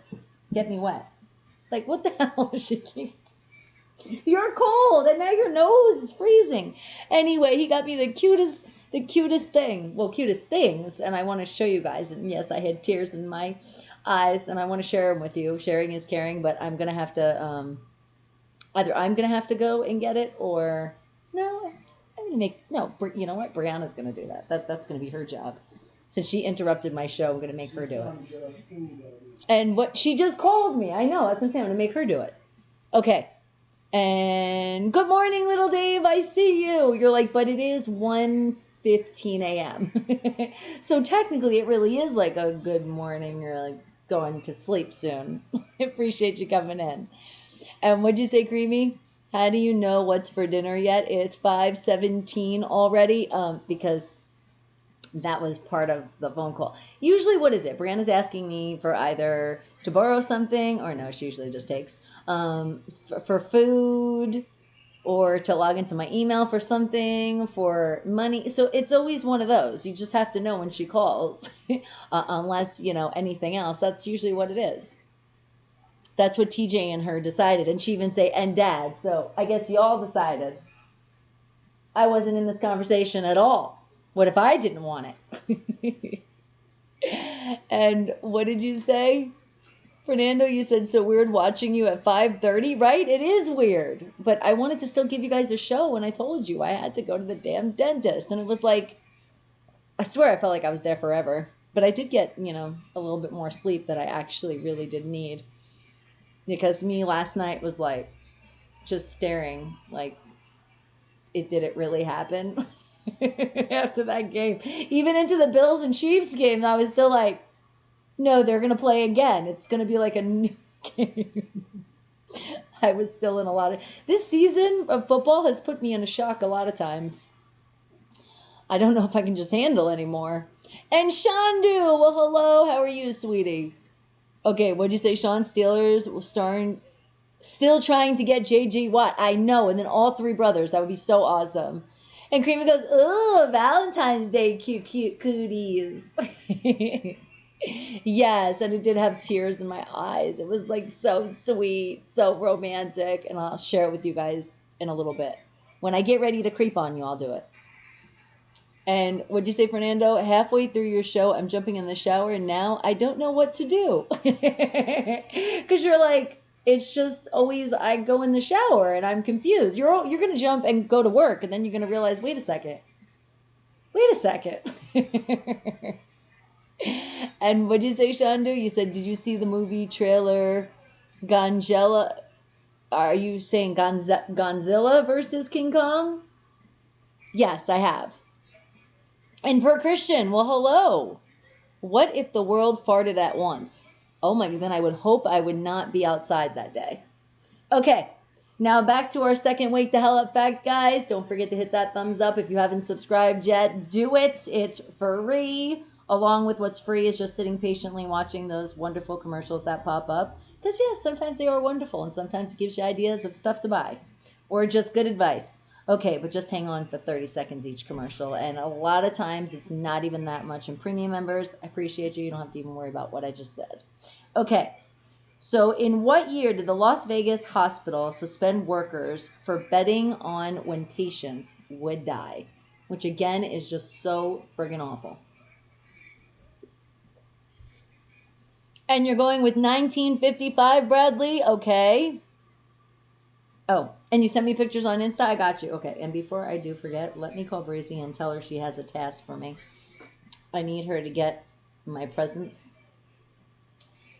get me wet. Like, what the hell is she? You're cold, and now your nose is freezing. Anyway, he got me the cutest thing. Well, cutest things, and I want to show you guys. And yes, I had tears in my eyes, and I want to share them with you. Sharing is caring, but I'm gonna have to either I'm gonna have to go and get it, or no. You know what? Brianna's going to do that. That's going to be her job. Since she interrupted my show, I'm going to make her do it. And what she just called me. I know. That's what I'm saying. I'm going to make her do it. Okay. And good morning, little Dave. I see you. You're like, but it is 1:15 a.m. So technically, it really is like a good morning. You're like going to sleep soon. I appreciate you coming in. And what'd you say, Creamy? How do you know what's for dinner yet? It's 5:17 already, because that was part of the phone call. Usually, what is it? Brianna's asking me for either to borrow something, or no, she usually just takes, for food, or to log into my email for something, for money. So it's always one of those. You just have to know when she calls, unless, anything else. That's usually what it is. That's what TJ and her decided. And she even say, and Dad. So I guess y'all decided. I wasn't in this conversation at all. What if I didn't want it? And what did you say? Fernando, you said, so weird watching you at 5:30, right? It is weird. But I wanted to still give you guys a show when I told you I had to go to the damn dentist. And it was like, I swear I felt like I was there forever. But I did get, a little bit more sleep that I actually really did need. Because me last night was like, just staring, like, did it really happen? After that game. Even into the Bills and Chiefs game, I was still like, no, they're going to play again. It's going to be like a new game. I was still in a lot of... This season of football has put me in a shock a lot of times. I don't know if I can just handle anymore. And Shandu, well, hello. How are you, sweetie? Okay, what'd you say, Sean? Steelers still trying to get J.G. Watt. I know. And then all three brothers. That would be so awesome. And Creamer goes, oh, Valentine's Day cute cooties. Yes, and it did have tears in my eyes. It was like so sweet, so romantic. And I'll share it with you guys in a little bit. When I get ready to creep on you, I'll do it. And what'd you say, Fernando? Halfway through your show, I'm jumping in the shower, and now I don't know what to do. Because you're like, it's just always, I go in the shower, and I'm confused. You're going to jump and go to work, and then you're going to realize, wait a second. And what'd you say, Shandu? You said, did you see the movie trailer, Gonzilla? Are you saying Godzilla versus King Kong? Yes, I have. And per Christian, well, hello. What if the world farted at once? Oh my, then I would hope I would not be outside that day. Okay, now back to our second Wake the Hell Up fact, guys. Don't forget to hit that thumbs up if you haven't subscribed yet. Do it. It's free. Along with what's free is just sitting patiently watching those wonderful commercials that pop up. Because yes, sometimes they are wonderful and sometimes it gives you ideas of stuff to buy. Or just good advice. Okay, but just hang on for 30 seconds each commercial. And a lot of times it's not even that much. And premium members, I appreciate you. You don't have to even worry about what I just said. Okay, so in what year did the Las Vegas hospital suspend workers for betting on when patients would die? Which again is just so friggin' awful. And you're going with 1955, Bradley? Okay. Oh, and you sent me pictures on Insta? I got you. Okay, and before I do forget, let me call Breezy and tell her she has a task for me. I need her to get my presents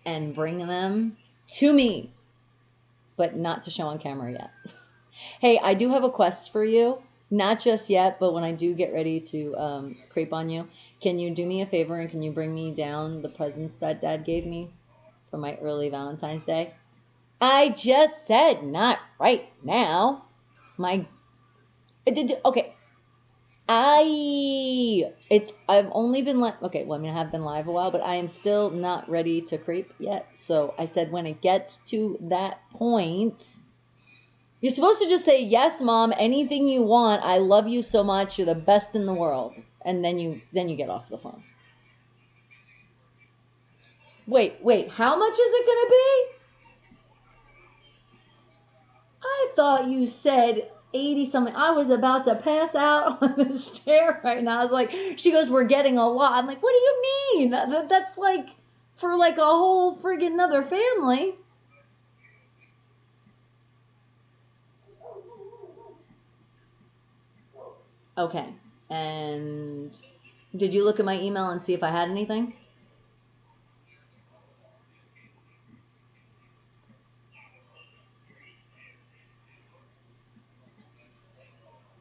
and bring them to me, but not to show on camera yet. Hey, I do have a quest for you. Not just yet, but when I do get ready to creep on you, can you do me a favor and can you bring me down the presents that Dad gave me for my early Valentine's Day? I just said not right now. Okay. I've only been okay, well, I mean, I have been live a while, but I am still not ready to creep yet. So I said when it gets to that point, you're supposed to just say, yes, Mom, anything you want. I love you so much. You're the best in the world. And then you get off the phone. Wait, how much is it going to be? I thought you said 80 something. I was about to pass out on this chair right now. I was like, she goes, we're getting a lot. I'm like, what do you mean? That's like for like a whole friggin' other family. Okay. And did you look at my email and see if I had anything?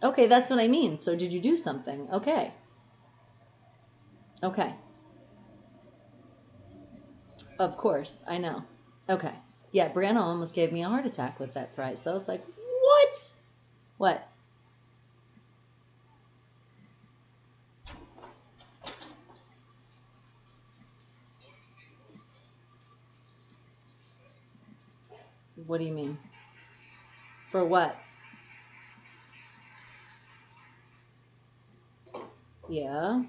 Okay, that's what I mean. So did you do something? Okay. Okay. Of course, I know. Okay. Yeah, Brianna almost gave me a heart attack with that price. So I was like, what? What? What do you mean? For what? Yeah.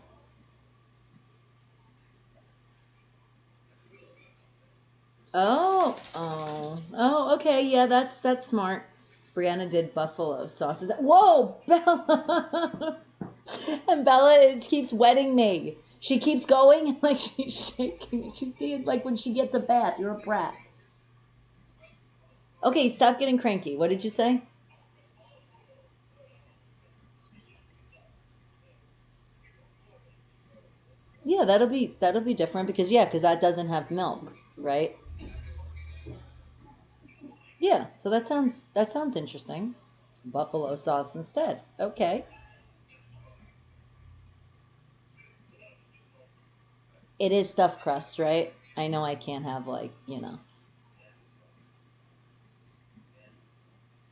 Oh, okay. Yeah, that's smart. Brianna did buffalo sauces. Whoa, Bella! And Bella, it keeps wetting me. She keeps going like she's shaking. She's being like when she gets a bath. You're a brat. Okay, stop getting cranky. What did you say? Yeah, that'll be different because that doesn't have milk, right? Yeah, so that sounds interesting. Buffalo sauce instead. Okay. It is stuffed crust, right? I know I can't have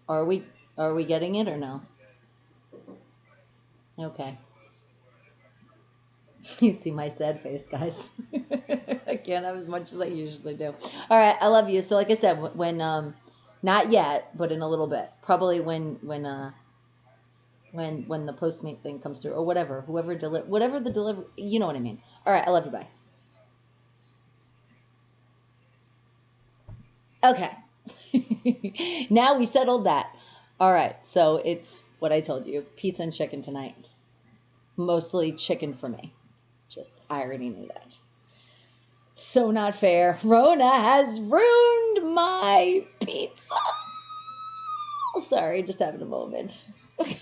Are we getting it or no? Okay. You see my sad face, guys. I can't have as much as I usually do. All right, I love you. So like I said, when not yet, but in a little bit. Probably when the Postmate thing comes through or whatever, whatever the delivery, you know what I mean. All right, I love you. Bye. Okay. Now we settled that. All right, so it's what I told you, pizza and chicken tonight. Mostly chicken for me. I already knew that. So not fair. Rona has ruined my pizza. Sorry, just having a moment.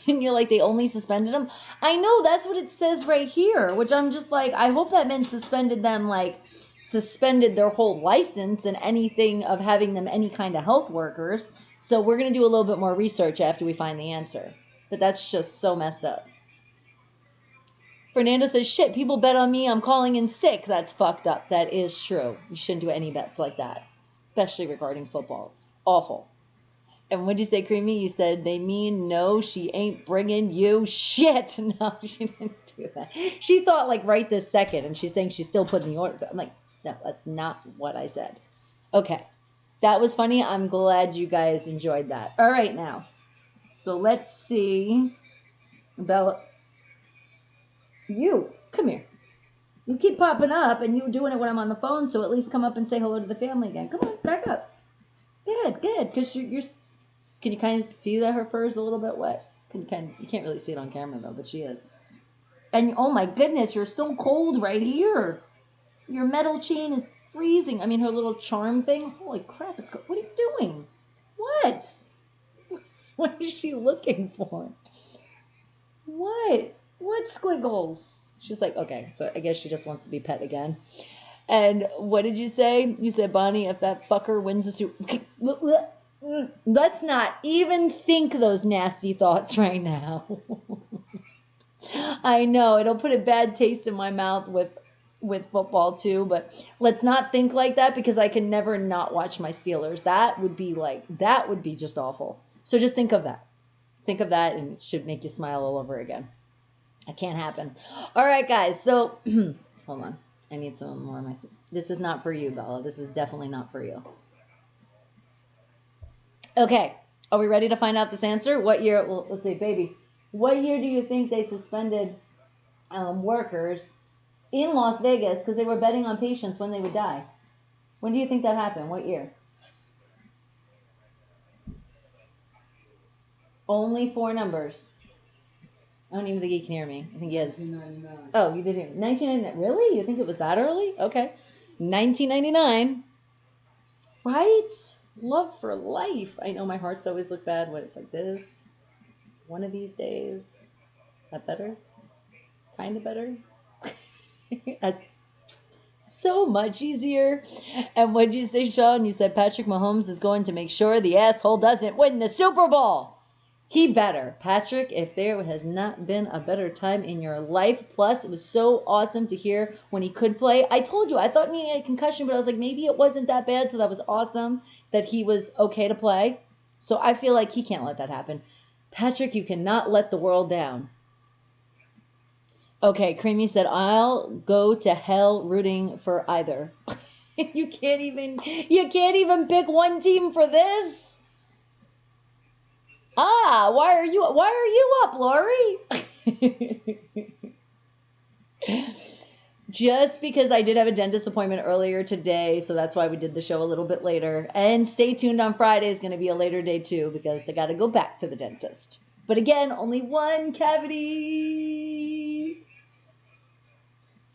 And you're like, they only suspended them? I know, that's what it says right here, which I'm just like, I hope that meant suspended them, like, suspended their whole license and anything of having them any kind of health workers. So we're going to do a little bit more research after we find the answer. But that's just so messed up. Fernando says, shit, people bet on me. I'm calling in sick. That's fucked up. That is true. You shouldn't do any bets like that, especially regarding football. It's awful. And what did you say, Creamy? You said, they mean no, she ain't bringing you shit. No, she didn't do that. She thought, like, right this second, and she's saying she's still putting the order. I'm like, no, that's not what I said. Okay. That was funny. I'm glad you guys enjoyed that. All right, now. So let's see about you. Come here. You keep popping up, and you doing it when I'm on the phone, so at least come up and say hello to the family again. Come on, back up. Good, because you're can you kind of see that her fur is a little bit wet? You can't really see it on camera though, but she is. And oh my goodness, you're so cold right here. Your metal chain is freezing. I mean, her little charm thing. Holy crap, it's what are you doing? What? What is she looking for? What? What squiggles? She's like, okay, so I guess she just wants to be pet again. And what did you say? You said, Bonnie, if that fucker wins the Super... Let's not even think those nasty thoughts right now. I know, it'll put a bad taste in my mouth with football too, but let's not think like that because I can never not watch my Steelers. That would be just awful. So just think of that. Think of that and it should make you smile all over again. It can't happen. All right, guys, so hold on. I need some more of my... This is not for you, Bella. This is definitely not for you. Okay, are we ready to find out this answer? What year, well, let's see, baby. What year do you think they suspended workers in Las Vegas because they were betting on patients when they would die? When do you think that happened? What year? Only 4 numbers. I don't even think he can hear me. I think he is. 1999. Oh, you did hear me. 1999. Really? You think it was that early? Okay. 1999. Right? Love for life. I know my hearts always look bad when it's like this. One of these days. That better? Kind of better? That's so much easier. And what did you say, Sean? You said Patrick Mahomes is going to make sure the asshole doesn't win the Super Bowl. He better. Patrick, if there has not been a better time in your life. Plus, it was so awesome to hear when he could play. I told you, I thought he had a concussion, but I was like, maybe it wasn't that bad, so that was awesome that he was okay to play. So I feel like he can't let that happen. Patrick, you cannot let the world down. Okay, Creamy said, I'll go to hell rooting for either. You can't even pick one team for this? Ah, why are you up, Lori? Just because I did have a dentist appointment earlier today, so that's why we did the show a little bit later. And stay tuned on Friday is going to be a later day too because I got to go back to the dentist. But again, only one cavity.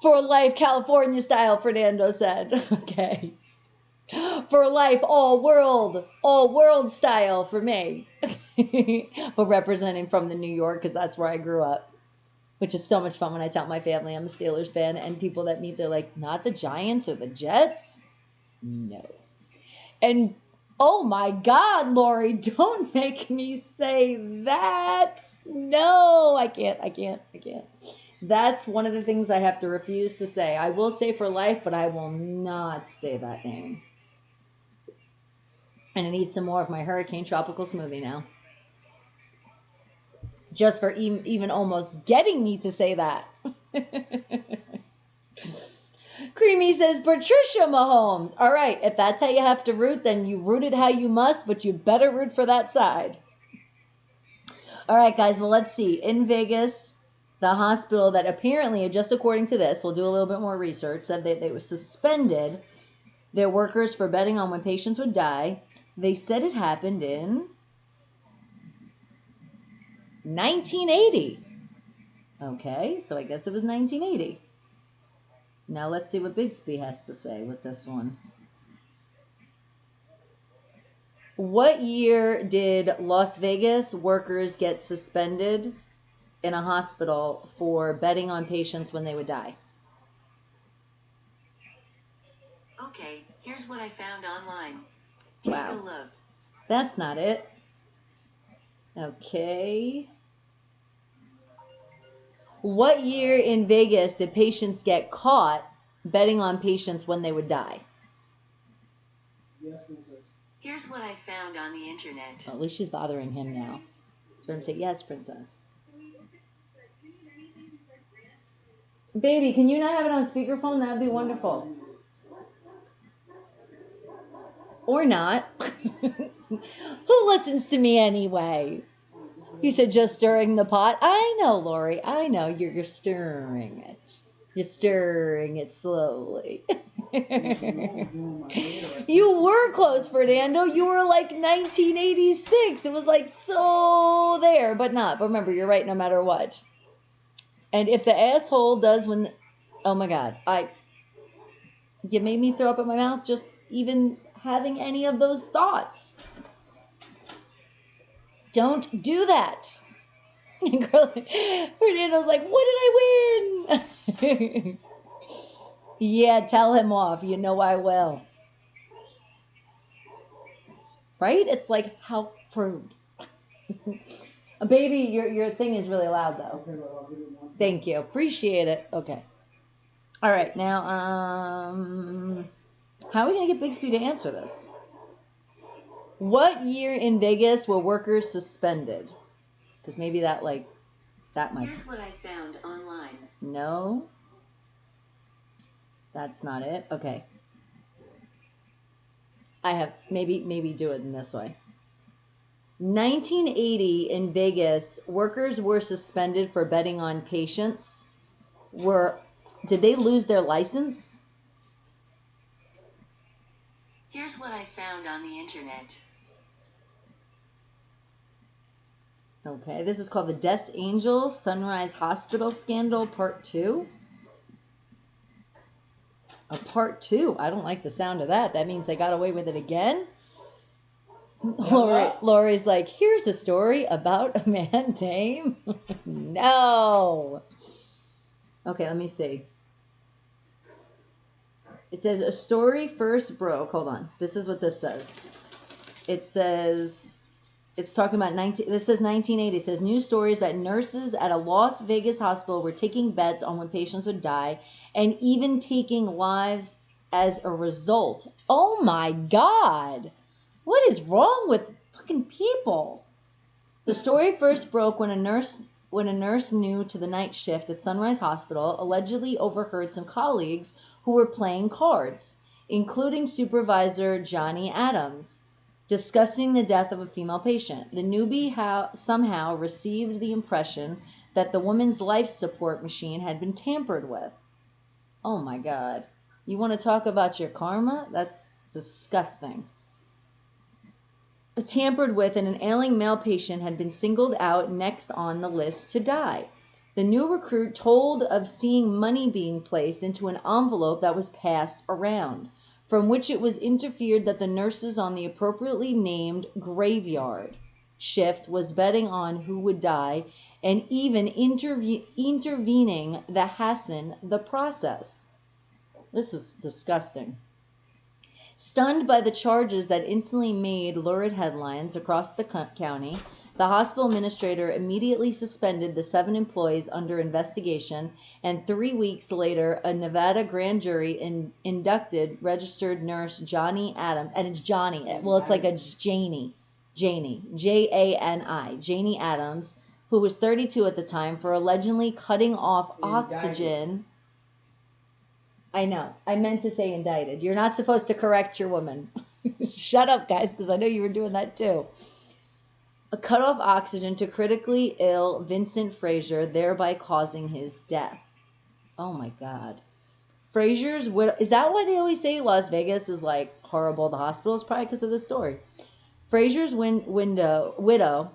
For life, California style, Fernando said. Okay. For life, all world style for me. But representing from the New York, because that's where I grew up, which is so much fun when I tell my family I'm a Steelers fan, and people that meet, they're like, not the Giants or the Jets? No. And, oh my God, Lori, don't make me say that. No, I can't. That's one of the things I have to refuse to say. I will say for life, but I will not say that name. And I need some more of my Hurricane Tropical Smoothie now. just for even almost getting me to say that. Creamy says, Patricia Mahomes. All right, if that's how you have to root, then you root it how you must, but you better root for that side. All right, guys, well, let's see. In Vegas, the hospital that apparently, just according to this, we'll do a little bit more research, said they were suspended their workers for betting on when patients would die. They said it happened in 1980. Okay, so I guess it was 1980. Now let's see what Bixby has to say with this one. What year did Las Vegas workers get suspended in a hospital for betting on patients when they would die? Okay, here's what I found online. Take a look. That's not it. Okay. What year in Vegas did patients get caught betting on patients when they would die? Yes, princess. Here's what I found on the internet. Well, at least she's bothering him now. So I'm going to say, yes, princess. Baby, can you not have it on speakerphone? That would be wonderful. Or not. Who listens to me anyway? You said just stirring the pot. I know, Lori. I know you're stirring it. You're stirring it slowly. You were close, Fernando. You were like 1986. It was like so there, but not. But remember, you're right no matter what. And if the asshole does when... Oh my God. You made me throw up in my mouth just even having any of those thoughts. Don't do that. Fernando's like, what did I win? Yeah, tell him off. You know I will. Right? It's like, how rude. Baby, your thing is really loud, though. Thank you. Appreciate it. Okay. All right. Now, how are we going to get Bixby to answer this? What year in Vegas were workers suspended? Because maybe that might... Here's what I found online. No. That's not it. Okay. I have... Maybe do it in this way. 1980 in Vegas, workers were suspended for betting on patients. Did they lose their license? Here's what I found on the internet. Okay, this is called the Death Angel Sunrise Hospital Scandal Part 2. A Part 2. I don't like the sound of that. That means they got away with it again. Lori's like, here's a story about a man named... No. Okay, let me see. It says, a story first broke. Hold on. This is what this says. It says... It's talking about this says 1980. It says news stories that nurses at a Las Vegas hospital were taking bets on when patients would die and even taking lives as a result. Oh my God. What is wrong with fucking people? The story first broke when a nurse new to the night shift at Sunrise Hospital allegedly overheard some colleagues who were playing cards, including supervisor Johnny Adams, discussing the death of a female patient. The newbie somehow received the impression that the woman's life support machine had been tampered with. Oh my God. You want to talk about your karma? That's disgusting. Tampered with, and an ailing male patient had been singled out next on the list to die. The new recruit told of seeing money being placed into an envelope that was passed around, from which it was interfered that the nurses on the appropriately named graveyard shift was betting on who would die and even intervening the hasten the process. This is disgusting. Stunned by the charges that instantly made lurid headlines across the county, the hospital administrator immediately suspended the 7 employees under investigation, and 3 weeks later, a Nevada grand jury inducted registered nurse Johnny Adams, and it's Johnny, well, it's like a Janie, Janie, Jani, Janie Adams, who was 32 at the time, for allegedly cutting off oxygen. I know. I meant to say indicted. You're not supposed to correct your woman. Shut up, guys, because I know you were doing that too. Cut off oxygen to critically ill Vincent Frazier, thereby causing his death. Oh my God. Frazier's widow. Is that why they always say Las Vegas is like horrible? The hospital is probably because of this story. Frazier's widow.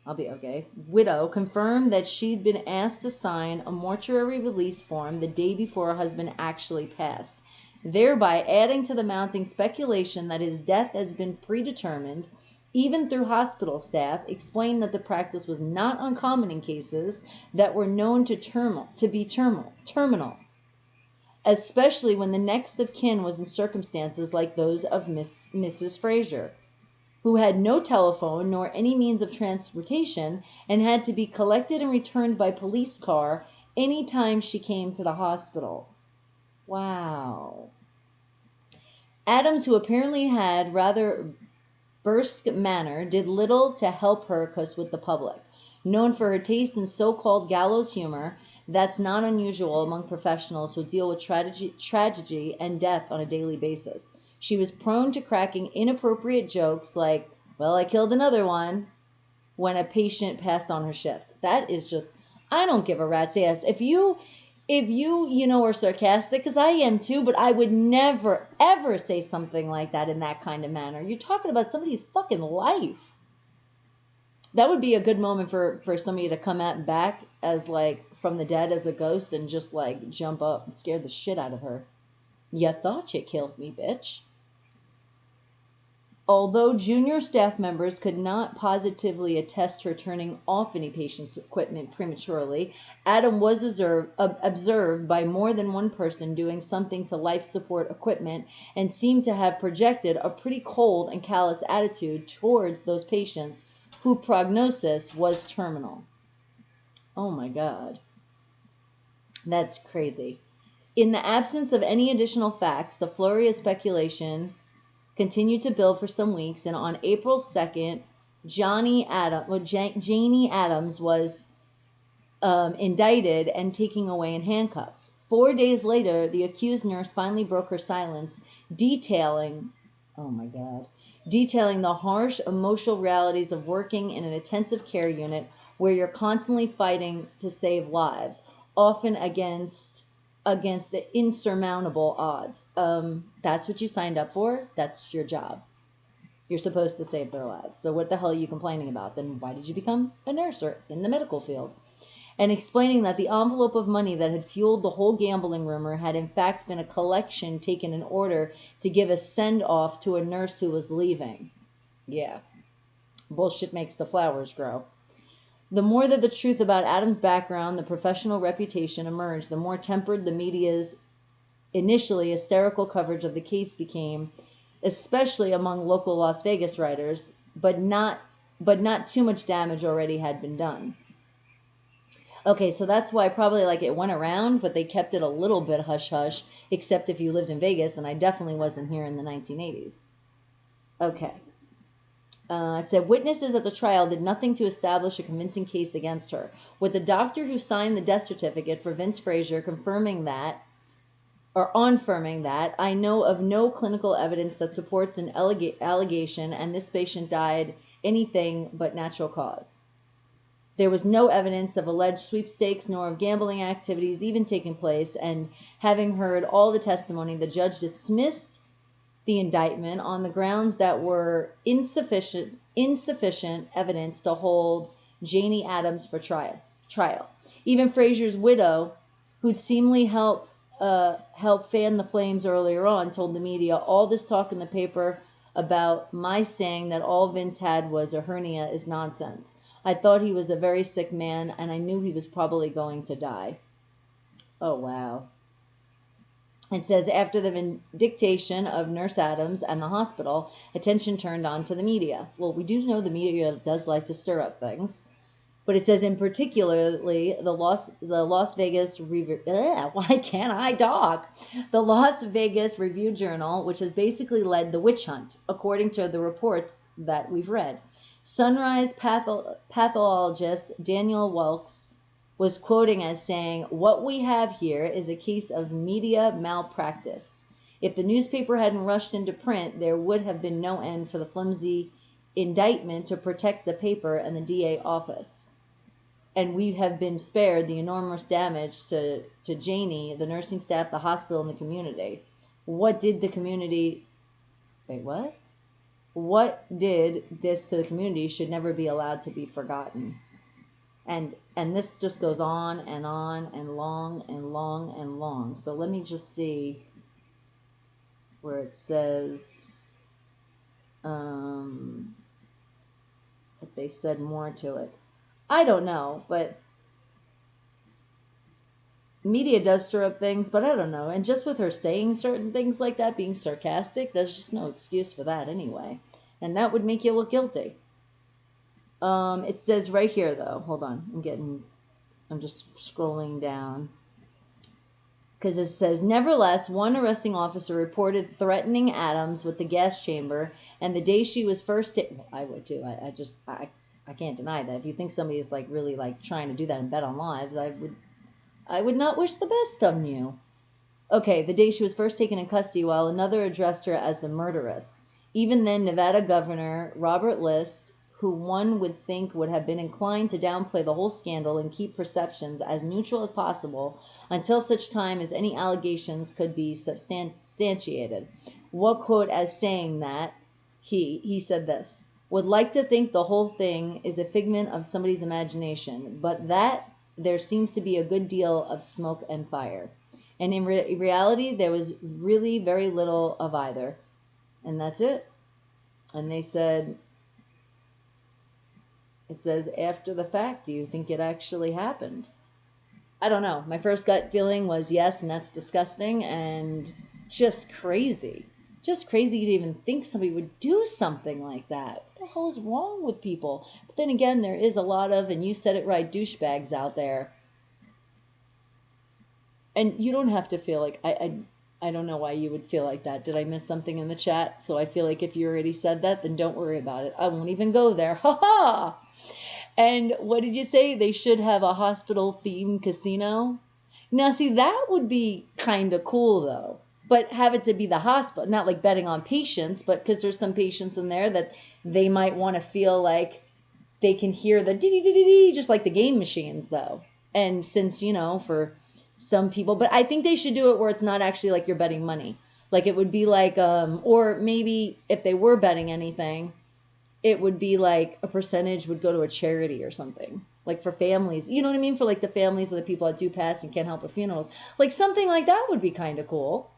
I'll be okay. Widow confirmed that she'd been asked to sign a mortuary release form the day before her husband actually passed, thereby adding to the mounting speculation that his death has been predetermined. Even through hospital staff, explained that the practice was not uncommon in cases that were known to be terminal, especially when the next of kin was in circumstances like those of Mrs. Frazier, who had no telephone nor any means of transportation and had to be collected and returned by police car anytime she came to the hospital. Wow. Adams, who apparently had rather brusque manner, did little to help her cause with the public. Known for her taste in so-called gallows humor, that's not unusual among professionals who deal with tragedy and death on a daily basis. She was prone to cracking inappropriate jokes like, well, I killed another one, when a patient passed on her shift. That is just, I don't give a rat's ass. If you are sarcastic, because I am too, but I would never, ever say something like that in that kind of manner. You're talking about somebody's fucking life. That would be a good moment for somebody to come back as like from the dead as a ghost and just like jump up and scare the shit out of her. You thought you killed me, bitch. Although junior staff members could not positively attest her turning off any patient's equipment prematurely, Adam was observed by more than one person doing something to life support equipment and seemed to have projected a pretty cold and callous attitude towards those patients whose prognosis was terminal. Oh my God. That's crazy. In the absence of any additional facts, the flurry of speculation continued to build for some weeks, and on April 2nd, Janie Adams was indicted and taken away in handcuffs. 4 days later, the accused nurse finally broke her silence, detailing the harsh emotional realities of working in an intensive care unit where you're constantly fighting to save lives, often against the insurmountable odds. That's what you signed up for. That's your job. You're supposed to save their lives. So what the hell are you complaining about? Then why did you become a nurse or in the medical field? And explaining that the envelope of money that had fueled the whole gambling rumor had in fact been a collection taken in order to give a send-off to a nurse who was leaving. Yeah. Bullshit makes the flowers grow. The more that the truth about Adam's background, the professional reputation emerged, the more tempered the media's initially hysterical coverage of the case became, especially among local Las Vegas writers, but not too much damage already had been done. Okay, so that's why probably like it went around, but they kept it a little bit hush-hush, except if you lived in Vegas, and I definitely wasn't here in the 1980s. Okay. It said witnesses at the trial did nothing to establish a convincing case against her, with the doctor who signed the death certificate for Vince Frazier confirming that, I know of no clinical evidence that supports an allegation and this patient died anything but natural cause. There was no evidence of alleged sweepstakes nor of gambling activities even taking place, and having heard all the testimony, the judge dismissed the indictment on the grounds that were insufficient evidence to hold Janie Adams for trial. Even Frazier's widow, who'd seemingly helped fan the flames earlier on, told the media, all this talk in the paper about my saying that all Vince had was a hernia is nonsense. I thought he was a very sick man, and I knew he was probably going to die. Oh, wow. It says, after the vindication of Nurse Adams and the hospital, attention turned on to the media. Well, we do know the media does like to stir up things. But it says, in particularly, the Las Vegas why can't I talk? The Las Vegas Review Journal, which has basically led the witch hunt, according to the reports that we've read. Sunrise pathologist Daniel Welks was quoting as saying, "What we have here is a case of media malpractice. If the newspaper hadn't rushed into print, there would have been no end for the flimsy indictment to protect the paper and the DA office. And we have been spared the enormous damage to Janie, the nursing staff, the hospital, and the community. What did the community... Wait, what? What did this to the community should never be allowed to be forgotten." And this just goes on and long and long and long. So let me just see where it says if they said more to it. I don't know, but media does stir up things, but I don't know. And just with her saying certain things like that, being sarcastic, there's just no excuse for that anyway. And that would make you look guilty. It says right here, though. Hold on. I'm just scrolling down. Because it says, nevertheless, one arresting officer reported threatening Adams with the gas chamber, and the day she was first well, I would too. I can't deny that. If you think somebody is like really like trying to do that and bet on lives, I would not wish the best on you. Okay, the day she was first taken in custody, while another addressed her as the murderess. Even then, Nevada Governor Robert List, who one would think would have been inclined to downplay the whole scandal and keep perceptions as neutral as possible until such time as any allegations could be substantiated, what quote as saying that he said this, "Would like to think the whole thing is a figment of somebody's imagination, but that there seems to be a good deal of smoke and fire. And in reality, there was really very little of either." And that's it. And they said... It says, after the fact, do you think it actually happened? I don't know. My first gut feeling was yes, and that's disgusting and just crazy. Just crazy to even think somebody would do something like that. What the hell is wrong with people? But then again, there is a lot of, and you said it right, douchebags out there. And you don't have to feel like, I don't know why you would feel like that. Did I miss something in the chat? So I feel like if you already said that, then don't worry about it. I won't even go there. Ha ha! And what did you say? They should have a hospital-themed casino? Now, see, that would be kind of cool, though. But have it to be the hospital. Not like betting on patients, but because there's some patients in there that they might want to feel like they can hear the dee-dee-dee-dee-dee, just like the game machines, though. And since, you know, for some people... But I think they should do it where it's not actually like you're betting money. Like it would be like... or maybe if they were betting anything... it would be like a percentage would go to a charity or something. Like for families, you know what I mean? For like the families of the people that do pass and can't help with funerals. Like something like that would be kind of cool.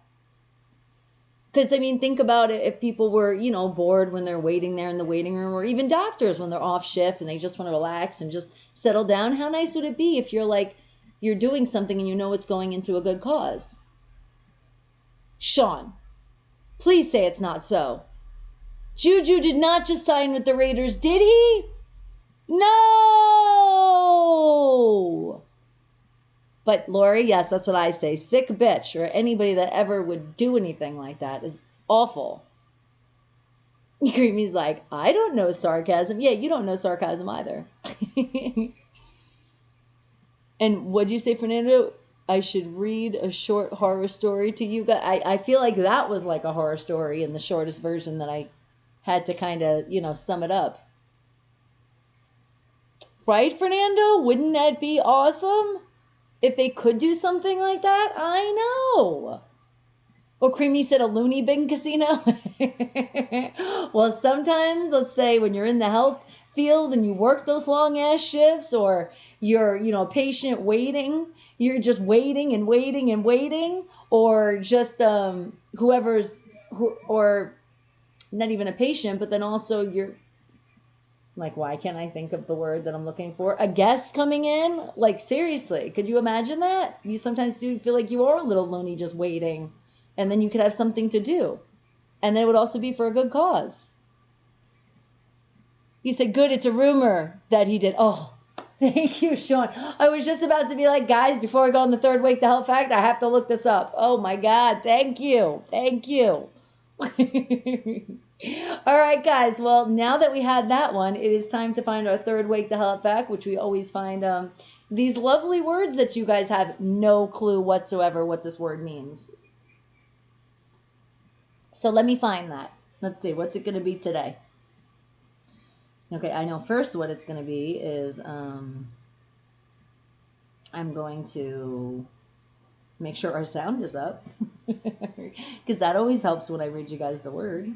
Because, I mean, think about it. If people were, you know, bored when they're waiting there in the waiting room, or even doctors when they're off shift and they just want to relax and just settle down. How nice would it be if you're like, you're doing something and you know it's going into a good cause? Sean, please say it's not so. Juju did not just sign with the Raiders, did he? No! But Lori, yes, that's what I say. Sick bitch, or anybody that ever would do anything like that is awful. Creamy's like, I don't know sarcasm. Yeah, you don't know sarcasm either. And what'd you say, Fernando? I should read a short horror story to you guys. I feel like that was like a horror story in the shortest version that I had to kind of, you know, sum it up. Right, Fernando? Wouldn't that be awesome? If they could do something like that? I know. Well, Creamy said a loony bin casino. Well, sometimes, let's say when you're in the health field and you work those long ass shifts, or you're, you know, a patient waiting, you're just waiting and waiting and waiting, or just or not even a patient, but then also you're like, why can't I think of the word that I'm looking for? A guest coming in? Like, seriously, could you imagine that? You sometimes do feel like you are a little loony just waiting, and then you could have something to do. And then it would also be for a good cause. You said, good, it's a rumor that he did. Oh, thank you, Sean. I was just about to be like, guys, before I go on the third Wake the Hell Fact, I have to look this up. Oh, my God. Thank you. Thank you. All right, guys. Well, now that we had that one, it is time to find our third Wake the Hell Up fact, which we always find these lovely words that you guys have no clue whatsoever what this word means. So let me find that. Let's see. What's it going to be today? Okay, I know first what it's going to be is I'm going to make sure our sound is up because that always helps when I read you guys the word,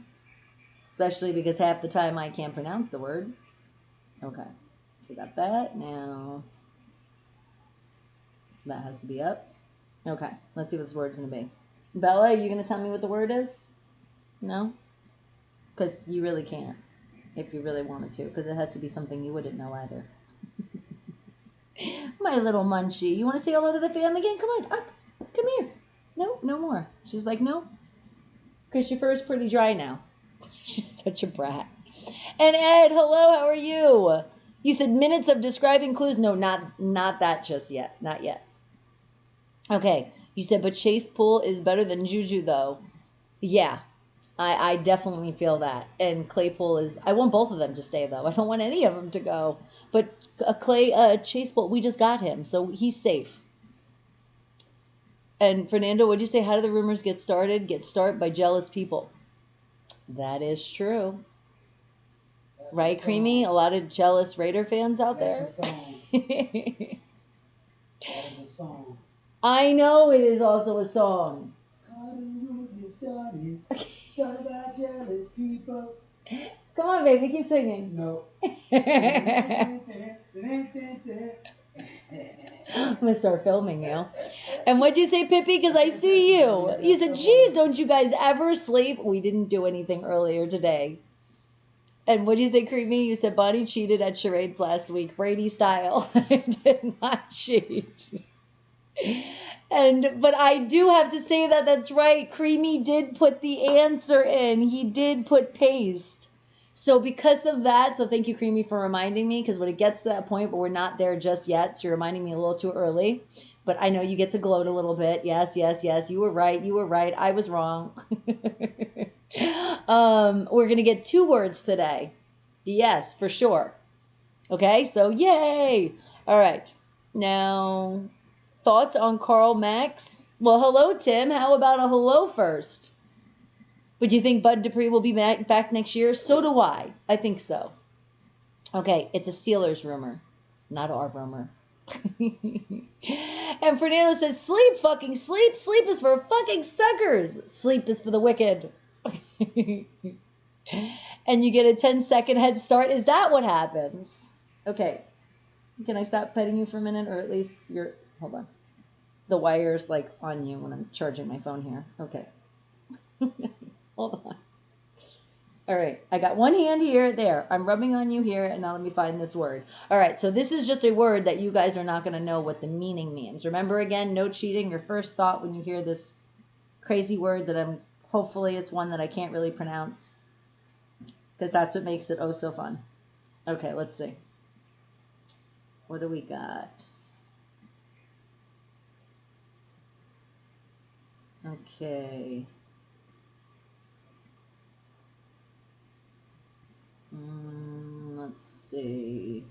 especially because half the time I can't pronounce the word. Okay, so we got that. Now that has to be up. Okay, let's see what this word's going to be. Bella, are you going to tell me what the word is? No? Because you really can't if you really wanted to, because it has to be something you wouldn't know either. My little munchie. You want to say hello to the fam again? Come on, up. Come here. No, no more. She's like, no. Christopher's pretty dry now. She's such a brat. And Ed, hello, how are you? You said minutes of describing clues. No, not that just yet. Not yet. Okay. You said, but Chase Pool is better than Juju, though. Yeah. I definitely feel that. And Claypool is... I want both of them to stay, though. I don't want any of them to go. But Chase Pool, we just got him, so he's safe. And Fernando, what'd you say? How do the rumors get started? Get started by jealous people. That is true. Right, Creamy? A lot of jealous Raider fans out there. That is a song. I know it is also a song. How do rumors get started? Started by jealous people. Come on, baby, keep singing. No. I'm gonna start filming you. And what'd you say, Pippi? Because I see you. You said, geez, don't you guys ever sleep? We didn't do anything earlier today. And what'd you say, Creamy? You said Bonnie cheated at charades last week, Brady style. I did not cheat. But I do have to say that that's right. Creamy did put the answer in. He did put paste. So because of that, so thank you, Creamy, for reminding me, because when it gets to that point, but we're not there just yet, so you're reminding me a little too early. But I know you get to gloat a little bit. Yes, yes, yes. You were right. You were right. I was wrong. We're going to get 2 words today. Yes, for sure. Okay, so yay. All right. Now, thoughts on Karl Max? Well, hello, Tim. How about a hello first? But do you think Bud Dupree will be back next year? So do I. I think so. Okay, it's a Steelers rumor, not our rumor. And Fernando says, sleep, fucking sleep. Sleep is for fucking suckers. Sleep is for the wicked. And you get a 10-second head start. Is that what happens? Okay. Can I stop petting you for a minute? Or at least you're... Hold on. The wire's like on you when I'm charging my phone here. Okay. Hold on. All right. I got one hand here. There. I'm rubbing on you here. And now let me find this word. All right. So this is just a word that you guys are not going to know what the meaning means. Remember, again, no cheating. Your first thought when you hear this crazy word that I'm... Hopefully it's one that I can't really pronounce. Because that's what makes it oh so fun. Okay. Let's see. What do we got? Okay. Let's see.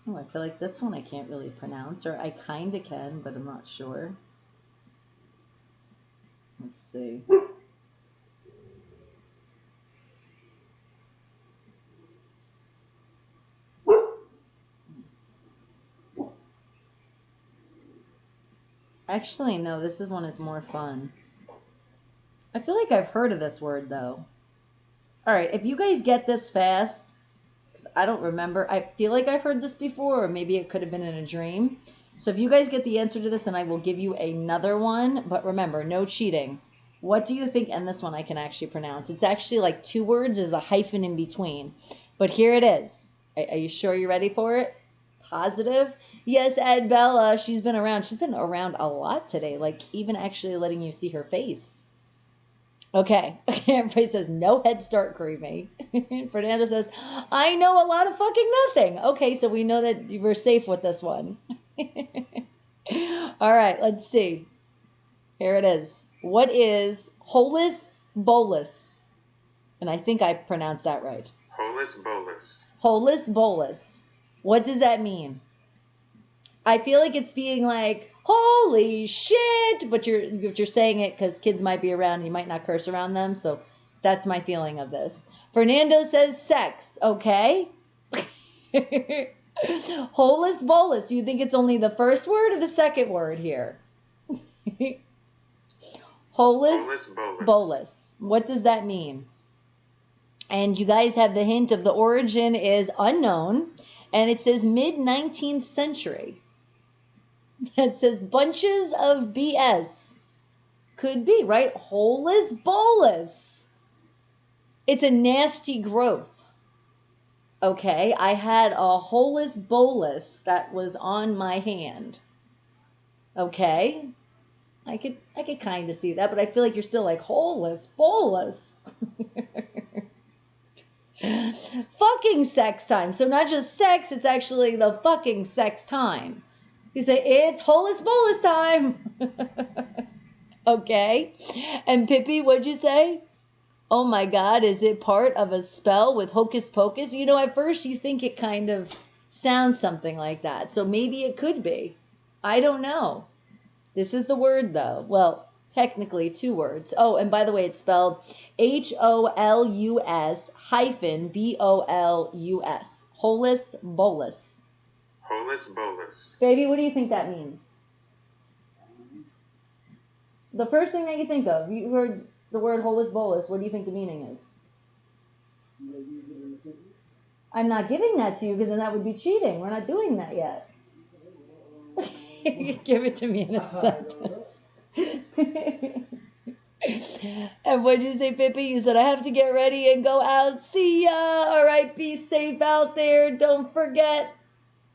Oh, I feel like this one I can't really pronounce, or I kind of can, but I'm not sure. Let's see. Actually, no, this is one is more fun. I feel like I've heard of this word, though. All right, if you guys get this fast, because I don't remember. I feel like I've heard this before, or maybe it could have been in a dream. So if you guys get the answer to this, then I will give you another one. But remember, no cheating. What do you think? And this one I can actually pronounce. It's actually like 2 words. There's a hyphen in between. But here it is. Are you sure you're ready for it? Positive? Yes, Ed Bella. She's been around. She's been around a lot today. Like even actually letting you see her face. Okay. Everybody says, no head start, Creamy. Fernando says, I know a lot of fucking nothing. Okay, so we know that we're safe with this one. All right, let's see. Here it is. What is holus bolus? And I think I pronounced that right. Holus bolus. Holus bolus. What does that mean? I feel like it's being like, holy shit, but you're saying it because kids might be around and you might not curse around them. So that's my feeling of this. Fernando says sex. Okay. Holus bolus. Do you think it's only the first word or the second word here? Holus bolus. What does that mean? And you guys have the hint of the origin is unknown. And it says mid-19th century. It says bunches of BS. Could be, right? Holus bolus. It's a nasty growth. Okay, I had a holus bolus that was on my hand. Okay, I could kind of see that, but I feel like you're still like holus bolus. Fucking sex time. So not just sex, it's actually the fucking sex time. You say, it's holus bolus time. Okay. And Pippi, what'd you say? Oh my God, is it part of a spell with hocus pocus? You know, at first you think it kind of sounds something like that. So maybe it could be. I don't know. This is the word though. Well, technically 2 words. Oh, and by the way, it's spelled HOLUS-BOLUS. Holus bolus. Holus bolus. Baby, what do you think that means? The first thing that you think of, you heard the word holus bolus. What do you think the meaning is? I'm not giving that to you because then that would be cheating. We're not doing that yet. Give it to me in a sentence. And what did you say, Pippi? You said, I have to get ready and go out. See ya. All right, be safe out there. Don't forget.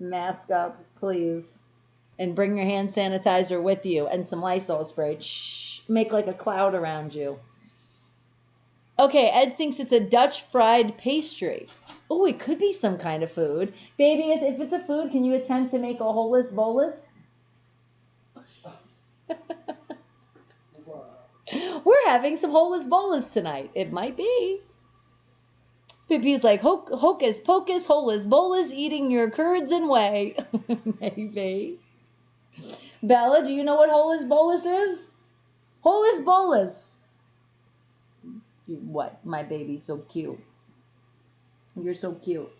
Mask up, please. And bring your hand sanitizer with you and some Lysol spray. Shh. Make like a cloud around you. Okay, Ed thinks it's a Dutch fried pastry. Oh, it could be some kind of food. Baby, if it's a food, can you attempt to make a holus bolus? We're having some holus bolus tonight. It might be. Pippi's like, hocus pocus, holus bolus, eating your curds and whey. Maybe. Bella, do you know what holus bolus is? Holus bolus. What? My baby's so cute. You're so cute.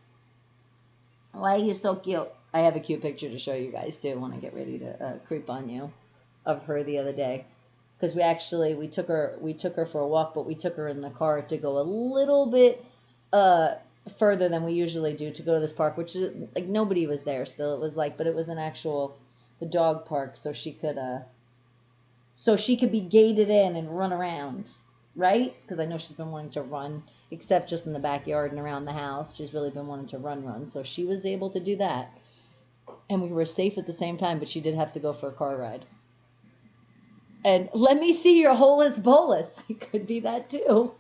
Why are you so cute? I have a cute picture to show you guys too when I get ready to creep on you of her the other day. Because we took her for a walk, but we took her in the car to go a little bit further than we usually do to go to this park, which is like nobody was there still. It was like, but it was the dog park, so she could be gated in and run around, right? Because I know she's been wanting to run, except just in the backyard and around the house. She's really been wanting to run. So she was able to do that. And we were safe at the same time, but she did have to go for a car ride. And let me see your holus bolus. It could be that too.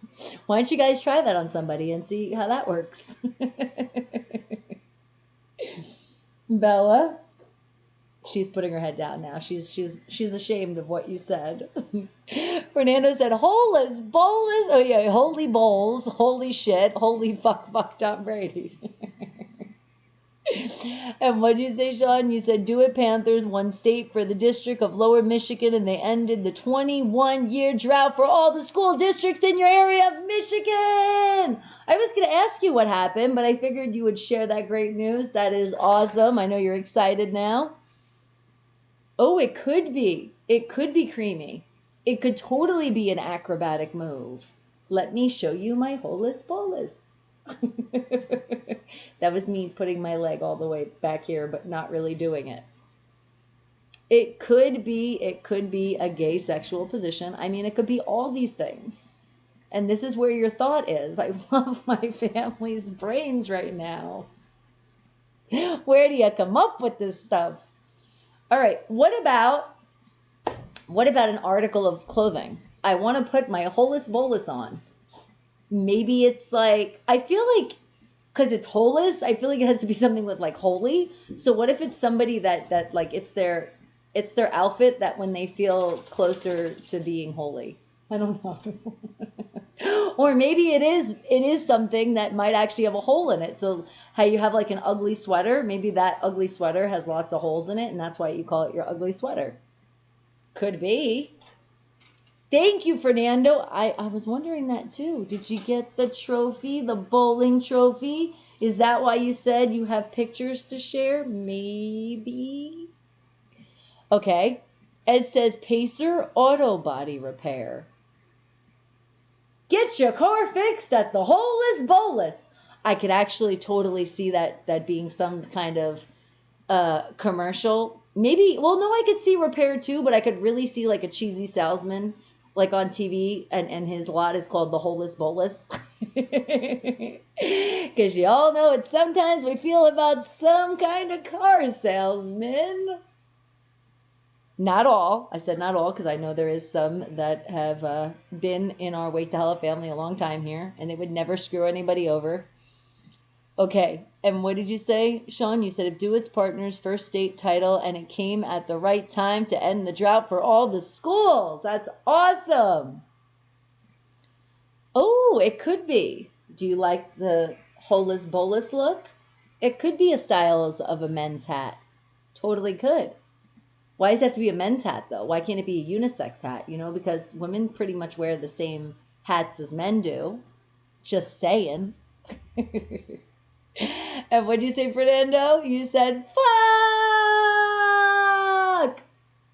Why don't you guys try that on somebody and see how that works? Bella? She's putting her head down now. She's ashamed of what you said. Fernando said, holus bolus. Oh yeah, holy bowls, holy shit, holy fuck Tom Brady. And what did you say, Sean? You said, do it, Panthers won state for the District of Lower Michigan, and they ended the 21-year drought for all the school districts in your area of Michigan. I was going to ask you what happened, but I figured you would share that great news. That is awesome. I know you're excited now. Oh, it could be. It could be creamy. It could totally be an acrobatic move. Let me show you my holus bolus. That was me putting my leg all the way back here, but not really doing it. It could be a gay sexual position. I mean, it could be all these things. And this is where your thought is. I love my family's brains right now. Where do you come up with this stuff? All right, what about an article of clothing? I want to put my holus bolus on. Maybe it's like, I feel like, because it's holus, I feel like it has to be something with like holy. So what if it's somebody that like it's their It's their outfit that when they feel closer to being holy. I don't know. Or maybe it is something that might actually have a hole in it. So how you have like an ugly sweater, maybe that ugly sweater has lots of holes in it, and that's why you call it your ugly sweater. Could be. Thank you, Fernando. I was wondering that too. Did you get the trophy, the bowling trophy? Is that why you said you have pictures to share? Maybe. Okay. Ed says Pacer Auto Body Repair. Get your car fixed at the Holeless Bolus. I could actually totally see that being some kind of commercial. Maybe, well, no, I could see repair too, but I could really see like a cheesy salesman like on TV, and his lot is called the Holeless Bolus. Because you all know it sometimes we feel about some kind of car salesman. Not all. I said not all because I know there is some that have been in our Wake the Hell Up family a long time here, and they would never screw anybody over. Okay, and what did you say, Sean? You said if Do It's Partner's first state title, and it came at the right time to end the drought for all the schools. That's awesome. Oh, it could be. Do you like the Holeless Bolus look? It could be a style of a men's hat. Totally could. Why does it have to be a men's hat, though? Why can't it be a unisex hat? You know, because women pretty much wear the same hats as men do. Just saying. And what did you say, Fernando? You said, fuck!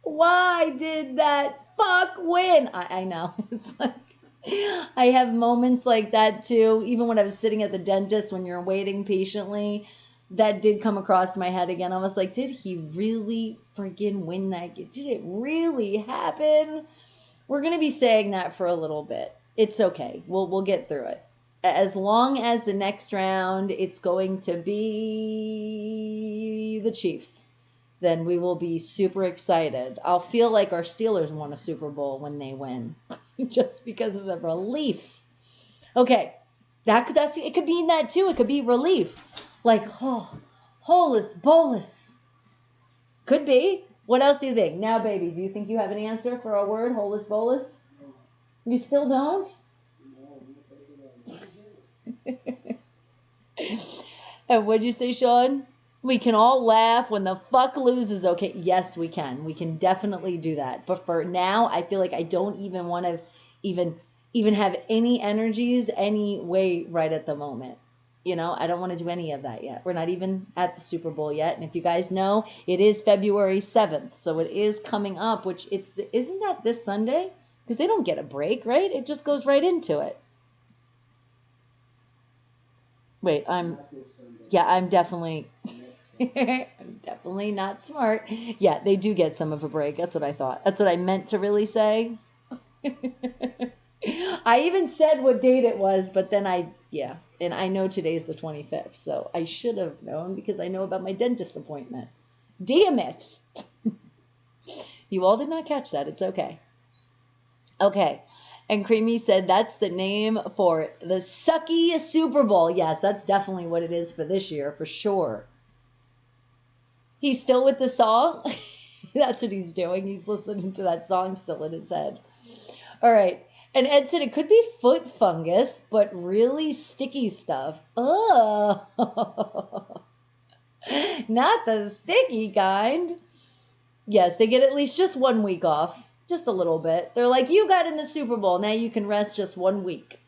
Why did that fuck win? I know. It's like, I have moments like that too. Even when I was sitting at the dentist, when you're waiting patiently, that did come across my head again. I was like, did he really freaking win that? Did it really happen? We're going to be saying that for a little bit. It's okay. We'll get through it. As long as the next round it's going to be the Chiefs, then we will be super excited. I'll feel like our Steelers won a Super Bowl when they win, just because of the relief. Okay, that's it could mean that too. It could be relief, like holus bolus. Could be. What else do you think? Now, baby, do you think you have an answer for our word, holus bolus? You still don't? And what'd you say, Sean? We can all laugh when the fuck loses. Okay, yes, we can. We can definitely do that. But for now, I feel like I don't even want to even have any energies any way right at the moment. You know, I don't want to do any of that yet. We're not even at the Super Bowl yet. And if you guys know, it is February 7th. So it is coming up, which isn't that this Sunday? Because they don't get a break, right? It just goes right into it. Wait, I'm definitely, I'm definitely not smart. Yeah, they do get some of a break. That's what I thought. That's what I meant to really say. I even said what date it was, but then and I know today's the 25th, so I should have known because I know about my dentist appointment. Damn it. You all did not catch that. It's okay. Okay. And Creamy said that's the name for the sucky Super Bowl. Yes, that's definitely what it is for this year, for sure. He's still with the song? That's what he's doing. He's listening to that song still in his head. All right. And Ed said it could be foot fungus, but really sticky stuff. Oh, not the sticky kind. Yes, they get at least just 1 week off. Just a little bit. They're like, you got in the Super Bowl. Now you can rest just 1 week.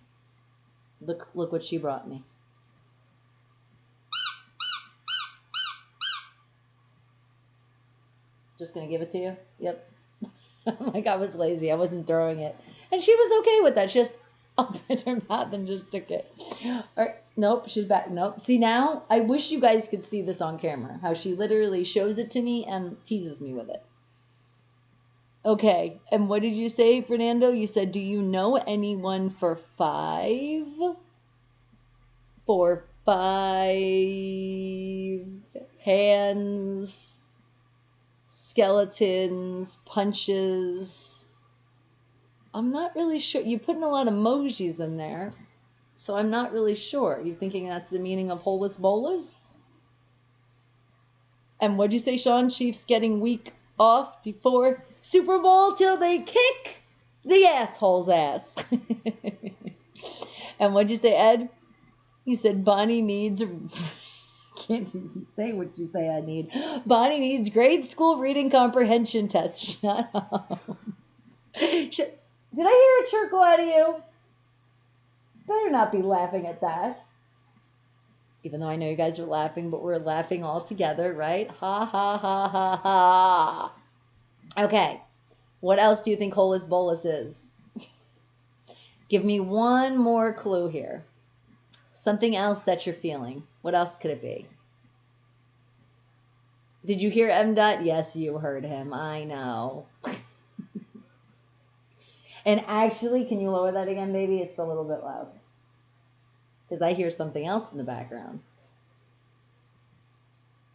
Look what she brought me. Just going to give it to you? Yep. Like I was lazy. I wasn't throwing it. And she was okay with that. She just opened her mouth and just took it. All right. Nope. She's back. Nope. See now? I wish you guys could see this on camera. How she literally shows it to me and teases me with it. Okay, and what did you say, Fernando? You said, do you know anyone for 5? For 5 hands, skeletons, punches. I'm not really sure. You're putting a lot of emojis in there, so I'm not really sure. You thinking that's the meaning of holus bolus? And what'd you say, Sean? Chiefs getting week off before Super Bowl till they kick the asshole's ass. And what'd you say, Ed? You said Bonnie needs... can't even say what you say I need. Bonnie needs grade school reading comprehension test. Shut up. Did I hear a chirkle out of you? Better not be laughing at that. Even though I know you guys are laughing, but we're laughing all together, right? Ha, ha, ha, ha, ha. Okay. What else do you think Holus Bolus is? Give me one more clue here. Something else that you're feeling. What else could it be? Did you hear M. Dot? Yes, you heard him. I know. And actually, can you lower that again, baby? It's a little bit loud. Because I hear something else in the background.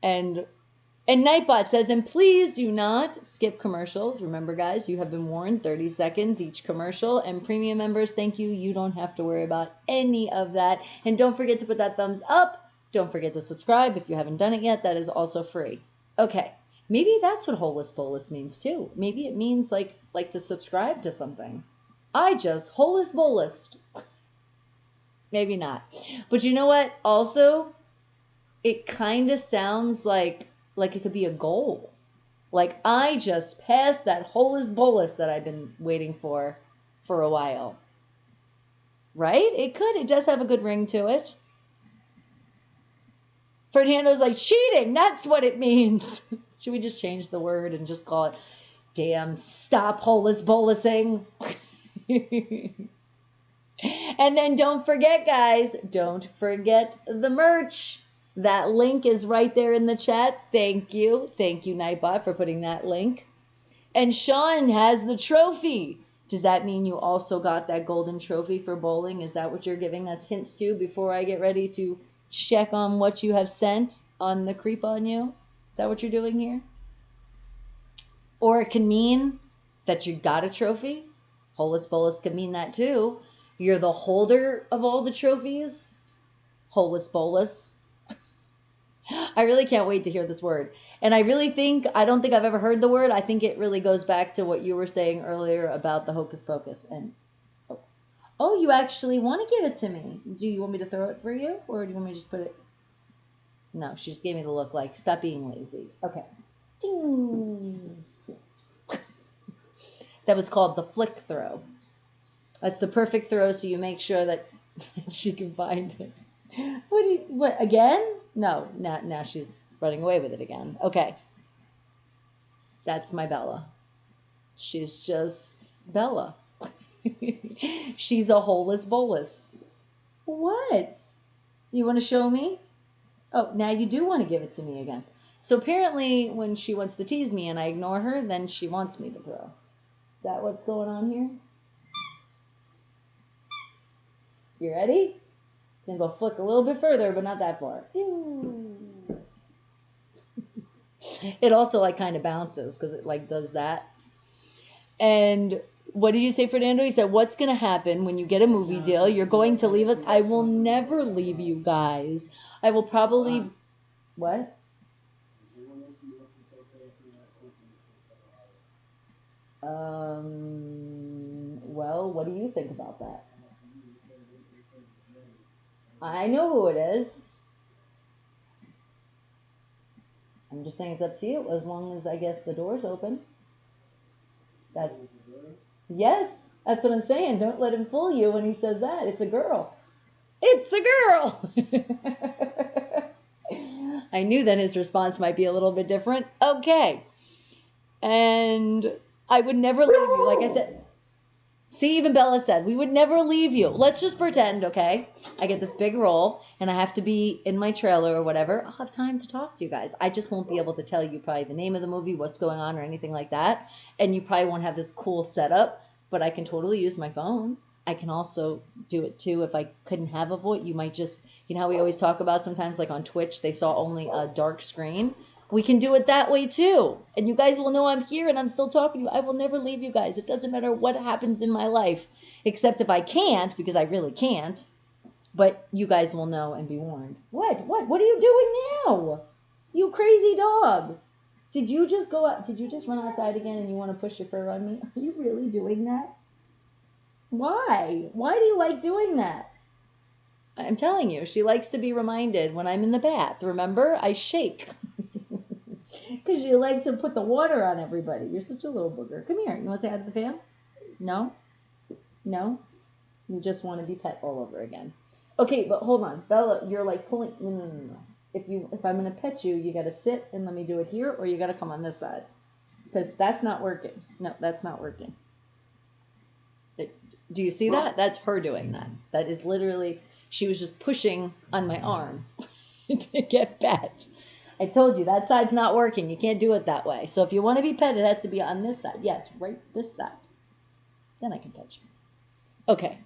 And Nightbot says, and please do not skip commercials. Remember, guys, you have been warned, 30 seconds each commercial. And premium members, thank you. You don't have to worry about any of that. And don't forget to put that thumbs up. Don't forget to subscribe if you haven't done it yet. That is also free. Okay, maybe that's what Holus Bolus means too. Maybe it means like to subscribe to something. I just Holus Bolus. Maybe not. But you know what? Also, it kind of sounds like it could be a goal. Like I just passed that Holus Bolus that I've been waiting for a while. Right? It could. It does have a good ring to it. Fernando's like, cheating, that's what it means. Should we just change the word and just call it, damn, stop Holus Bolusing? And then don't forget, guys, don't forget the merch. That link is right there in the chat. Thank you. Thank you, Nightbot, for putting that link. And Sean has the trophy. Does that mean you also got that golden trophy for bowling? Is that what you're giving us hints to before I get ready to check on what you have sent on the creep on you? Is that what you're doing here? Or it can mean that you got a trophy. Holus Bolus could mean that too. You're the holder of all the trophies. Holus Bolus. I really can't wait to hear this word. And I don't think I've ever heard the word. I think it really goes back to what you were saying earlier about the hocus pocus. And oh, you actually want to give it to me. Do you want me to throw it for you? Or do you want me to just put it? No, she just gave me the look like, stop being lazy. Okay. Ding. That was called the flick throw. That's the perfect throw, so you make sure that she can find it. What, again? No, now she's running away with it again. Okay. That's my Bella. She's just Bella. She's a Holus Bolus. What? You want to show me? Oh, now you do want to give it to me again. So apparently when she wants to tease me and I ignore her, then she wants me to throw. Is that what's going on here? You ready? Then go flick a little bit further, but not that far. It also like kind of bounces because it like does that. And what did you say, Fernando? You said, what's going to happen when you get a movie deal? You're going to leave us? I will never leave you guys. I will probably... What? Well, what do you think about that? I know who it is. I'm just saying it's up to you, as long as I guess the door's open. Yes, that's what I'm saying. Don't let him fool you when he says that. It's a girl. It's a girl. I knew that his response might be a little bit different. Okay. And I would never leave you. Like I said, see, even Bella said, we would never leave you. Let's just pretend, okay? I get this big role and I have to be in my trailer or whatever. I'll have time to talk to you guys. I just won't be able to tell you probably the name of the movie, what's going on or anything like that. And you probably won't have this cool setup, but I can totally use my phone. I can also do it too. If I couldn't have a voice, you might just, you know how we always talk about sometimes like on Twitch, they saw only a dark screen. We can do it that way too. And you guys will know I'm here and I'm still talking to you. I will never leave you guys. It doesn't matter what happens in my life, except if I can't, because I really can't. But you guys will know and be warned. What are you doing now? You crazy dog. Did you just go out? Did you just run outside again and you want to push your fur on me? Are you really doing that? Why? Why do you like doing that? I'm telling you, she likes to be reminded when I'm in the bath. Remember? I shake. Because you like to put the water on everybody. You're such a little booger. Come here. You want to say hi to the fam? No? No? You just want to be pet all over again. Okay, but hold on. Bella, you're like pulling. No. If I'm going to pet you, you got to sit and let me do it here, or you got to come on this side. Because that's not working. No, that's not working. Do you see that? That's her doing that. That is literally, she was just pushing on my arm to get pet. I told you, that side's not working. You can't do it that way. So if you want to be pet, it has to be on this side. Yes, right this side. Then I can pet you. Okay.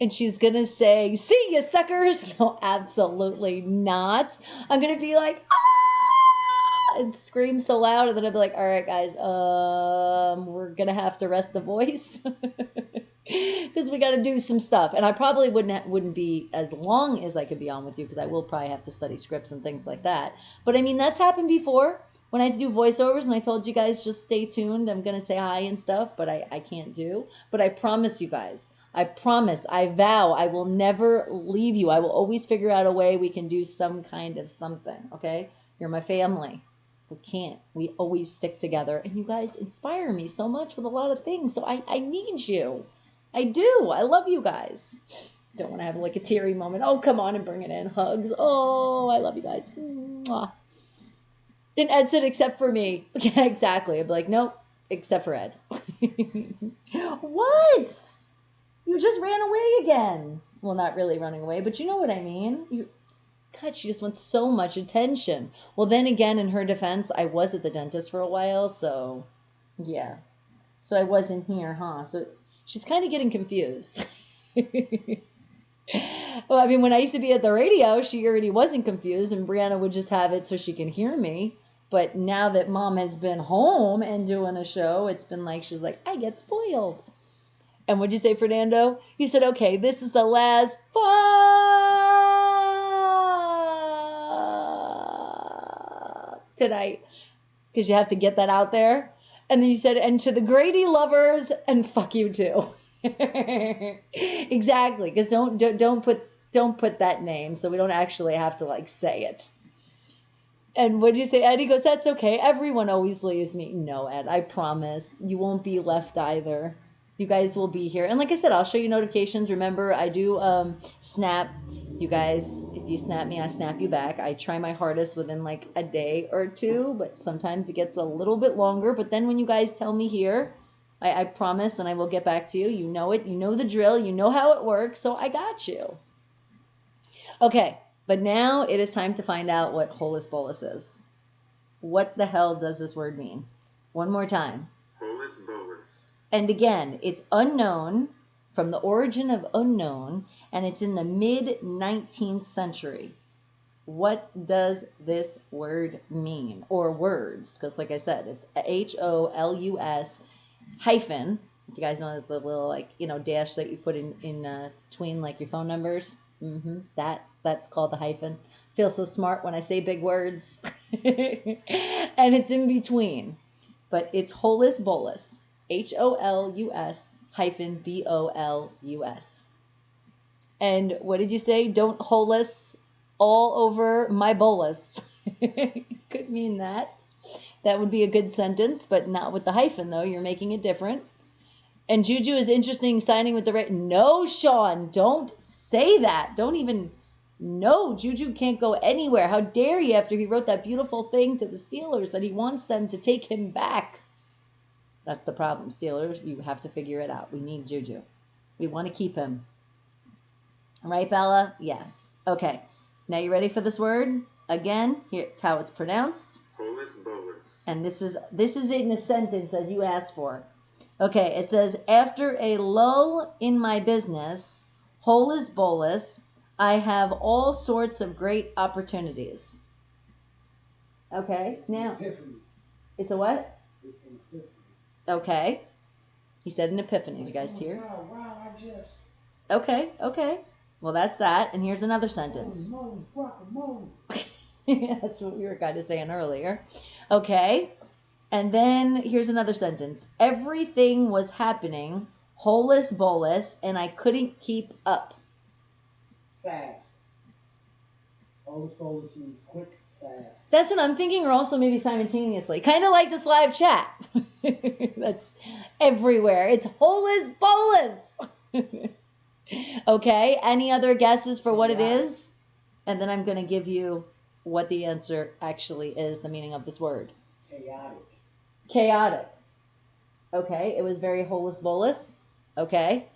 And she's going to say, see you suckers. No, absolutely not. I'm going to be like, ah, and scream so loud. And then I'll be like, all right, guys, we're going to have to rest the voice. Because we got to do some stuff. And I probably wouldn't be as long as I could be on with you, because I will probably have to study scripts and things like that. But I mean, that's happened before when I had to do voiceovers, and I told you guys, just stay tuned. I'm going to say hi and stuff, but I can't do. But I promise you guys, I promise, I vow, I will never leave you. I will always figure out a way we can do some kind of something, okay? You're my family. We can't. We always stick together. And you guys inspire me so much with a lot of things, so I need you. I do. I love you guys. Don't want to have like a teary moment. Oh, come on and bring it in. Hugs. Oh, I love you guys. Mwah. And Ed said, except for me. Yeah, exactly. I'd be like, nope, except for Ed. What? You just ran away again. Well, not really running away, but you know what I mean. God, she just wants so much attention. Well, then again, in her defense, I was at the dentist for a while, so yeah. So I wasn't here, huh? So she's kind of getting confused. Well, I mean, when I used to be at the radio, she already wasn't confused, and Brianna would just have it so she can hear me. But now that Mom has been home and doing a show, it's been like, she's like, I get spoiled. And what'd you say, Fernando? You said, okay, this is the last fuck tonight. Because you have to get that out there. And then you said, and to the Grady lovers, and fuck you too. Exactly. Because don't put that name, so we don't actually have to like say it. And what did you say? Eddie goes, that's okay. Everyone always leaves me. No, Ed, I promise. You won't be left either. You guys will be here. And like I said, I'll show you notifications. Remember, I do snap. You guys, if you snap me, I snap you back. I try my hardest within like a day or two, but sometimes it gets a little bit longer. But then when you guys tell me here, I promise, and I will get back to you. You know it. You know the drill. You know how it works. So I got you. Okay, but now it is time to find out what holus bolus is. What the hell does this word mean? One more time. Holus bolus. And again, it's unknown, from the origin of unknown, and it's in the mid-19th century. What does this word mean? Or words, because like I said, it's HOLUS hyphen. If you guys know, it's a little like, dash that you put in between like your phone numbers. That's called the hyphen. Feel so smart when I say big words. And it's in between. But it's holus bolus. HOLUS hyphen BOLUS. And what did you say? Don't holus all over my bolus. Could mean that. That would be a good sentence, but not with the hyphen, though. You're making it different. And Juju is interesting, signing with the right. No, Sean, don't say that. Don't even. No, Juju can't go anywhere. How dare you, after he wrote that beautiful thing to the Steelers that he wants them to take him back. That's the problem, Steelers. You have to figure it out. We need Juju. We want to keep him. Right, Bella? Yes. Okay. Now you ready for this word? Again, here's how it's pronounced. Holus bolus. And this is in a sentence as you asked for. Okay, it says, after a lull in my business, holus bolus, I have all sorts of great opportunities. Okay, now. Epiphany. It's a what? It's an epiphany. Okay. He said an epiphany. Did you guys hear? Wow, I just. Okay. Well, that's that. And here's another sentence. Holy moly, guacamole. That's what we were kind of saying earlier. Okay. And then here's another sentence. Everything was happening, holus bolus, and I couldn't keep up. Fast. Holus means quick, fast. That's what I'm thinking, or also maybe simultaneously. Kind of like this live chat. That's everywhere. It's holus bolus. Okay, any other guesses for what it is? And then I'm going to give you what the answer actually is, the meaning of this word. Chaotic. Chaotic. Okay, it was very holus bolus. Okay.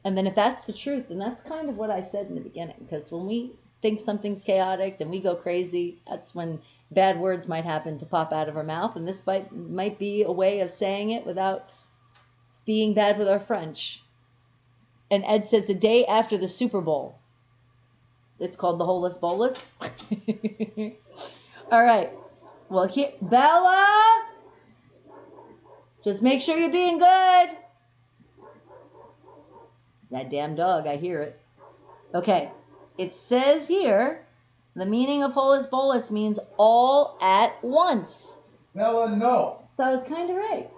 And then if that's the truth, then that's kind of what I said in the beginning. Because when we think something's chaotic, then we go crazy. That's when bad words might happen to pop out of our mouth. And this might be a way of saying it without being bad with our French. And Ed says the day after the Super Bowl. It's called the holus bolus. All right. Well, here, Bella, just make sure you're being good. That damn dog, I hear it. Okay. It says here, the meaning of holus bolus means all at once. Bella, no. So I was kind of right.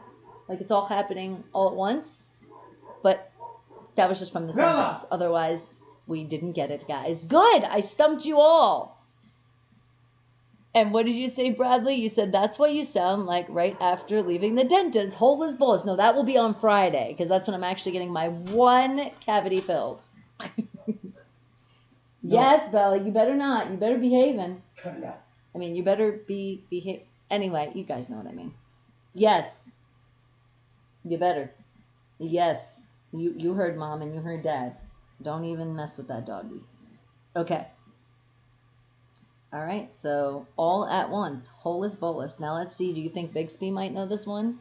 Like it's all happening all at once. But that was just from the sentence. Otherwise, we didn't get it, guys. Good. I stumped you all. And what did you say, Bradley? You said that's what you sound like right after leaving the dentist. Holus bolus. No, that will be on Friday because that's when I'm actually getting my one cavity filled. Yes, Bella, you better not. You better behaving. Cut it out. I mean, you better behave. Anyway, you guys know what I mean. Yes. You better. Yes. You heard Mom and you heard Dad. Don't even mess with that doggy. Okay. All right, so all at once, holus bolus. Now let's see, do you think Bixby might know this one?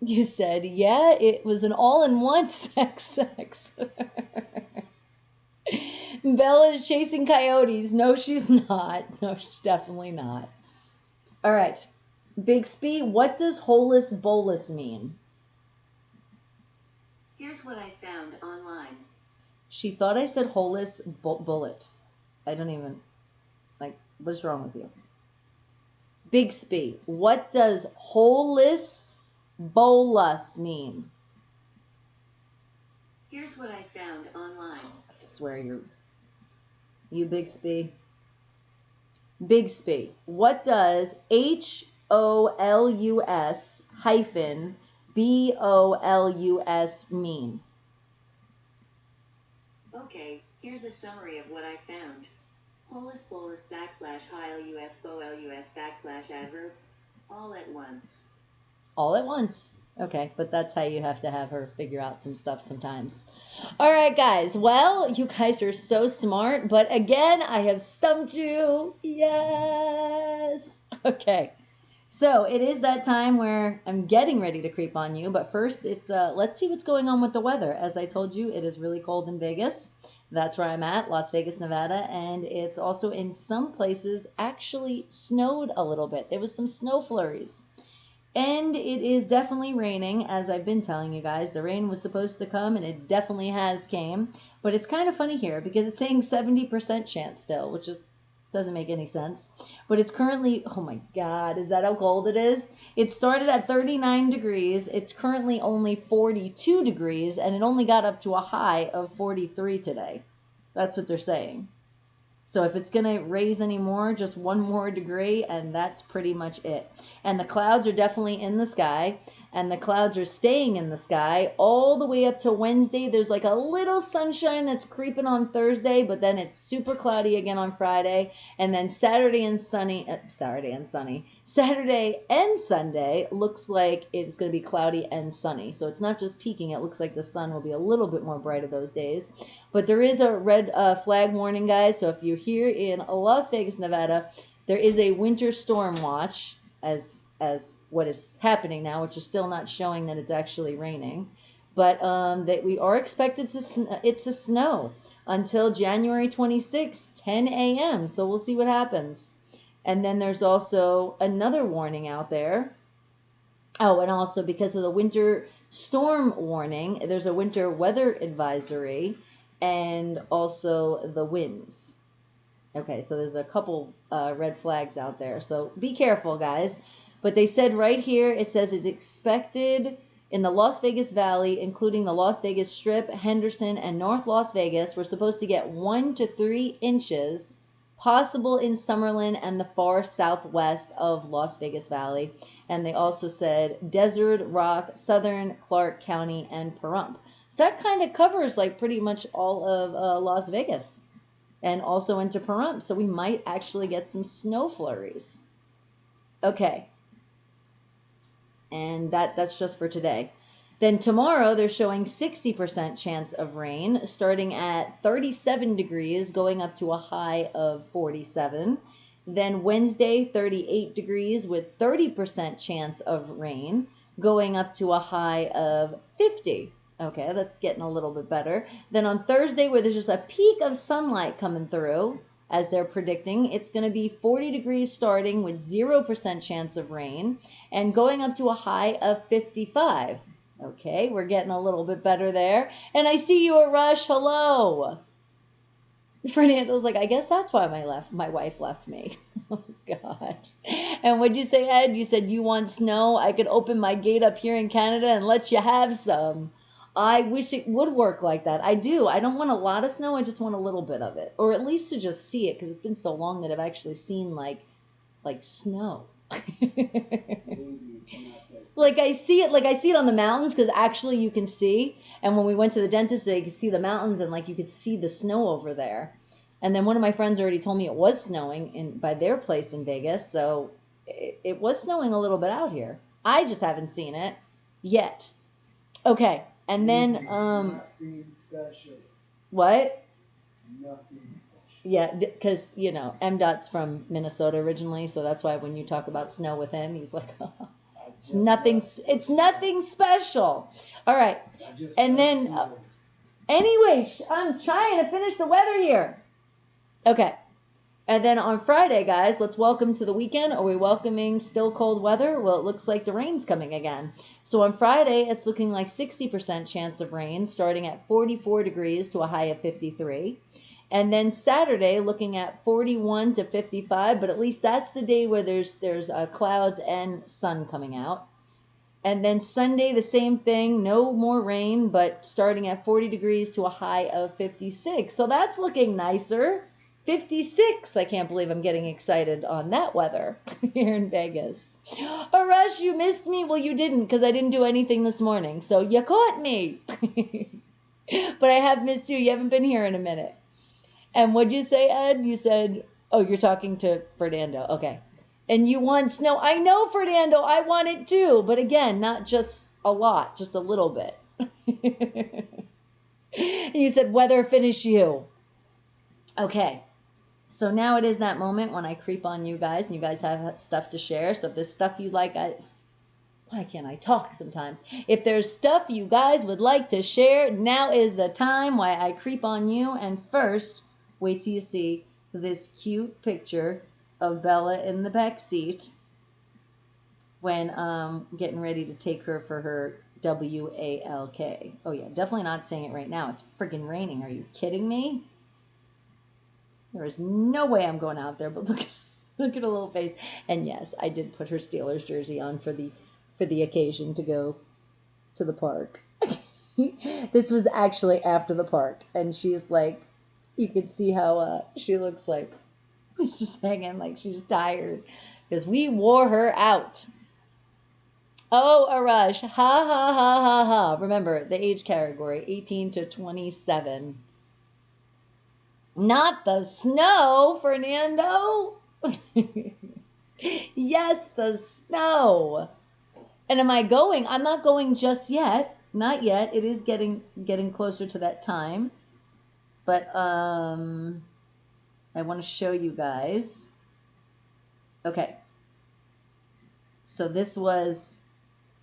You said, yeah, it was an all-in-one sex. Bella is chasing coyotes. No, she's not. No, she's definitely not. All right, Bixby, what does holus bolus mean? Here's what I found online. She thought I said holus bullet. I don't even, what's wrong with you? Bixby, what does holus bolus mean? Here's what I found online. I swear you Bixby. Bixby, what does HOLUS hyphen BOLUS mean? Okay, here's a summary of what I found. Holus bolus / HILUS BOLUS / adverb. All at once. All at once. Okay, but that's how you have to have her figure out some stuff sometimes. All right, guys. Well, you guys are so smart, but again, I have stumped you. Yes. Okay. So it is that time where I'm getting ready to creep on you, but first it's let's see what's going on with the weather. As I told you, it is really cold in Vegas. That's where I'm at, Las Vegas, Nevada, and it's also in some places actually snowed a little bit. There was some snow flurries. And it is definitely raining, as I've been telling you guys. The rain was supposed to come, and it definitely has came. But it's kind of funny here because it's saying 70% chance still, which is doesn't make any sense. But it's currently, oh my God, is that how cold it is? It started at 39 degrees. It's currently only 42 degrees, and it only got up to a high of 43 today. That's what they're saying. So if it's going to raise any more, just one more degree, and that's pretty much it. And the clouds are definitely in the sky, and the clouds are staying in the sky all the way up to Wednesday. There's like a little sunshine that's creeping on Thursday, but then it's super cloudy again on Friday. And then Saturday and Sunday looks like it's going to be cloudy and sunny. So it's not just peaking. It looks like the sun will be a little bit more brighter those days. But there is a red flag warning, guys. So if you're here in Las Vegas, Nevada, there is a winter storm watch as what is happening now, which is still not showing that it's actually raining. But that we are expected to snow until January 26th, 10 a.m. So we'll see what happens. And then there's also another warning out there. Oh, and also because of the winter storm warning, there's a winter weather advisory and also the winds. Okay, so there's a couple red flags out there. So be careful, guys. But they said right here, it says it's expected in the Las Vegas Valley, including the Las Vegas Strip, Henderson, and North Las Vegas. We're supposed to get 1 to 3 inches, possible in Summerlin and the far southwest of Las Vegas Valley. And they also said Desert, Rock, Southern, Clark County, and Pahrump. So that kind of covers like pretty much all of Las Vegas and also into Pahrump. So we might actually get some snow flurries. Okay. And that's just for today. Then tomorrow they're showing 60% chance of rain, starting at 37 degrees, going up to a high of 47. Then Wednesday, 38 degrees with 30% chance of rain, going up to a high of 50. Okay, that's getting a little bit better. Then on Thursday, where there's just a peak of sunlight coming through, as they're predicting, it's going to be 40 degrees starting with 0% chance of rain and going up to a high of 55. Okay, we're getting a little bit better there. And I see you, Rush. Hello. Fernando's like, I guess that's why my wife left me. Oh, God. And what'd you say, Ed? You said you want snow? I could open my gate up here in Canada and let you have some. I wish it would work like that. I do. I don't want a lot of snow. I just want a little bit of it. Or at least to just see it, because it's been so long that I've actually seen, like snow. Like I see it on the mountains, because actually you can see. And when we went to the dentist, they could see the mountains, and like you could see the snow over there. And then one of my friends already told me it was snowing by their place in Vegas. So it was snowing a little bit out here. I just haven't seen it yet. Okay. And then, Nothing special. What? Nothing special. Yeah, because, MDOT's from Minnesota originally, so that's why when you talk about snow with him, he's like, oh, it's nothing special. All right. And then, anyway, I'm trying to finish the weather here. Okay. And then on Friday, guys, let's welcome to the weekend. Are we welcoming still cold weather? Well, it looks like the rain's coming again. So on Friday, it's looking like 60% chance of rain, starting at 44 degrees to a high of 53. And then Saturday, looking at 41 to 55, but at least that's the day where there's clouds and sun coming out. And then Sunday, the same thing, no more rain, but starting at 40 degrees to a high of 56. So that's looking nicer. 56. I can't believe I'm getting excited on that weather here in Vegas. Arash, you missed me? Well, you didn't, because I didn't do anything this morning. So you caught me. But I have missed you. You haven't been here in a minute. And what'd you say, Ed? You said, oh, you're talking to Fernando. Okay. And you want snow. I know, Fernando. I want it too. But again, not just a lot, just a little bit. You said weather finish you. Okay. So now it is that moment when I creep on you guys, and you guys have stuff to share. So if there's stuff you like, why can't I talk sometimes? If there's stuff you guys would like to share, now is the time why I creep on you. And first, wait till you see this cute picture of Bella in the back seat when getting ready to take her for her WALK. Oh yeah, definitely not saying it right now. It's freaking raining. Are you kidding me? There is no way I'm going out there, but look at her little face. And yes, I did put her Steelers jersey on for the occasion to go to the park. This was actually after the park, and she's like, you could see how she looks like she's just hanging like she's tired because we wore her out. Oh, Arash, ha ha ha ha ha. Remember the age category, 18 to 27. Not the snow, Fernando. Yes, the snow. And am I going? I'm not going just yet. Not yet. It is getting closer to that time. But I want to show you guys. Okay. So this was,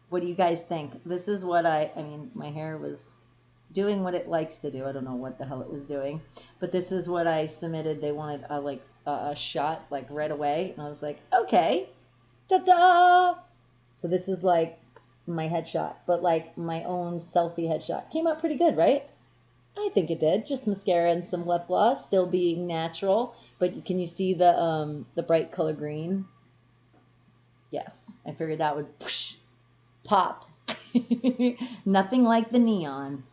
what do you guys think? This is what I mean, my hair was doing what it likes to do. I don't know what the hell it was doing, but this is what I submitted. They wanted a shot like right away, and I was like, okay, ta-da! So this is like my headshot, but like my own selfie headshot. Came out pretty good, right? I think it did. Just mascara and some lip gloss, still being natural. But can you see the bright color green? Yes, I figured that would whoosh, pop. Nothing like the neon.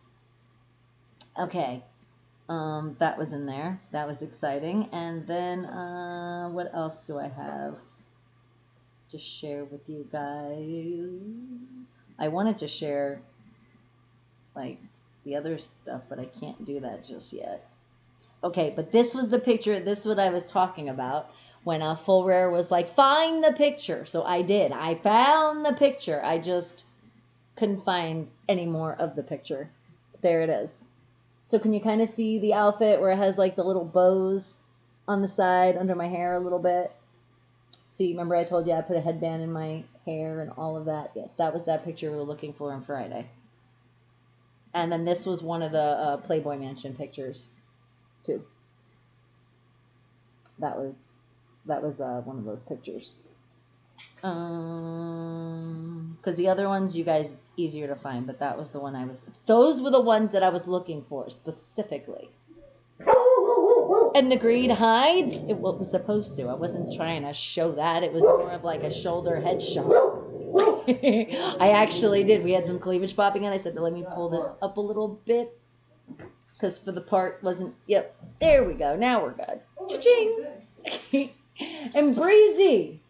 Okay, that was in there. That was exciting. And then what else do I have to share with you guys? I wanted to share like the other stuff, but I can't do that just yet. Okay, but this was the picture. This is what I was talking about when Full Rare was like, find the picture. So I did. I found the picture. I just couldn't find any more of the picture. There it is. So can you kind of see the outfit where it has like the little bows on the side under my hair a little bit? See, remember I told you I put a headband in my hair and all of that? Yes, that was that picture we were looking for on Friday. And then this was one of the Playboy Mansion pictures, too. That was one of those pictures. Because the other ones, you guys, it's easier to find, but that was the one those were the ones that I was looking for specifically. And the green hides, it was supposed to. I wasn't trying to show that. It was more of like a shoulder headshot. I actually did. We had some cleavage popping in. I said, let me pull this up a little bit. Because for the part wasn't, yep, there we go. Now we're good. Cha-ching. And breezy.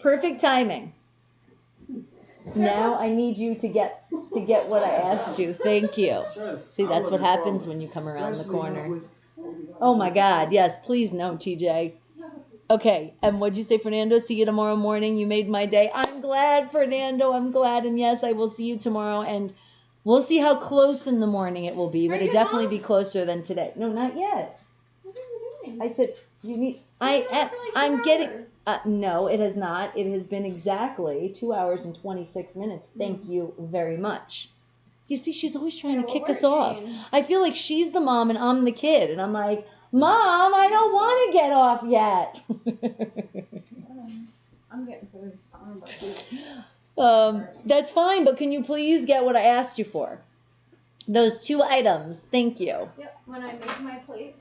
Perfect timing. Now I need you to get what I asked you. Thank you. See, that's what happens when you come around the corner. Oh my God, yes, please no, TJ. Okay, and what'd you say, Fernando? See you tomorrow morning. You made my day. I'm glad, Fernando. I'm glad. And yes, I will see you tomorrow. And we'll see how close in the morning it will be. But it'll definitely be closer than today. No, not yet. What are you doing? I said, you need, I'm getting, no, it has not. It has been exactly 2 hours and 26 minutes. Thank you very much. You see, she's always trying to kick us off. I feel like she's the mom and I'm the kid. And I'm like, Mom, I don't want to get off yet. I'm getting to That's fine, but can you please get what I asked you for? Those 2 items. Thank you. Yep, when I make my plate.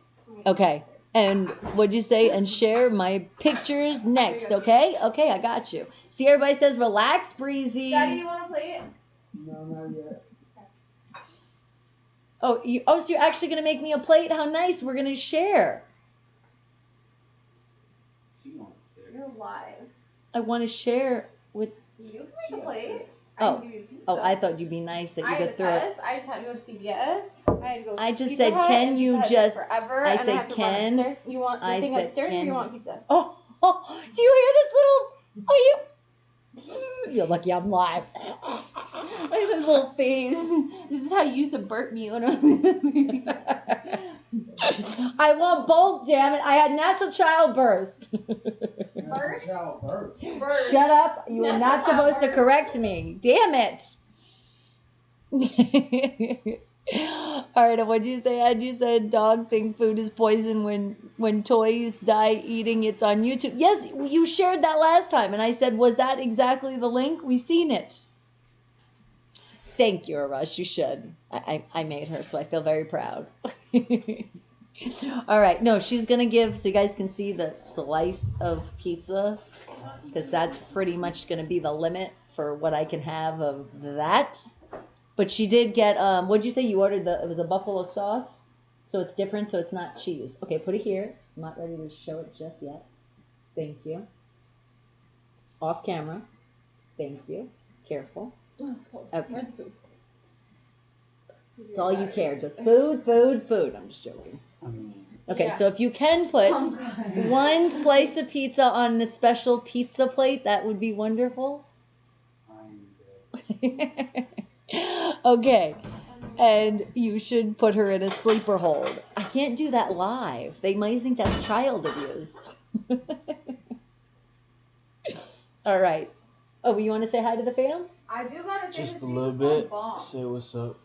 Okay. And what'd you say? And share my pictures next, okay? Okay, I got you. See, everybody says, relax, Breezy. Daddy, you want a plate? No, not yet. Oh, so you're actually going to make me a plate? How nice. We're going to share. You're live. I want to share with... You can make a plate. Oh. I can give you pizza. Oh, I thought you'd be nice that you could throw it. I just had to go to CVS. I had to go. I just Pizza said, Hut, can and you Pizza Hut just... forever, I and said, have to run can... upstairs. You want the thing upstairs, or you want pizza? Oh, do you hear this little... Oh, you... You're lucky I'm live. Look at this little face. This is how you used to burp me when I was I want both, damn it. I had natural childbirth. Birth. Shut up. You were not supposed to correct me. Damn it. All right, what'd you say? You said dog think food is poison when toys die eating. It's on YouTube. Yes, you shared that last time. And I said, was that exactly the link? We seen it. Thank you, Arash. You should. I made her, so I feel very proud. All right. No, she's going to give, so you guys can see the slice of pizza, because that's pretty much going to be the limit for what I can have of that. But she did get, what'd you say? You ordered it was a buffalo sauce, so it's different, so it's not cheese. Okay, put it here. I'm not ready to show it just yet. Thank you. Off camera. Thank you. Careful. Okay. Where's the food? It's all you care. Just food, food, food. I'm just joking. Okay, so if you can put one slice of pizza on the special pizza plate, that would be wonderful. Okay, and you should put her in a sleeper hold. I can't do that live. They might think that's child abuse. All right. Oh, you want to say hi to the fam? I do gotta say Just a little bit. Say what's up.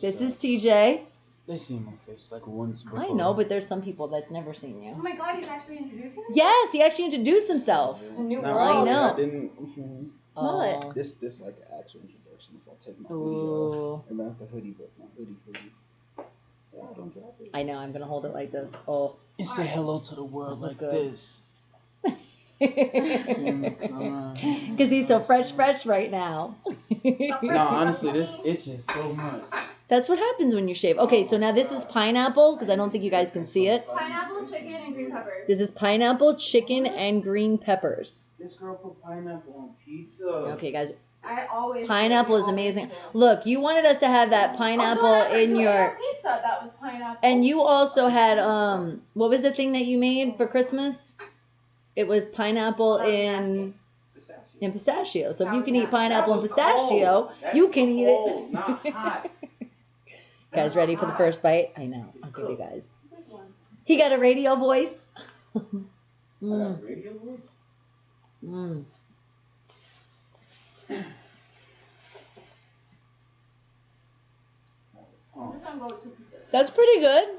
This is TJ. They seen my face like once before. I know, but there's some people that's never seen you. Oh my God, he's actually introducing us? Yes, he actually introduced himself. A new Not world. I really. know. I didn't. Smell it. This like an actual introduction. If I take my hoodie Ooh. off, and not the hoodie, but my hoodie. Yeah, don't drop it. I know, I'm gonna hold it like this. Oh. And say hello to the world like good. this. Because he's so fresh right now. No, honestly, this itches so much. That's what happens when you shave. Okay, so now this is pineapple, because I don't think you guys can see it. Pineapple, chicken, and green peppers. This is pineapple, chicken, and green peppers. This girl put pineapple on pizza. Okay, guys. I always Pineapple is amazing. Look, you wanted us to have that pineapple in your pizza. That was pineapple. And you also had what was the thing that you made for Christmas? It was pineapple in pistachio. So if you can eat pineapple and pistachio, you can eat it. Not hot. Guys, ready for the first bite? I know. I'll give you guys. He got a radio voice. Radio voice? Mm. That's pretty good.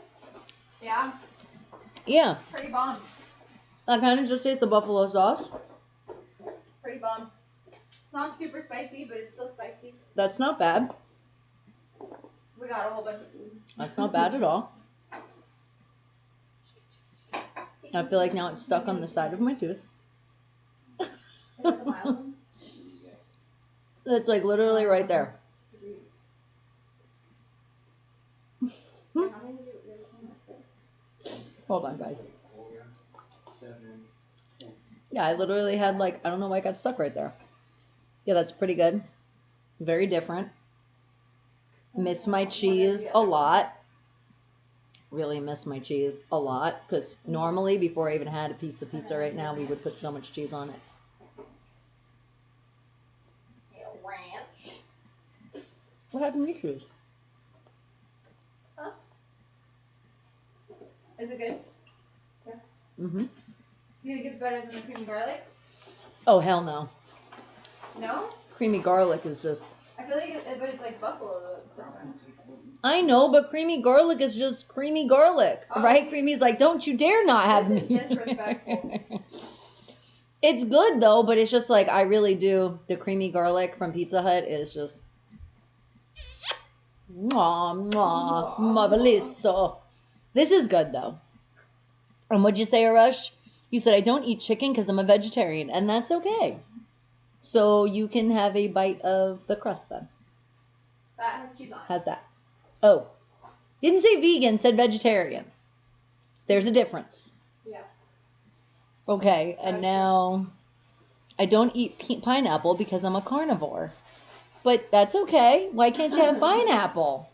Yeah. Yeah. Pretty bomb. I kind of just taste the buffalo sauce. Pretty bomb. It's not super spicy, but it's still spicy. That's not bad. We got a whole bunch of food. That's not bad at all. I feel like now it's stuck on the side of my tooth. It's like literally right there. Hold on, guys. Yeah, I literally had like, I don't know why it got stuck right there. Yeah, that's pretty good. Very different. Miss my cheese a lot. Really miss my cheese a lot. Because normally, before I even had a pizza right now, we would put so much cheese on it. Ranch. What happened to your cheese? Huh? Is it good? Yeah. Mm-hmm. You think it's better than the creamy garlic? Oh, hell no. No? Creamy garlic is just... I feel like but it's like buffalo. I know, but creamy garlic is just creamy garlic, right? Creamy's like, don't you dare not have me. This is disrespectful. It's good though, but it's just like, I really do. The creamy garlic from Pizza Hut is just... Mwah, mwah, maravilloso. This is good though. And what'd you say, Arash? You said, I don't eat chicken because I'm a vegetarian, and that's okay. So you can have a bite of the crust then. That has cheese on it. How's that? Oh, didn't say vegan, said vegetarian. There's a difference. Yeah. Okay, and now I don't eat pineapple because I'm a carnivore. But that's okay. Why can't you have pineapple?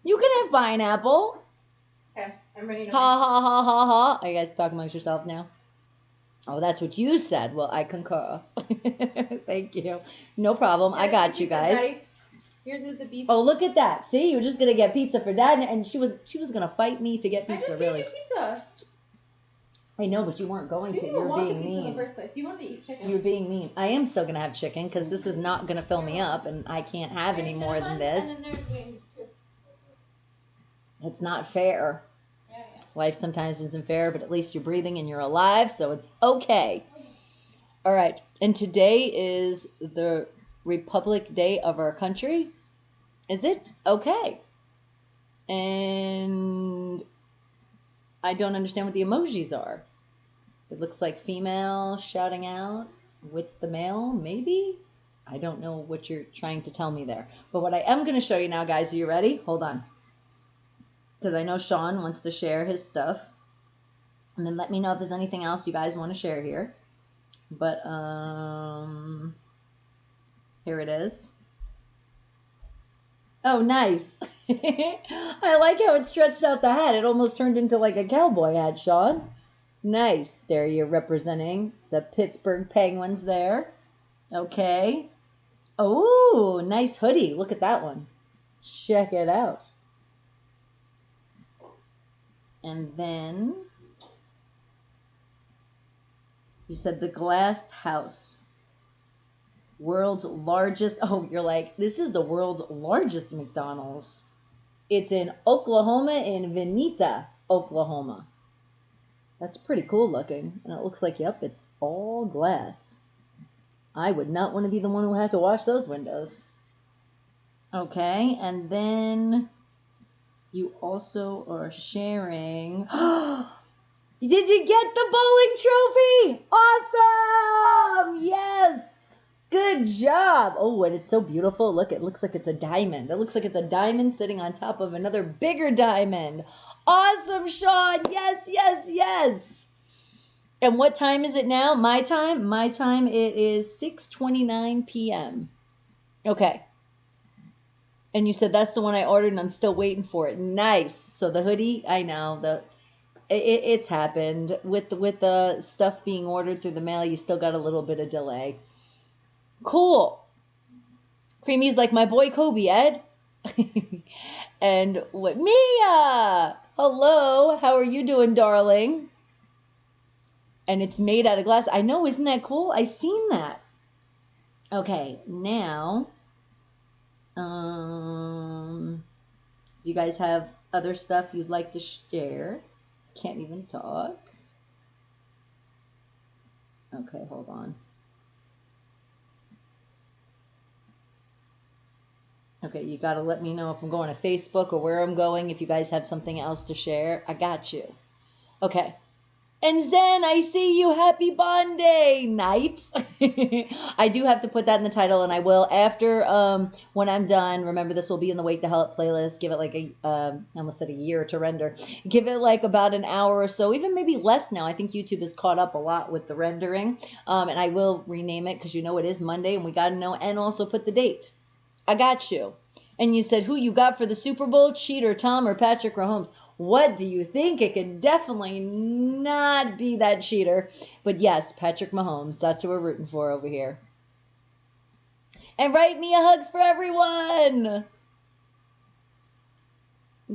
You can have pineapple. Okay, I'm ready to... Ha ha ha ha ha. Are you guys talking amongst yourself now? Oh, that's what you said. Well, I concur. Thank you. No problem. I got you guys. Daddy. Yours is the beef. Oh, look at that. See, you were just going to get pizza for Dad, and she was going to fight me to get pizza, really. I just gave you pizza. I know, but you weren't going to. You're being mean. In the first place. You wanted to eat chicken. You're being mean. I am still going to have chicken because this is not going to fill me up, and I can't have any more than this. And then there's wings, too. It's not fair. Yeah. Life sometimes isn't fair, but at least you're breathing and you're alive, so it's okay. All right, and today is the Republic Day of our country. Is it? Okay. And I don't understand what the emojis are. It looks like female shouting out with the male, maybe? I don't know what you're trying to tell me there. But what I am going to show you now, guys, are you ready? Hold on. Because I know Sean wants to share his stuff. And then let me know if there's anything else you guys want to share here. But, here it is. Oh, nice. I like how it stretched out the hat. It almost turned into like a cowboy hat, Sean. Nice. There you're representing the Pittsburgh Penguins there. Okay. Oh, nice hoodie. Look at that one. Check it out. And then you said the glass house. World's largest. Oh, you're like, this is the world's largest McDonald's. It's in Oklahoma, in Vinita, Oklahoma. That's pretty cool looking. And it looks like, yep, it's all glass. I would not want to be the one who had to wash those windows. Okay, and then You also are sharing. Did you get the bowling trophy? Awesome! Yes! Good job! Oh, and it's so beautiful. Look, it looks like it's a diamond. It looks like it's a diamond sitting on top of another bigger diamond. Awesome, Sean! Yes, yes, yes! And what time is it now? My time? My time, it is 6:29 p.m. Okay. And you said that's the one I ordered and I'm still waiting for it. Nice. So the hoodie, I know, it's happened with the stuff being ordered through the mail. You still got a little bit of delay. Cool. Creamy's like my boy Kobe, Ed. And what Mia? Hello, how are you doing, darling? And it's made out of glass. I know, isn't that cool? I seen that. Okay, now, do you guys have other stuff you'd like to share? Can't even talk. Okay, hold on. Okay, you got to let me know if I'm going to Facebook or where I'm going. If you guys have something else to share, I got you. Okay. And Zen, I see you. Happy Bonday night. I do have to put that in the title, and I will after when I'm done. Remember, this will be in the Wake the Hell Up playlist. Give it like I almost said a year to render. Give it like about an hour or so, even maybe less now. I think YouTube has caught up a lot with the rendering, and I will rename it because you know it is Monday, and we got to know, and also put the date. I got you. And you said who you got for the Super Bowl, Cheater Tom or Patrick Mahomes. What do you think? It could definitely not be that cheater. But yes, Patrick Mahomes. That's who we're rooting for over here. And write me a hugs for everyone.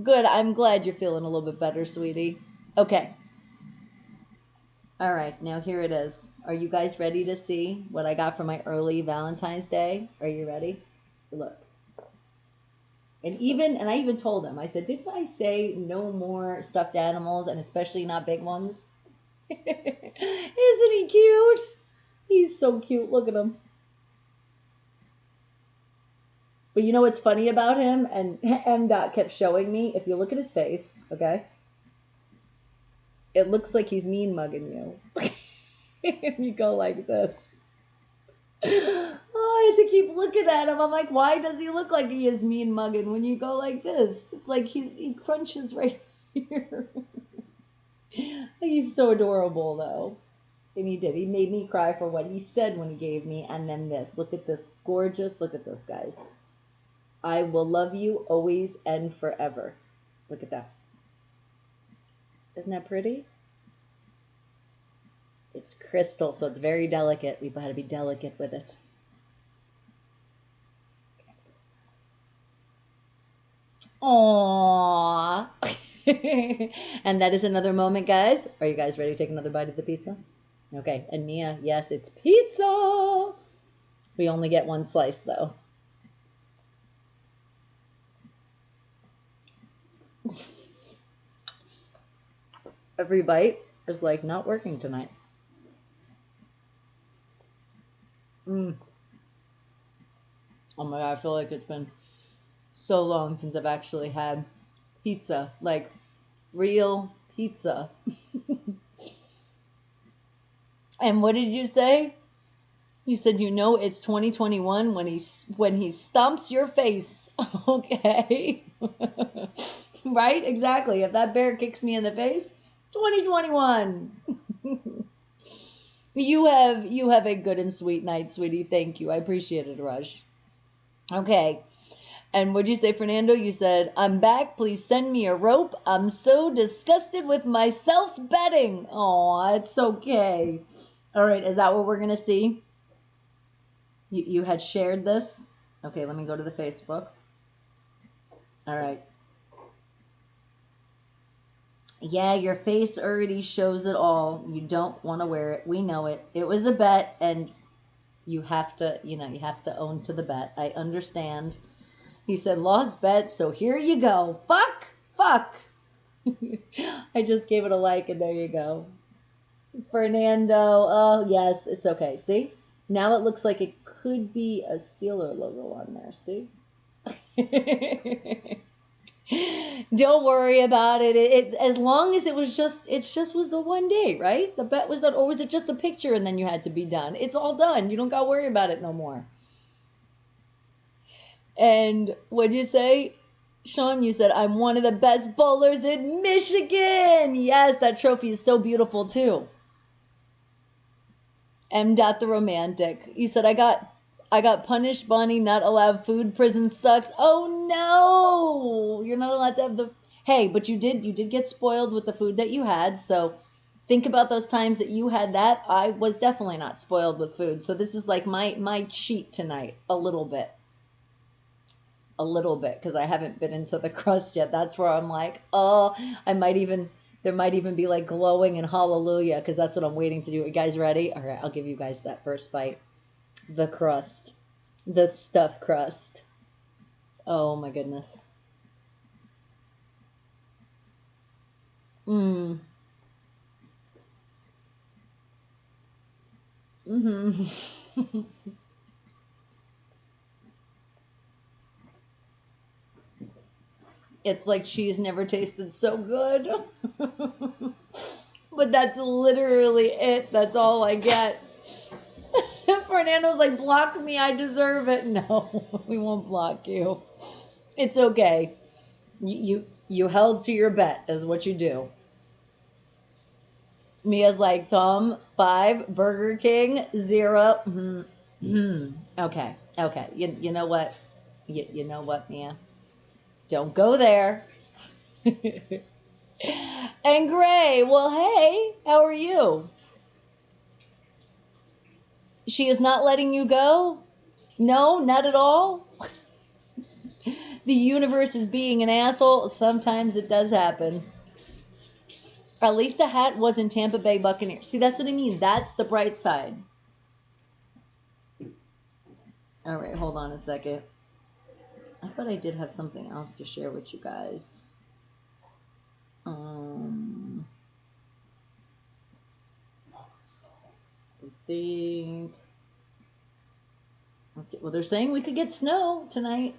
Good. I'm glad you're feeling a little bit better, sweetie. Okay. All right. Now here it is. Are you guys ready to see what I got for my early Valentine's Day? Are you ready? Look. And I even told him, I said, didn't I say no more stuffed animals and especially not big ones? Isn't he cute? He's so cute. Look at him. But you know what's funny about him? And M. kept showing me, if you look at his face, okay, it looks like he's mean mugging you. If you go like this. Oh, I had to keep looking at him. I'm like, why does he look like he is mean mugging when you go like this? It's like he crunches right here. He's so adorable, though. And he did. He made me cry for what he said when he gave me. And then this. Look at this. Gorgeous. Look at this, guys. I will love you always and forever. Look at that. Isn't that pretty? It's crystal, so it's very delicate. We've got to be delicate with it. Aww. And that is another moment, guys. Are you guys ready to take another bite of the pizza? Okay, and Mia, yes, it's pizza. We only get one slice, though. Every bite is like not working tonight. Oh my God, I feel like it's been so long since I've actually had pizza, like real pizza. And what did you say? You said, you know, it's 2021 when he stomps your face. Okay. Right? Exactly. If that bear kicks me in the face, 2021. You have a good and sweet night, sweetie. Thank you. I appreciate it, Raj. Okay. And what'd you say, Fernando? You said, I'm back. Please send me a rope. I'm so disgusted with myself betting. Oh, it's okay. All right. Is that what we're going to see? You had shared this? Okay, let me go to the Facebook. All right. Yeah, your face already shows it all. You don't want to wear it. We know it. It was a bet, and you have to, you have to own to the bet. I understand. He said, lost bet, so here you go. Fuck. I just gave it a like, and there you go. Fernando, oh, yes, it's okay. See? Now it looks like it could be a Steeler logo on there. See? Don't worry about it. It as long as it just was the one day, right? The bet was done, or was it just a picture and then you had to be done? It's all done. You don't got to worry about it no more. And what'd you say, Sean? You said, I'm one of the best bowlers in Michigan. Yes, that trophy is so beautiful too. M. Dot the romantic. You said, I got punished, Bonnie, not allowed food. Prison sucks. Oh no! You're not allowed to have the... Hey, but you did get spoiled with the food that you had, so think about those times that you had that. I was definitely not spoiled with food, so this is like my cheat tonight, a little bit, because I haven't been into the crust yet. That's where I'm like, oh, there might even be like glowing and hallelujah, because that's what I'm waiting to do. Are you guys ready? All right, I'll give you guys that first bite. The crust. The stuffed crust. Oh my goodness. Mm. Mm-hmm. It's like cheese never tasted so good. But that's literally it. That's all I get. Fernando's like, block me, I deserve it. No, we won't block you. It's okay. You held to your bet, is what you do. Mia's like, Tom, 5, Burger King, 0. Okay. You know what? You know what, Mia? Don't go there. And Gray, well, hey, how are you? She is not letting you go? No, not at all? The universe is being an asshole. Sometimes it does happen. At least the hat was in Tampa Bay Buccaneers. See, that's what I mean. That's the bright side. All right, hold on a second. I thought I did have something else to share with you guys. I think... Let's see. Well, they're saying we could get snow tonight.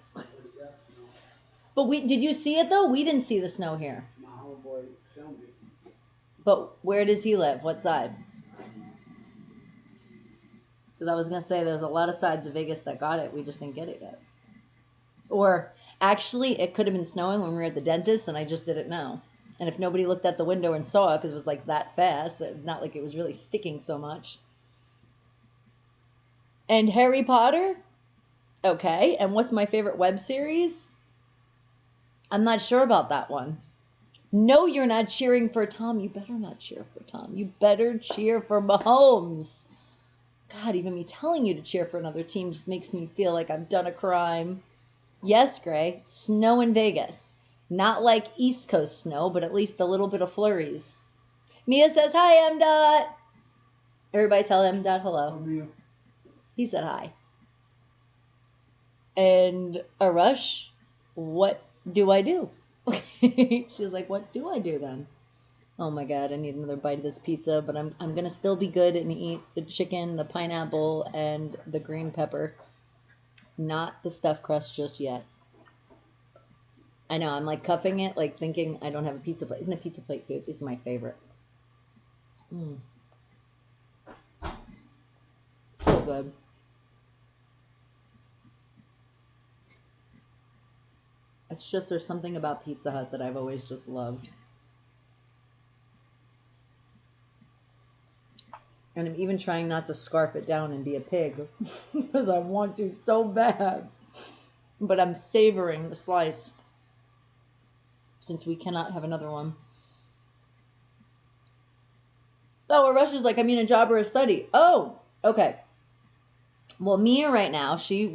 But did you see it though? We didn't see the snow here. My homeboy filmed it. But where does he live? What side? Because I was going to say there's a lot of sides of Vegas that got it. We just didn't get it yet. Or actually, it could have been snowing when we were at the dentist and I just didn't know. And if nobody looked at the window and saw it because it was like that fast, not like it was really sticking so much. And Harry Potter? Okay. And what's my favorite web series? I'm not sure about that one. No, you're not cheering for Tom. You better not cheer for Tom. You better cheer for Mahomes. God, even me telling you to cheer for another team just makes me feel like I've done a crime. Yes, Gray, snow in Vegas. Not like East Coast snow, but at least a little bit of flurries. Mia says, hi, M. Dot. Everybody tell M. Dot hello. Mia. He said hi. And Arush, what do I do? She's like, what do I do then? Oh my God, I need another bite of this pizza, but I'm gonna still be good and eat the chicken, the pineapple, and the green pepper. Not the stuffed crust just yet. I know, I'm like cuffing it, like thinking I don't have a pizza plate. Isn't a pizza plate good? This is my favorite. So good. It's just, there's something about Pizza Hut that I've always just loved. And I'm even trying not to scarf it down and be a pig because I want to so bad. But I'm savoring the slice since we cannot have another one. Oh, Rush is like, I mean, a job or a study. Oh, okay. Well, Mia right now, she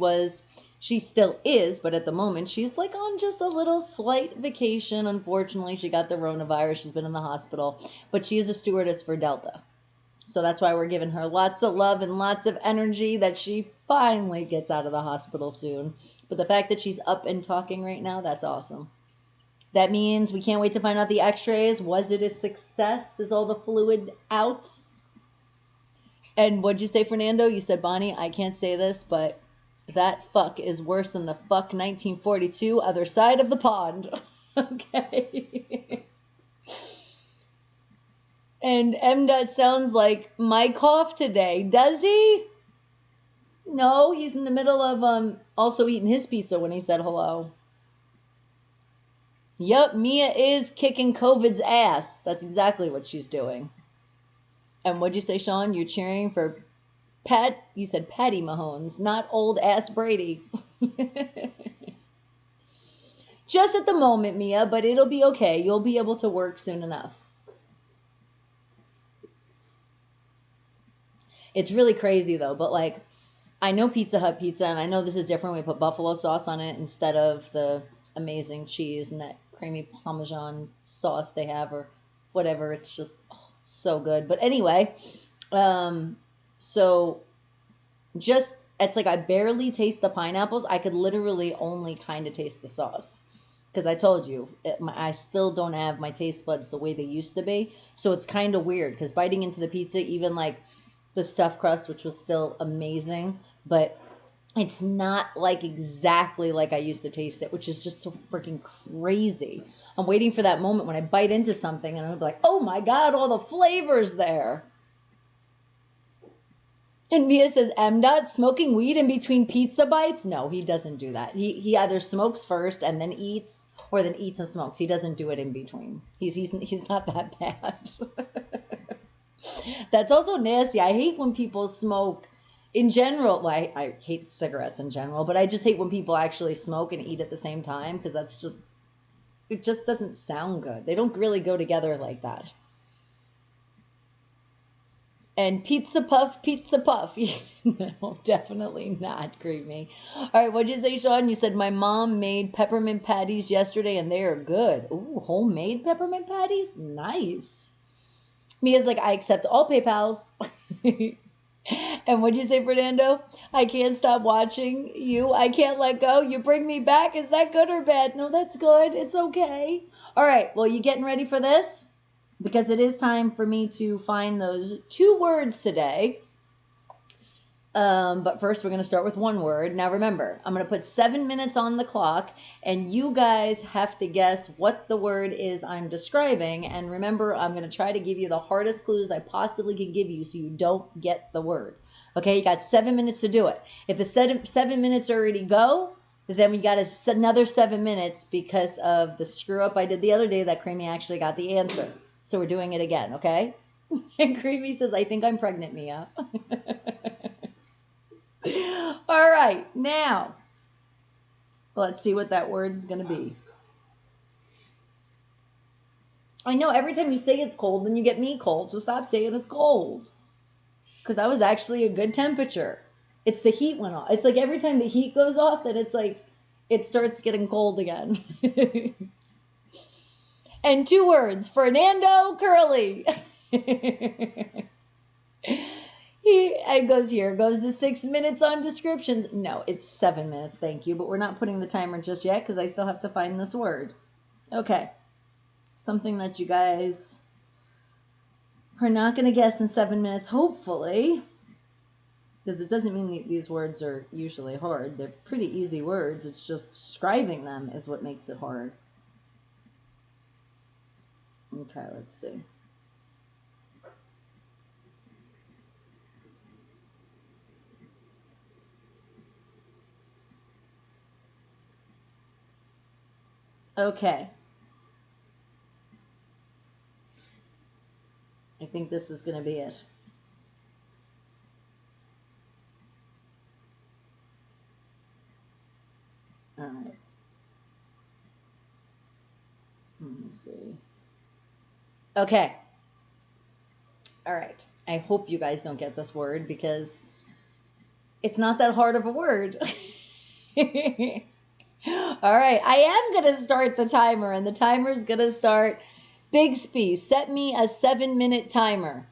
still is, but at the moment, she's like on just a little slight vacation. Unfortunately, she got the coronavirus. She's been in the hospital, but she is a stewardess for Delta. So that's why we're giving her lots of love and lots of energy that she finally gets out of the hospital soon. But the fact that she's up and talking right now, that's awesome. That means we can't wait to find out the x-rays. Was it a success? Is all the fluid out? And what'd you say, Fernando? You said, Bonnie, I can't say this, but that fuck is worse than the fuck 1942 other side of the pond. Okay. And M. Dot sounds like my cough today. Does he? No, he's in the middle of also eating his pizza when he said hello. Yep, Mia is kicking COVID's ass. That's exactly what she's doing. And what'd you say, Sean? You're cheering for you said Patty Mahomes, not old ass Brady. Just at the moment, Mia, but it'll be okay. You'll be able to work soon enough. It's really crazy though, but like, I know Pizza Hut pizza, and I know this is different. We put buffalo sauce on it instead of the amazing cheese and that creamy Parmesan sauce they have, or whatever. It's just so good. But anyway, so just, it's like I barely taste the pineapples. I could literally only kind of taste the sauce. Because I told you, I still don't have my taste buds the way they used to be. So it's kind of weird, because biting into the pizza, even like the stuffed crust, which was still amazing, but it's not like exactly like I used to taste it, which is just so freaking crazy. I'm waiting for that moment when I bite into something and I'm be like, oh my God, all the flavors there. And Mia says, M. Dot smoking weed in between pizza bites? No, he doesn't do that. He either smokes first and then eats, or then eats and smokes. He doesn't do it in between. He's not that bad. That's also nasty. I hate when people smoke in general. Well, I hate cigarettes in general, but I just hate when people actually smoke and eat at the same time, because it just doesn't sound good. They don't really go together like that. And pizza puff. No, definitely not creamy. All right, what'd you say, Sean? You said my mom made peppermint patties yesterday and they are good. Ooh, homemade peppermint patties? Nice. Mia's like, I accept all PayPals. And what'd you say, Fernando? I can't stop watching you. I can't let go. You bring me back. Is that good or bad? No, that's good. It's okay. All right, well, you getting ready for this? Because it is time for me to find those 2 words today. But first, we're going to start with 1 word. Now, remember, I'm going to put 7 minutes on the clock, and you guys have to guess what the word is I'm describing. And remember, I'm going to try to give you the hardest clues I possibly can give you so you don't get the word. Okay, you got 7 minutes to do it. If the 7 minutes already go, then we got another 7 minutes because of the screw up I did the other day that Creamy actually got the answer. So we're doing it again, okay? And Creamy says, I think I'm pregnant, Mia. All right, now, let's see what that word's going to be. I know every time you say it's cold, then you get me cold, so stop saying it's cold. Because that was actually a good temperature. It's the heat went off. It's like every time the heat goes off, then it's like it starts getting cold again. And 2 words, Fernando Curly. It goes here, goes the 6 minutes on descriptions. No, it's 7 minutes, thank you. But we're not putting the timer just yet because I still have to find this word. Okay. Something that you guys are not going to guess in 7 minutes, hopefully. Because it doesn't mean that these words are usually hard. They're pretty easy words. It's just describing them is what makes it hard. Okay, let's see. Okay. I think this is going to be it. All right. Let me see. Okay. All right. I hope you guys don't get this word because it's not that hard of a word. All right. I am going to start the timer, and the timer is going to start. Bigsby, set me a 7-minute timer.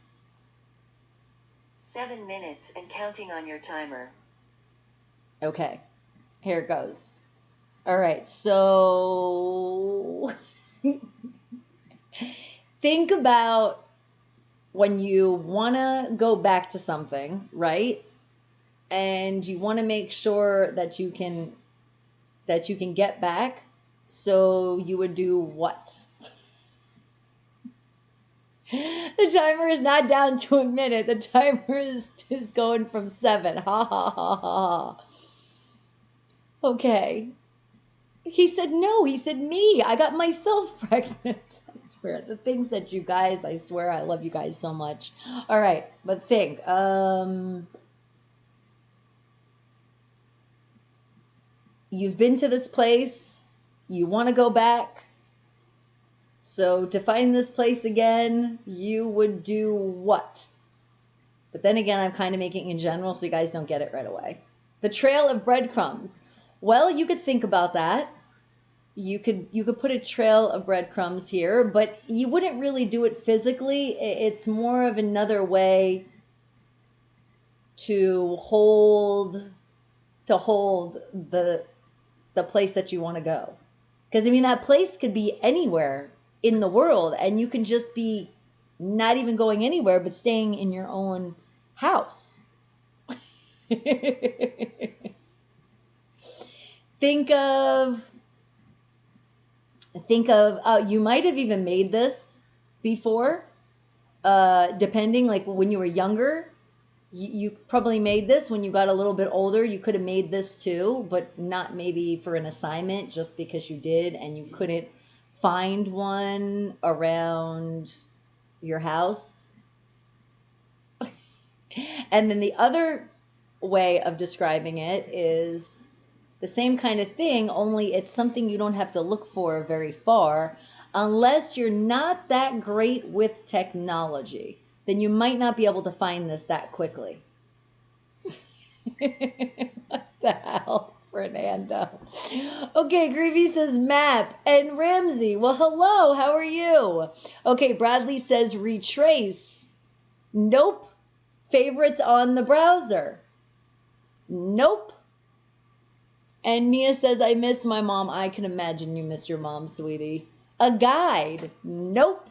7 minutes and counting on your timer. Okay. Here it goes. All right. So think about when you want to go back to something, right? And you want to make sure that you can get back, So you would do what? The timer is not down to a minute. The timer is going from 7. Ha ha ha ha. Okay. He said no. He said me. I got myself pregnant. I swear. The things that you guys, I swear I love you guys so much. All right. But think. You've been to this place. You want to go back. So to find this place again, you would do what? But then again, I'm kind of making it in general so you guys don't get it right away. The trail of breadcrumbs. Well, you could think about that. You could put a trail of breadcrumbs here, but you wouldn't really do it physically. It's more of another way to hold the place that you want to go. Because I mean, that place could be anywhere in the world, and you can just be not even going anywhere, but staying in your own house. Think of, you might have even made this before, depending, like when you were younger, you probably made this. When you got a little bit older, you could have made this too, but not maybe for an assignment, just because you did and you couldn't find one around your house. And then the other way of describing it is the same kind of thing, only it's something you don't have to look for very far. Unless you're not that great with technology, then you might not be able to find this that quickly. What the hell, Fernando? Okay, Greavy says map. And Ramsey, well, hello, how are you? Okay, Bradley says retrace. Nope. Favorites on the browser. Nope. And Mia says, I miss my mom. I can imagine you miss your mom, sweetie. A guide. Nope.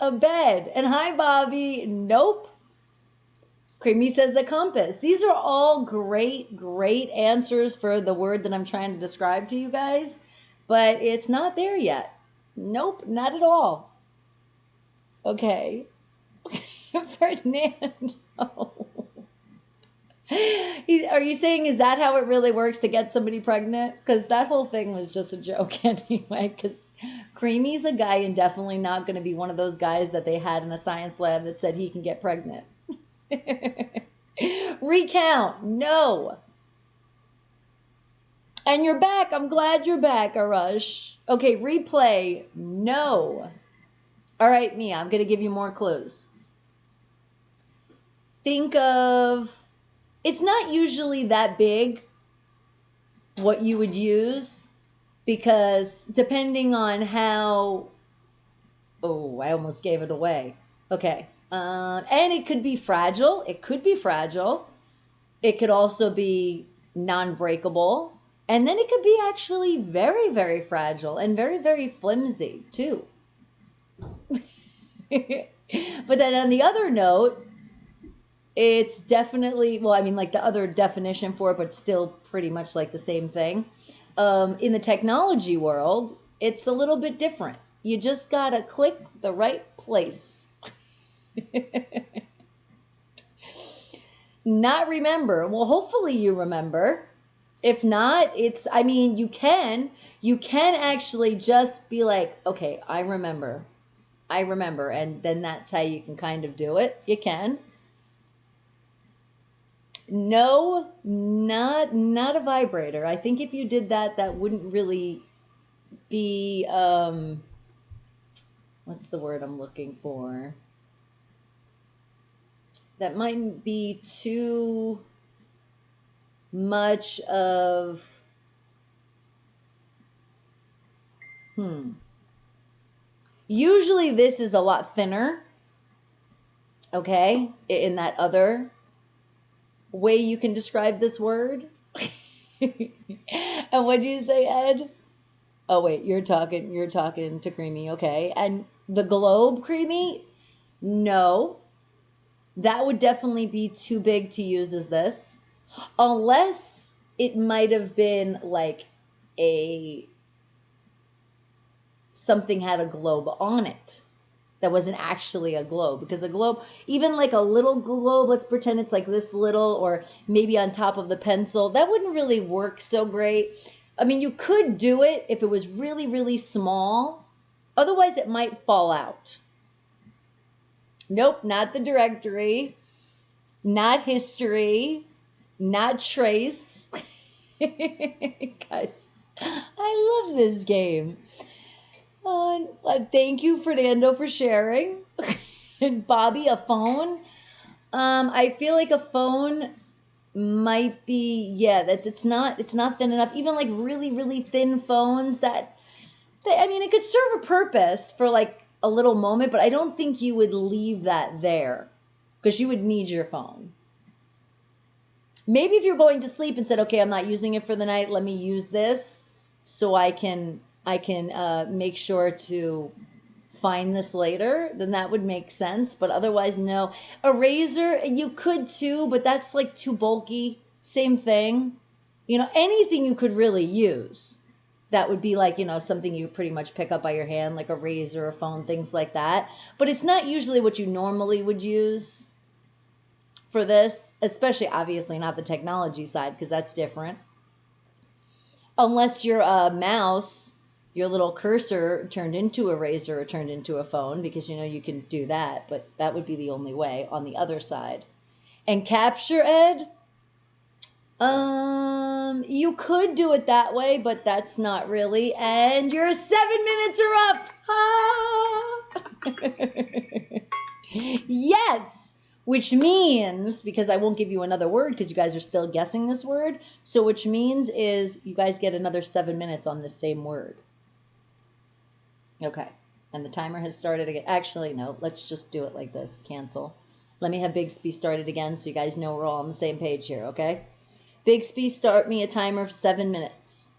A bed. And hi, Bobby. Nope. Creamy says a compass. These are all great, great answers for the word that I'm trying to describe to you guys, but it's not there yet. Nope, not at all. Okay. Fernando. Are you saying, is that how it really works to get somebody pregnant? Because that whole thing was just a joke anyway, because Creamy's a guy and definitely not going to be one of those guys that they had in a science lab that said he can get pregnant. Recount. No. And you're back. I'm glad you're back, Arush. Okay, replay. No. All right, Mia, I'm going to give you more clues. Think of, it's not usually that big what you would use, because depending on how, oh, I almost gave it away. Okay. And it could be fragile. It could be fragile. It could also be non-breakable. And then it could be actually very, very fragile and very, very flimsy too. But then on the other note, it's definitely, well, I mean, like the other definition for it, but still pretty much like the same thing. In the technology world, it's a little bit different. You just gotta click the right place. Not remember. Well, hopefully you remember. If not, it's, I mean, you can actually just be like, okay, I remember. And then that's how you can kind of do it. You can. No, not a vibrator. I think if you did that, that wouldn't really be, what's the word I'm looking for? That might be too much of, Usually this is a lot thinner, okay, in that other way you can describe this word. And what do you say, Ed? Oh, wait, you're talking to Creamy, okay. And the globe, Creamy? No. That would definitely be too big to use as this. Unless it might have been like a something had a globe on it that wasn't actually a globe. Because a globe, even like a little globe, let's pretend it's like this little, or maybe on top of the pencil, that wouldn't really work so great. I mean, you could do it if it was really, really small. Otherwise, it might fall out. Nope, not the directory, not history, not trace. Guys, I love this game. Thank you, Fernando, for sharing. And Bobby, a phone. I feel like a phone might be, yeah, that it's not thin enough. Even like really, really thin phones I mean, it could serve a purpose for like a little moment, but I don't think you would leave that there because you would need your phone. Maybe if you're going to sleep and said, okay, I'm not using it for the night, let me use this so I can make sure to find this later, then that would make sense. But otherwise, no. A razor, you could too, but that's like too bulky. Same thing. You know, anything you could really use. That would be like, you know, something you pretty much pick up by your hand, like a razor, a phone, things like that. But it's not usually what you normally would use for this, especially obviously not the technology side, because that's different. Unless your mouse, your little cursor turned into a razor or turned into a phone, because, you know, you can do that, but that would be the only way on the other side. And capture, Ed, you could do it that way, but that's not really. And your 7 minutes are up. Yes, which means, because I won't give you another word because you guys are still guessing this word. So which means is you guys get another 7 minutes on the same word. Okay. And the timer has started again. Actually, no, let's just do it like this. Cancel. Let me have Bixby started again so you guys know we're all on the same page here, okay? Bixby, start me a timer for 7 minutes.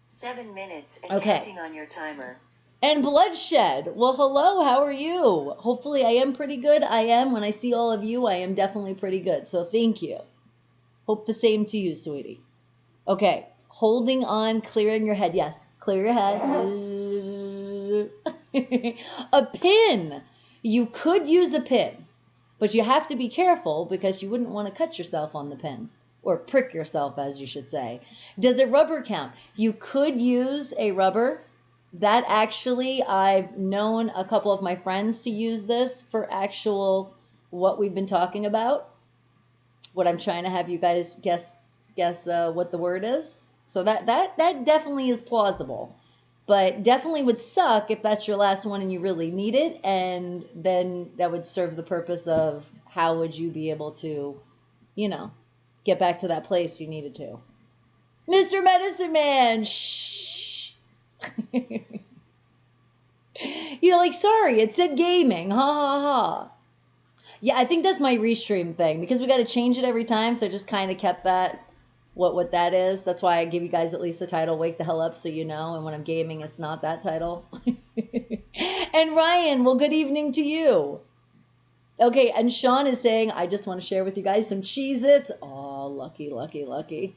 7 minutes and okay. Counting on your timer. And Bloodshed. Well, hello, how are you? Hopefully I am pretty good. I am. When I see all of you, I am definitely pretty good. So thank you. Hope the same to you, sweetie. Okay. Holding on, clearing your head. Yes, clear your head. A pin. You could use a pin, but you have to be careful because you wouldn't want to cut yourself on the pin. Or prick yourself, as you should say. Does a rubber count? You could use a rubber. That actually, I've known a couple of my friends to use this for actual what we've been talking about. What I'm trying to have you guys guess what the word is. So that definitely is plausible. But definitely would suck if that's your last one and you really need it. And then that would serve the purpose of how would you be able to, you know, get back to that place you needed to. Mr. Medicine Man, shh. You're like, sorry, it said gaming. Ha ha ha. Yeah, I think that's my restream thing because we got to change it every time. So I just kind of kept that, what that is. That's why I give you guys at least the title, Wake the Hell Up, so you know. And when I'm gaming, it's not that title. And Ryan, well, good evening to you. Okay, and Sean is saying, I just want to share with you guys some Cheez-Its. Oh, lucky, lucky, lucky.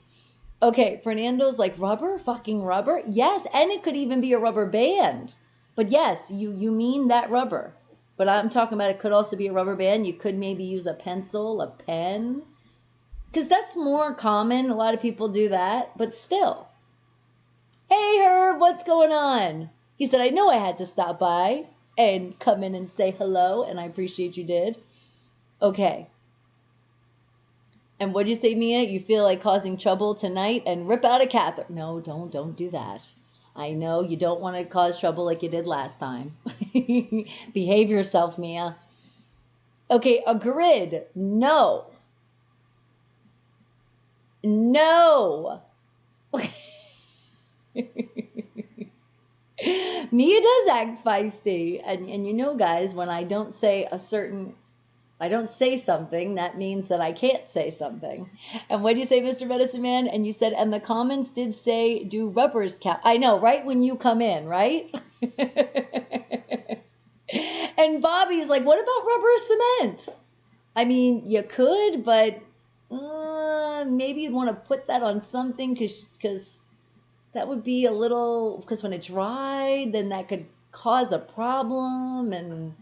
Okay, Fernando's like, rubber? Fucking rubber? Yes, and it could even be a rubber band. But yes, you mean that rubber. But I'm talking about it could also be a rubber band. You could maybe use a pencil, a pen. Because that's more common. A lot of people do that. But still. Hey, Herb, what's going on? He said, I know I had to stop by and come in and say hello, and I appreciate you did. Okay. And what'd you say, Mia? You feel like causing trouble tonight and rip out a catheter. No, don't do that. I know you don't want to cause trouble like you did last time. Behave yourself, Mia. Okay, a grid. No. No. Mia does act feisty. And you know, guys, when I don't say something, that means that I can't say something. And what do you say, Mr. Medicine Man? And you said, and the comments did say, do rubbers count? I know, right? When you come in, right? And Bobby's like, what about rubber cement? I mean, you could, but maybe you'd want to put that on something because that would be a little, because when it dried, then that could cause a problem. And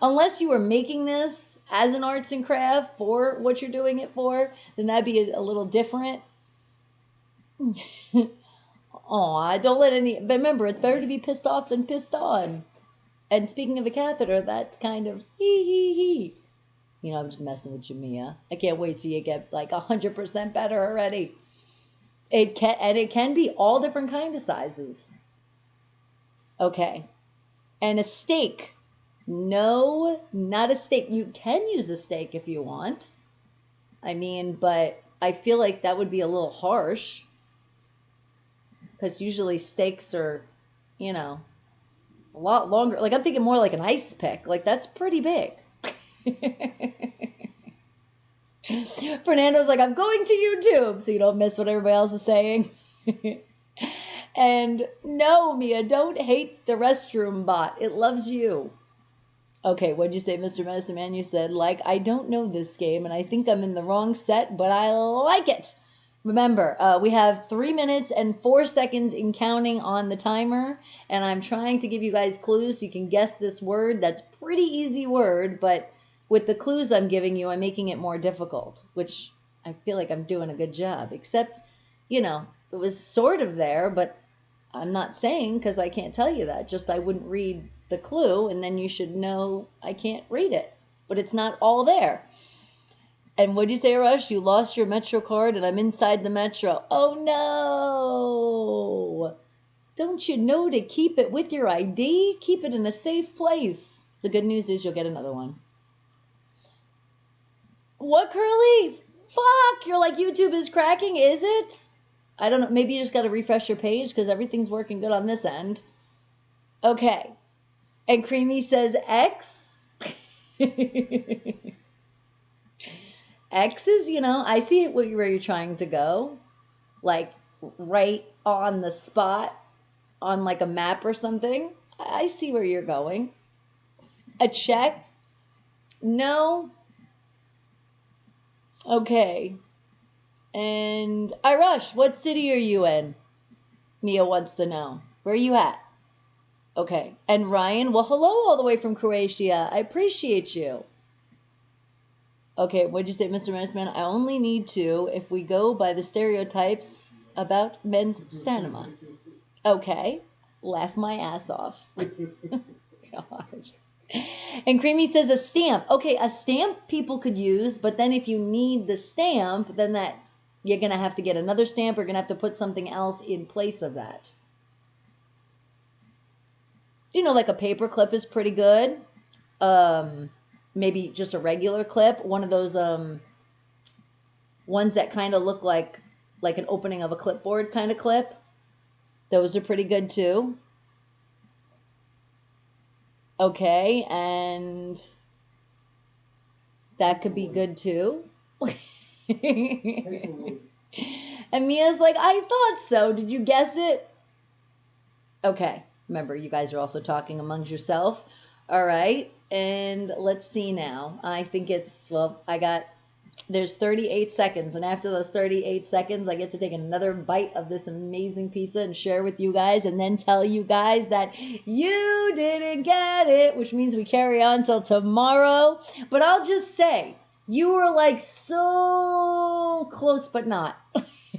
unless you were making this as an arts and craft for what you're doing it for, then that'd be a little different. Aw, don't let any, but remember, it's better to be pissed off than pissed on. And speaking of a catheter, that's kind of hee. You know, I'm just messing with you, Mia. I can't wait till you get like 100% better already. It can be all different kind of sizes. Okay. And a steak. No, not a steak. You can use a steak if you want. I mean, but I feel like that would be a little harsh. Because usually steaks are, you know, a lot longer. Like I'm thinking more like an ice pick. Like that's pretty big. Fernando's like, I'm going to YouTube so you don't miss what everybody else is saying. And no, Mia, don't hate the restroom bot. It loves you. Okay, what'd you say, Mr. Medicine Man? You said, like, I don't know this game and I think I'm in the wrong set, but I like it. Remember, we have 3 minutes and 4 seconds in counting on the timer, and I'm trying to give you guys clues so you can guess this word. That's pretty easy word, but with the clues I'm giving you, I'm making it more difficult, which I feel like I'm doing a good job, except, you know, it was sort of there, but I'm not saying because I can't tell you that. Just I wouldn't read the clue, and then you should know I can't read it, but it's not all there. And what'd you say, Rush? You lost your Metro card and I'm inside the Metro. Oh, no. Don't you know to keep it with your ID? Keep it in a safe place. The good news is you'll get another one. What, Curly? Fuck, you're like, YouTube is cracking, is it? I don't know. Maybe you just got to refresh your page because everything's working good on this end. Okay. And Creamy says X. X is, you know, I see where you're trying to go. Like right on the spot on like a map or something. I see where you're going. A check? No. Okay. And Rush, what city are you in? Mia wants to know. Where are you at? Okay. And Ryan, well, hello all the way from Croatia. I appreciate you. Okay, what'd you say, Mr. Medicine? I only need to if we go by the stereotypes about men's stamina. Okay, laugh my ass off. Gosh. And Creamy says a stamp. Okay, a stamp people could use, but then if you need the stamp, then that you're going to have to get another stamp or you're going to have to put something else in place of that. You know, like a paper clip is pretty good. Maybe just a regular clip, one of those ones that kind of look like an opening of a clipboard kind of clip. Those are pretty good too. Okay, and that could be good too. And Mia's like, I thought so. Did you guess it? Okay, remember, you guys are also talking amongst yourself. All right. And let's see now. I think it's, well, there's 38 seconds. And after those 38 seconds, I get to take another bite of this amazing pizza and share with you guys and then tell you guys that you didn't get it, which means we carry on till tomorrow. But I'll just say, you were like so close, but not.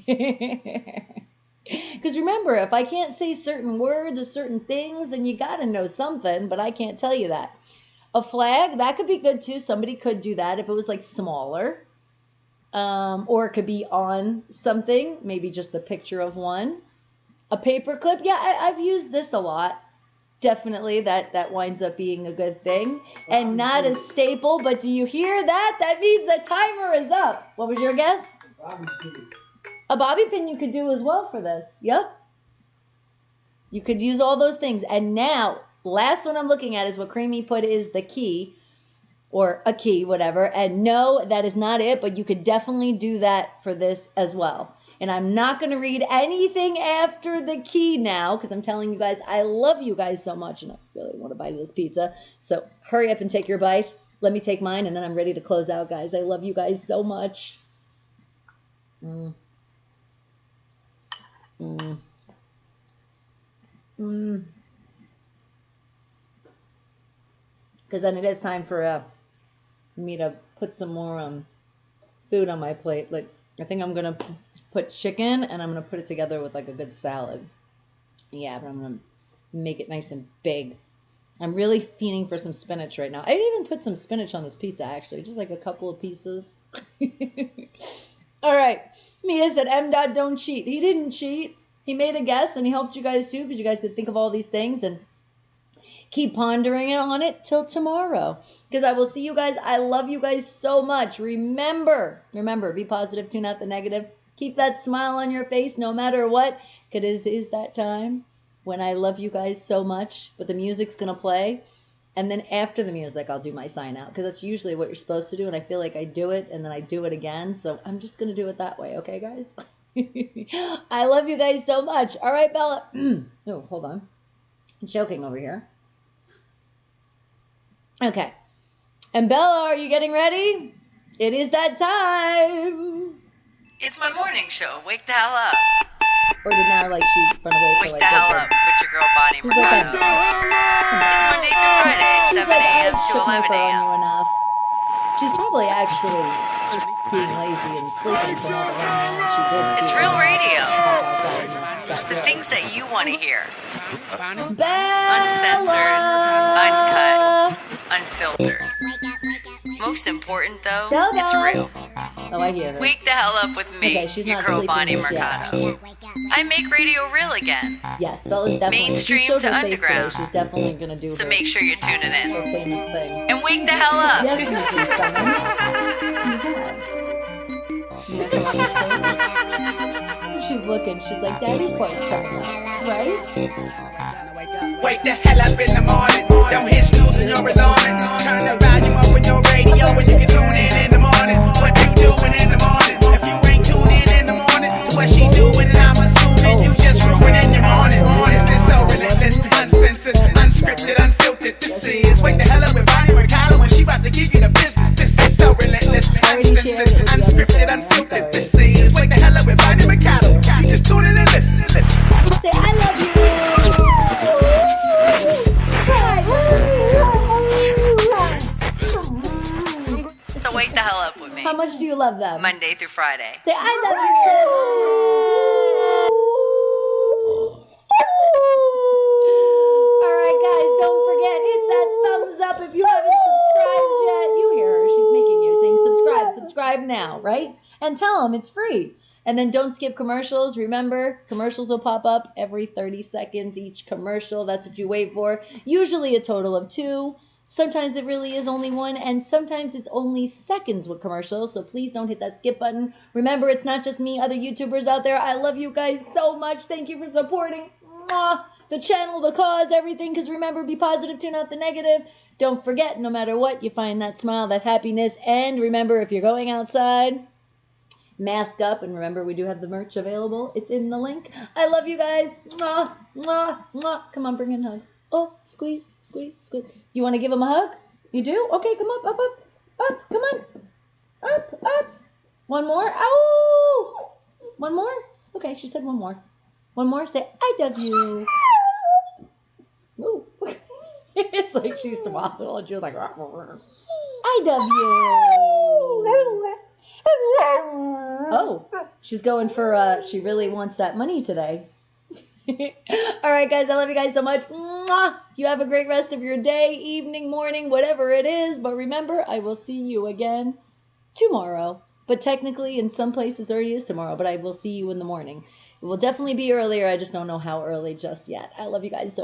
Because remember, if I can't say certain words or certain things, then you got to know something, but I can't tell you that. A flag, that could be good too. Somebody could do that if it was like smaller. Or it could be on something, maybe just the picture of one. A paper clip, yeah, I've used this a lot. Definitely, that winds up being a good thing. And not a staple, but do you hear that? That means the timer is up. What was your guess? A bobby pin you could do as well for this. Yep. You could use all those things. And now, last one I'm looking at is what Creamy put is the key. Or a key, whatever. And no, that is not it. But you could definitely do that for this as well. And I'm not going to read anything after the key now. Because I'm telling you guys, I love you guys so much. And I really want a bite of this pizza. So hurry up and take your bite. Let me take mine. And then I'm ready to close out, guys. I love you guys so much. Because then it is time for me to put some more food on my plate. Like, I think I'm gonna put chicken and I'm gonna put it together with like a good salad. Yeah, but I'm gonna make it nice and big. I'm really fiending for some spinach right now. I didn't even put some spinach on this pizza, actually. Just like a couple of pieces. All right. Mia said, M. Don't cheat. He didn't cheat. He made a guess, and he helped you guys, too, because you guys could think of all these things and keep pondering on it till tomorrow. Because I will see you guys. I love you guys so much. Remember, be positive, tune out the negative. Keep that smile on your face no matter what. Because it is that time when I love you guys so much, but the music's going to play. And then after the music, I'll do my sign out, because that's usually what you're supposed to do. And I feel like I do it and then I do it again. So I'm just going to do it that way. Okay, guys? I love you guys so much. All right, Bella. Oh, hold on. I'm choking over here. Okay. And Bella, are you getting ready? It is that time. It's my morning show. Wake the hell up. Or did now like she run away for Wake like the hell up with your girl Bonnie Mercado. It's Monday through Friday, 7 a.m. to 11 a.m. Enough. She's probably actually being lazy and sleeping from all the running she did. It's real radio. It's the things that you want to hear. Uncensored, uncut, unfiltered. Most important though, it's real. Oh, I hear her. Wake the hell up with me, Okay, she's your not girl sleeping Bonnie just yet. Mercado. I make radio real again. Yes, Bella's definitely Mainstream she showed to her face underground. today. She's definitely gonna do So her, make sure you're tuning her in. famous thing. And wake the hell up. Yes, you can summon. You want to come on the stage? She's looking. She's like, Daddy's part's coming up, right? Wake the hell up in the morning. Don't hit snooze and you're alarming. Turn the volume up on your radio and you can tune in the morning. What you doing in the morning? If you ain't tuning in the morning to what she doing, and I'm assuming you just ruining your morning. This is so relentless, uncensored, unscripted, unfiltered. This is Wake the hell up with Bonnie Mercado when she about to give you the business. This is so relentless, uncensored, unscripted, unfiltered. This is Wake the hell up with Bonnie Mercado. You just tune in and listen. Say, I love you. So wake the hell up with me. How much do you love them? Monday through Friday. Say, I love you. All right, guys, don't forget, hit that thumbs up if you haven't subscribed yet. You hear her. She's making you saying subscribe now, right? And tell them it's free. And then don't skip commercials. Remember, commercials will pop up every 30 seconds each commercial. That's what you wait for. Usually a total of 2. Sometimes it really is only 1, and sometimes it's only seconds with commercials, so please don't hit that skip button. Remember, it's not just me, other YouTubers out there. I love you guys so much. Thank you for supporting the channel, the cause, everything, because remember, be positive, tune out the negative. Don't forget, no matter what, you find that smile, that happiness, and remember, if you're going outside, mask up, and remember, we do have the merch available. It's in the link. I love you guys. Mwah, mwah, mwah. Come on, bring in hugs. Oh, squeeze, squeeze, squeeze. You want to give him a hug? You do? Okay, come up, up, up, up. Come on. Up, up. One more. Ow! One more? Okay, she said one more. One more. Say, I love you. Ooh. It's like she swallowed and she was like, I love you. Oh, she's going for, she really wants that money today. All right, guys, I love you guys so much. Mwah! You have a great rest of your day, evening, morning, whatever it is. But remember, I will see you again tomorrow. But technically, in some places, already is tomorrow. But I will see you in the morning. It will definitely be earlier. I just don't know how early just yet. I love you guys so much.